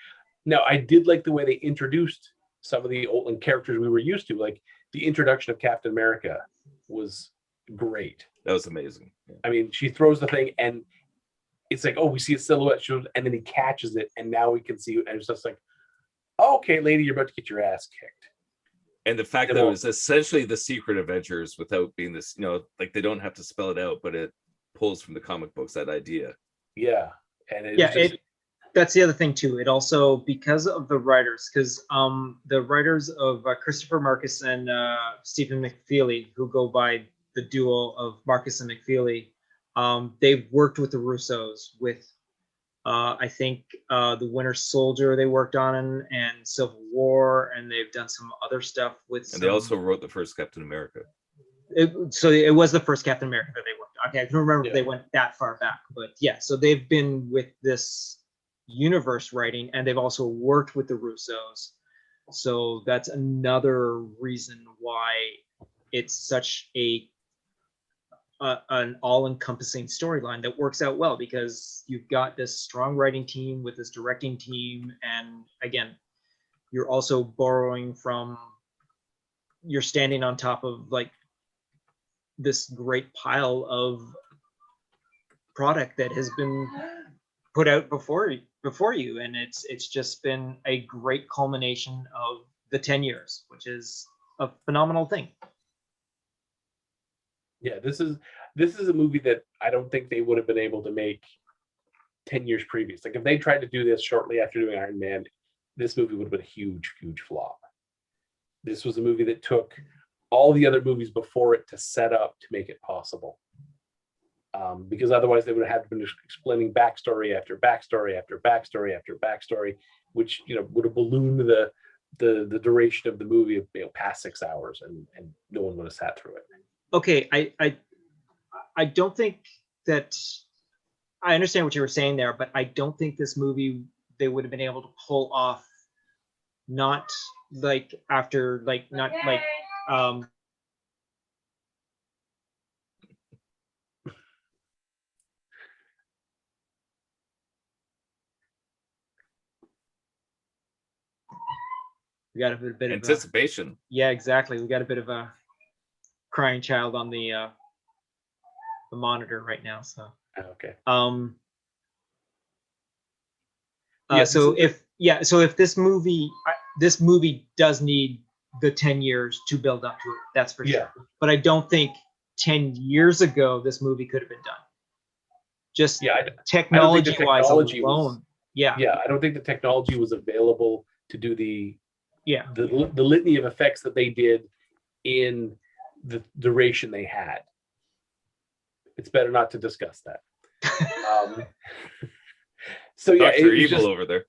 Now, I did like the way they introduced some of the old characters we were used to. Like, the introduction of Captain America was great. That was amazing. Yeah. I mean, she throws the thing and it's like, oh, we see a silhouette, and then he catches it, and now we can see it. And it's just like, oh, okay, lady, you're about to get your ass kicked. And the fact that it was essentially the Secret Avengers without being this, like, they don't have to spell it out, but it pulls from the comic books, that idea. Yeah. And that's the other thing too. It also, because of the writers, because the writers of Christopher Marcus and Stephen McFeely, who go by the duo of Marcus and McFeely, they've worked with the Russos with I think the Winter Soldier they worked on, and Civil War, and they've done some other stuff with. And they also wrote the first Captain America. So it was the first Captain America that they worked on. Okay, I don't remember if they went that far back, but yeah. So they've been with this universe writing, and they've also worked with the Russos. So that's another reason why it's such a an all-encompassing storyline that works out well, because you've got this strong writing team with this directing team, and again, you're also borrowing from, you're standing on top of like this great pile of product that has been put out before you, and it's just been a great culmination of the 10 years, which is a phenomenal thing. Yeah, this is a movie that I don't think they would have been able to make 10 years previous. Like if they tried to do this shortly after doing Iron Man, this movie would have been a huge, huge flop. This was a movie that took all the other movies before it to set up to make it possible. Because otherwise they would have had to been explaining backstory after backstory after backstory after backstory, which would have ballooned the duration of the movie past 6 hours, and no one would have sat through it. Okay, I don't think that, I understand what you were saying there, but I don't think this movie they would have been able to pull off, not like after like not like we got a bit of anticipation. Yeah, exactly. We got a bit of a crying child on the monitor right now. So okay. So if this movie does need the 10 years to build up to it, that's for sure. But I don't think 10 years ago this movie could have been done. Just technology wise alone. Yeah, I don't think the technology was available to do the litany of effects that they did in the duration they had. It's better not to discuss that. So yeah, Dr. Evil over there.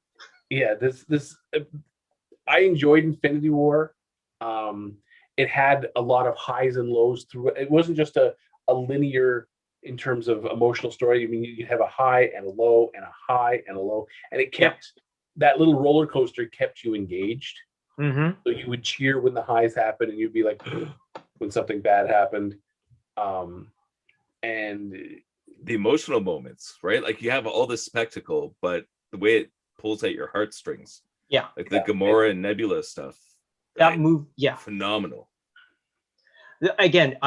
Yeah, this I enjoyed Infinity War. It had a lot of highs and lows through it. It wasn't just a linear in terms of emotional story. I mean, you have a high and a low and a high and a low, and it kept that little roller coaster kept you engaged. Mm-hmm. So you would cheer when the highs happened, and you'd be like when something bad happened. And the emotional moments, right? Like you have all this spectacle, but the way it pulls at your heartstrings. Yeah. Like the Gamora and Nebula stuff. That move, phenomenal. Again,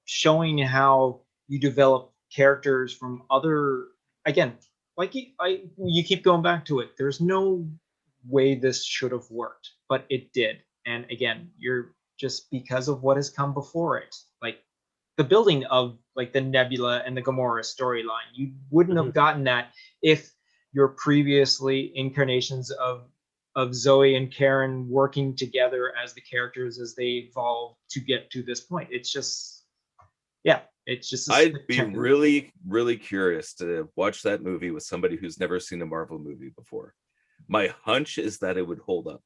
showing how you develop characters from other, again, like you keep going back to it. There's no way this should have worked, but it did. And again, you're just because of what has come before it, like the building of like the Nebula and the Gamora storyline, you wouldn't have gotten that if your previously incarnations of Zoe and Karen working together as the characters as they evolve to get to this point. It's just, it's just. I'd be really, really curious to watch that movie with somebody who's never seen a Marvel movie before. My hunch is that it would hold up.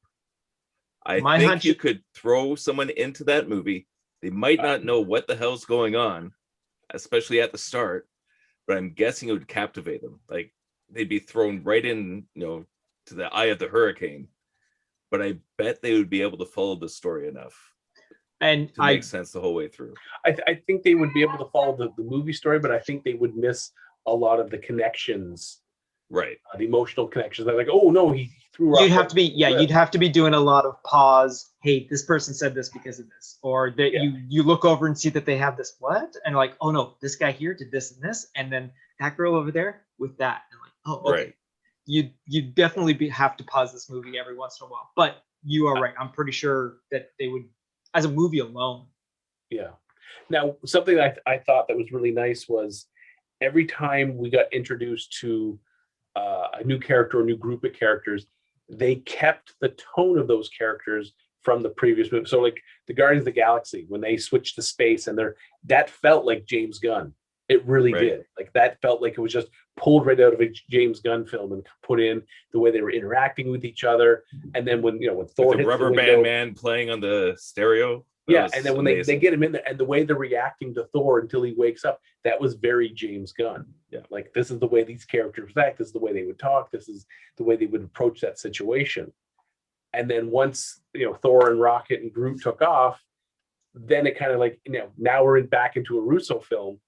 I think you could throw someone into that movie. They might not know what the hell's going on, especially at the start, but I'm guessing it would captivate them. Like they'd be thrown right in, to the eye of the hurricane. But I bet they would be able to follow the story enough and to make sense the whole way through. I think they would be able to follow the movie story, but I think they would miss a lot of the connections. Right. The emotional connections. They're like, oh no, he threw up. You'd have to be doing a lot of pause. Hey, this person said this because of this, or that you look over and see that they have this what, and like, oh no, this guy here did this and this, and then that girl over there with that, and like, oh okay. Right. You definitely have to pause this movie every once in a while, but you are right. I'm pretty sure that they would, as a movie alone. Yeah. Now, something that I thought that was really nice was every time we got introduced to a new character or new group of characters, they kept the tone of those characters from the previous movie. So like the Guardians of the Galaxy, when they switched to space and that felt like James Gunn. It really did. Like that felt like it was just pulled right out of a James Gunn film and put in the way they were interacting with each other. And then when Thor hits the rubber band man playing on the stereo. And then when they get him in there and the way they're reacting to Thor until he wakes up, that was very James Gunn. Yeah. Like this is the way these characters act, this is the way they would talk, this is the way they would approach that situation. And then once Thor and Rocket and Groot took off, then it kind of like, now we're back into a Russo film.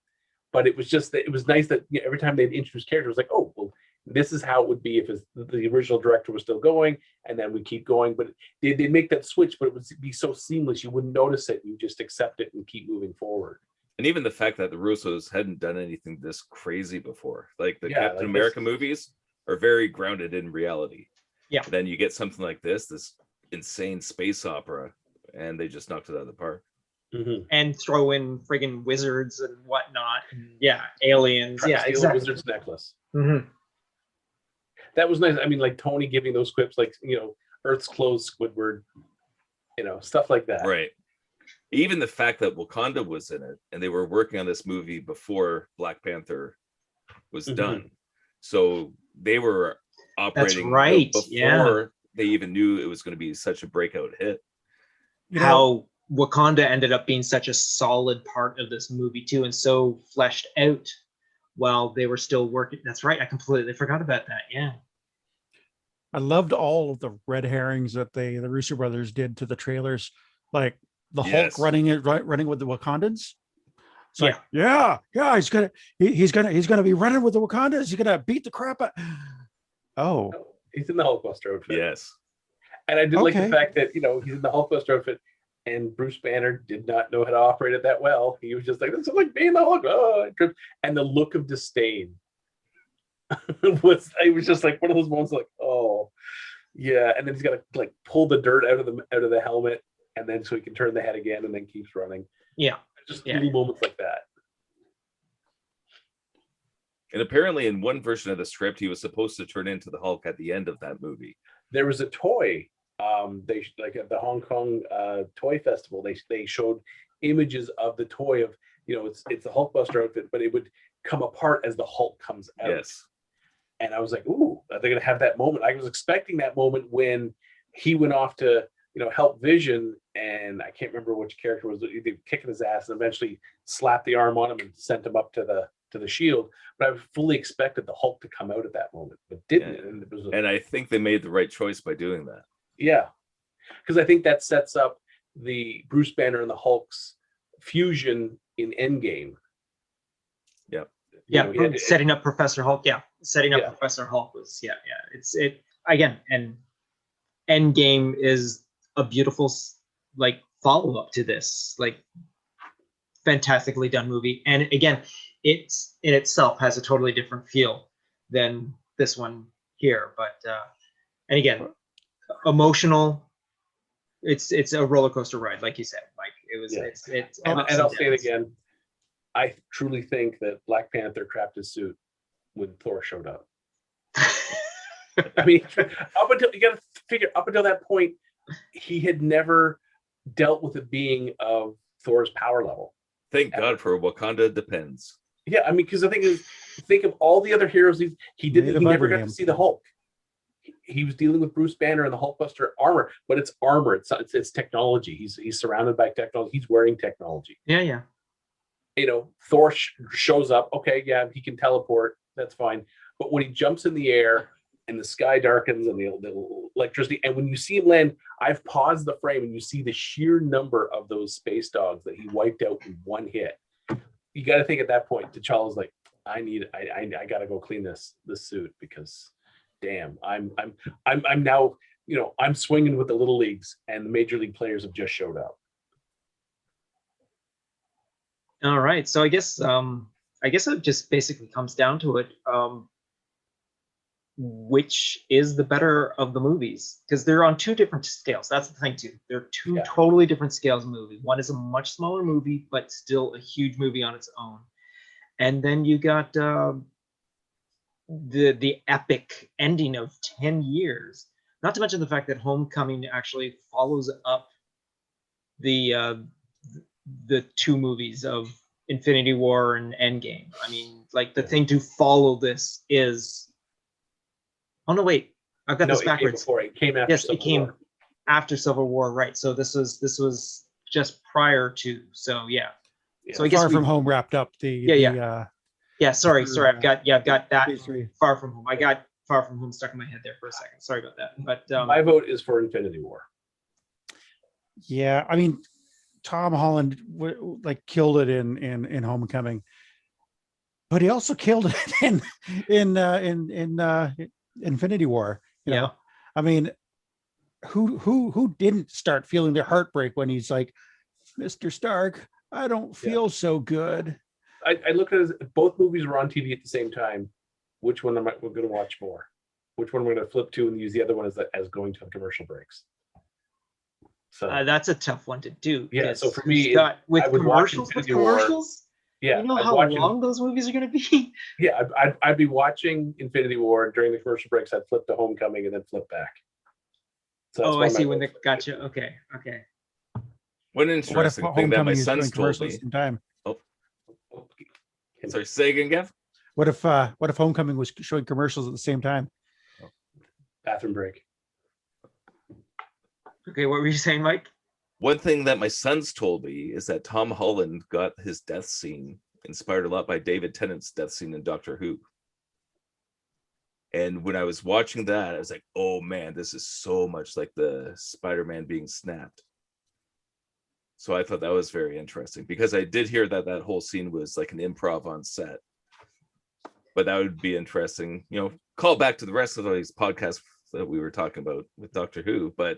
But it was just that it was nice that every time they'd introduce characters, it was like, oh, well, this is how it would be if the original director was still going, and then we keep going. But they'd make that switch, but it would be so seamless, you wouldn't notice it. You just accept it and keep moving forward. And even the fact that the Russos hadn't done anything this crazy before, like the Captain America movies are very grounded in reality. Yeah. Then you get something like this insane space opera, and they just knocked it out of the park. Mm-hmm. And throw in friggin' wizards and whatnot. Yeah, aliens. Yeah, exactly. Wizard's necklace. Mm-hmm. That was nice. I mean, like Tony giving those quips, like, Earth's closed, Squidward, stuff like that. Right. Even the fact that Wakanda was in it, and they were working on this movie before Black Panther was done. So they were operating before they even knew it was going to be such a breakout hit. How Wakanda ended up being such a solid part of this movie too, and so fleshed out while they were still working. That's right. I completely forgot about that. Yeah. I loved all of the red herrings that the Russo brothers did to the trailers, like the Hulk running with the Wakandans. It's like, he's gonna be running with the Wakandans. He's gonna beat the crap out. Oh, he's in the Hulkbuster outfit. Yes. And I did like the fact that, he's in the Hulkbuster outfit, and Bruce Banner did not know how to operate it that well. He was just like, this is like being the Hulk. Oh, and the look of disdain it was just like one of those moments like, oh, yeah. And then he's got to like pull the dirt out of the helmet, and then so he can turn the head again, and then keeps running. Yeah. Just little moments like that. And apparently in one version of the script, he was supposed to turn into the Hulk at the end of that movie. There was a toy. They like at the Hong Kong toy festival, they showed images of the toy of, it's the Hulkbuster outfit, but it would come apart as the Hulk comes out. Yes. And I was like, ooh, are they going to have that moment? I was expecting that moment when he went off to, help Vision, and I can't remember which character was kicking his ass, and eventually slapped the arm on him and sent him up to the shield. But I fully expected the Hulk to come out at that moment, but didn't. Yeah. And I think they made the right choice by doing that. Yeah, because I think that sets up the Bruce Banner and the Hulk's fusion in Endgame. Yeah. Setting up Professor Hulk. Yeah, setting up Professor Hulk was It's again, and Endgame is a beautiful follow up to this fantastically done movie, and again, it's in itself has a totally different feel than this one here, but and again, emotional. It's a roller coaster ride, like you said, Mike. It was. Yeah. And I'll say it again. I truly think that Black Panther crapped his suit when Thor showed up. I mean, up until that point, he had never dealt with a being of Thor's power level. Thank God for Wakanda Depends. Yeah, I mean, because the thing is, think of all the other heroes he never got to see the Hulk. He was dealing with Bruce Banner and the Hulkbuster armor, but it's armor. It's technology. He's surrounded by technology. He's wearing technology. Yeah. Thor shows up. Okay, yeah, he can teleport. That's fine. But when he jumps in the air and the sky darkens and the electricity, and when you see him land, I've paused the frame and you see the sheer number of those space dogs that he wiped out in one hit. You got to think at that point, T'Challa's like, I got to go clean this suit because, damn, I'm now, I'm swinging with the little leagues, and the major league players have just showed up. All right, so I guess it just basically comes down to it. Which is the better of the movies? Because they're on two different scales. That's the thing too. They're two totally different scales of movie. One is a much smaller movie, but still a huge movie on its own. And then you got the epic ending of 10 years. Not to mention the fact that Homecoming actually follows up the two movies of Infinity War and Endgame. I mean, the thing to follow this is. Oh no! Wait, I've got this backwards. It came after. Yes, it came after Civil War, right? So this was just prior to. So yeah. So I guess Far From Home wrapped up the. Sorry. I've got that. Far From Home. I got Far From Home stuck in my head there for a second. Sorry about that. But my vote is for Infinity War. Yeah, I mean, Tom Holland like killed it in Homecoming, but he also killed it in Infinity War. You know, I mean, who didn't start feeling their heartbreak when he's like, Mr. Stark, I don't feel so good. I look at it as both movies were on TV at the same time. Which one we're going to watch more? Which one we're going to flip to and use the other one as going to commercial breaks? So that's a tough one to do. Yeah. So for me, with commercials, yeah, you know how long those movies are going to be. Yeah, I'd be watching Infinity War during the commercial breaks. I'd flip to Homecoming and then flip back. So I see. When they gotcha. Okay. One interesting thing that my son's told me. Sorry, say again, Gav. What if Homecoming was showing commercials at the same time? Bathroom break. Okay, what were you saying, Mike? One thing that my son's told me is that Tom Holland got his death scene inspired a lot by David Tennant's death scene in Doctor Who. And when I was watching that, I was like, oh man, this is so much like the Spider-Man being snapped. So I thought that was very interesting because I did hear that whole scene was like an improv on set. But that would be interesting, you know, call back to the rest of these podcasts that we were talking about with Doctor Who, but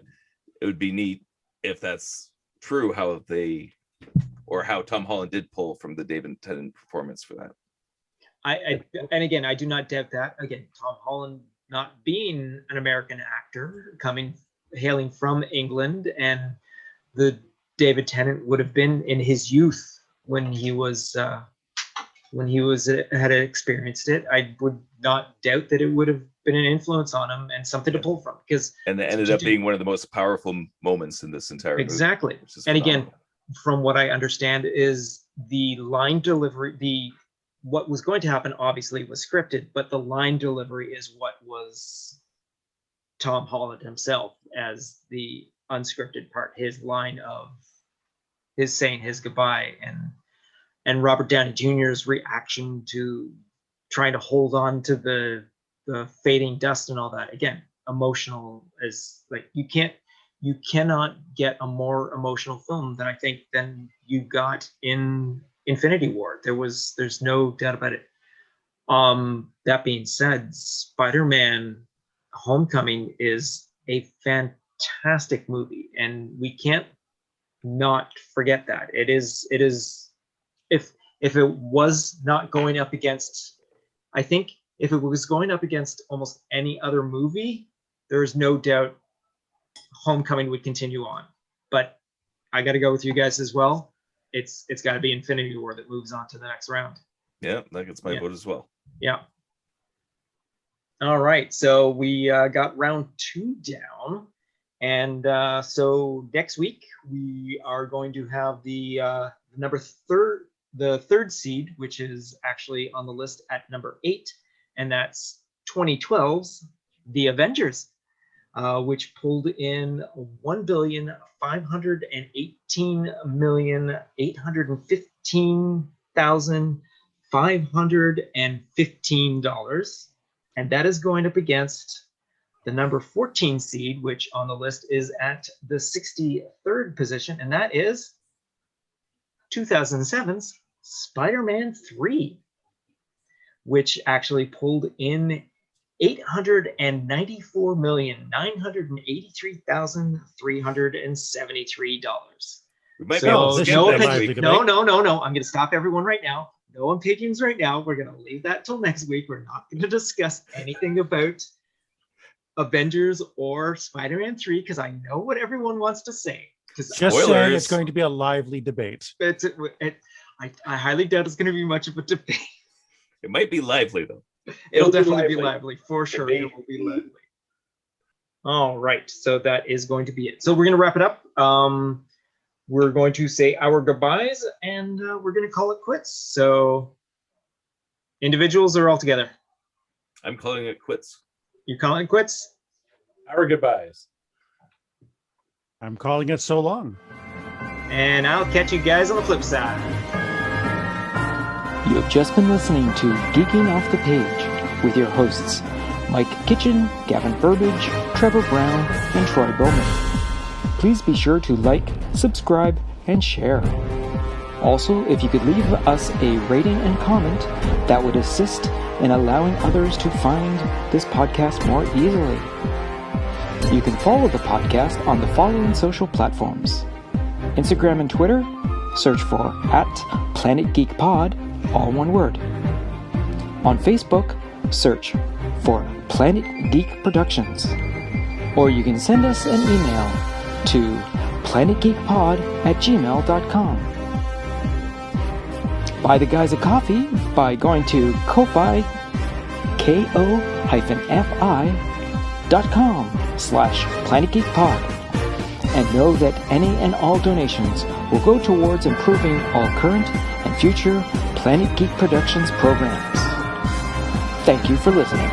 it would be neat if that's true, how Tom Holland did pull from the David Tennant performance for that. And again, I do not doubt that. Again, Tom Holland not being an American actor, hailing from England, and the David Tennant would have been in his youth when he had experienced it. I would not doubt that it would have been an influence on him and something to pull from, and it ended up being one of the most powerful moments in this entire movie. Exactly. And again, from what I understand, is the line delivery, what was going to happen obviously was scripted, but the line delivery is what was Tom Holland himself as the unscripted part, his line of his saying his goodbye, and Robert Downey Jr.'s reaction to trying to hold on to the fading dust and all that. Again, emotional is like you cannot get a more emotional film than you got in Infinity War. There's no doubt about it. That being said, Spider-Man Homecoming is a fantastic movie, and we can't not forget that. It is if it was not going up against, I think if it was going up against almost any other movie, there's no doubt Homecoming would continue on. But I got to go with you guys as well. It's got to be Infinity War that moves on to the next round. Yeah, that gets my vote as well. Yeah. All right, so we got round 2 down, and so next week we are going to have the third seed, which is actually on the list at number 8, and that's 2012's The Avengers, which pulled in $1,518,815,515, and that is going up against the number 14 seed, which on the list is at the 63rd position, and that is 2007's Spider-Man 3, which actually pulled in $894,983,373. We might So, be able to skip no that opinion- next week. no. I'm going to stop everyone right now. No opinions right now. We're going to leave that till next week. We're not going to discuss anything about Avengers or Spider-Man 3 because I know what everyone wants to say. Just saying, it's going to be a lively debate. I highly doubt it's going to be much of a debate. It might be lively though. It'll definitely be lively for sure. It will be lively. All right, so that is going to be it. So we're going to wrap it up. We're going to say our goodbyes, and we're going to call it quits. So individuals or all together? I'm calling it quits. You're calling it quits? Our goodbyes. I'm calling it so long. And I'll catch you guys on the flip side. You have just been listening to Geeking Off the Page with your hosts, Mike Kitchen, Gavin Burbage, Trevor Brown, and Troy Bowman. Please be sure to like, subscribe, and share. Also, if you could leave us a rating and comment, that would assist in allowing others to find this podcast more easily. You can follow the podcast on the following social platforms: Instagram and Twitter, search for @PlanetGeekPod, all one word. On Facebook, search for Planet Geek Productions. Or you can send us an email to planetgeekpod@gmail.com. Buy the guys a coffee by going to Ko-Fi, ko-fi.com/PlanetGeekPod. And know that any and all donations will go towards improving all current and future Planet Geek Productions programs. Thank you for listening.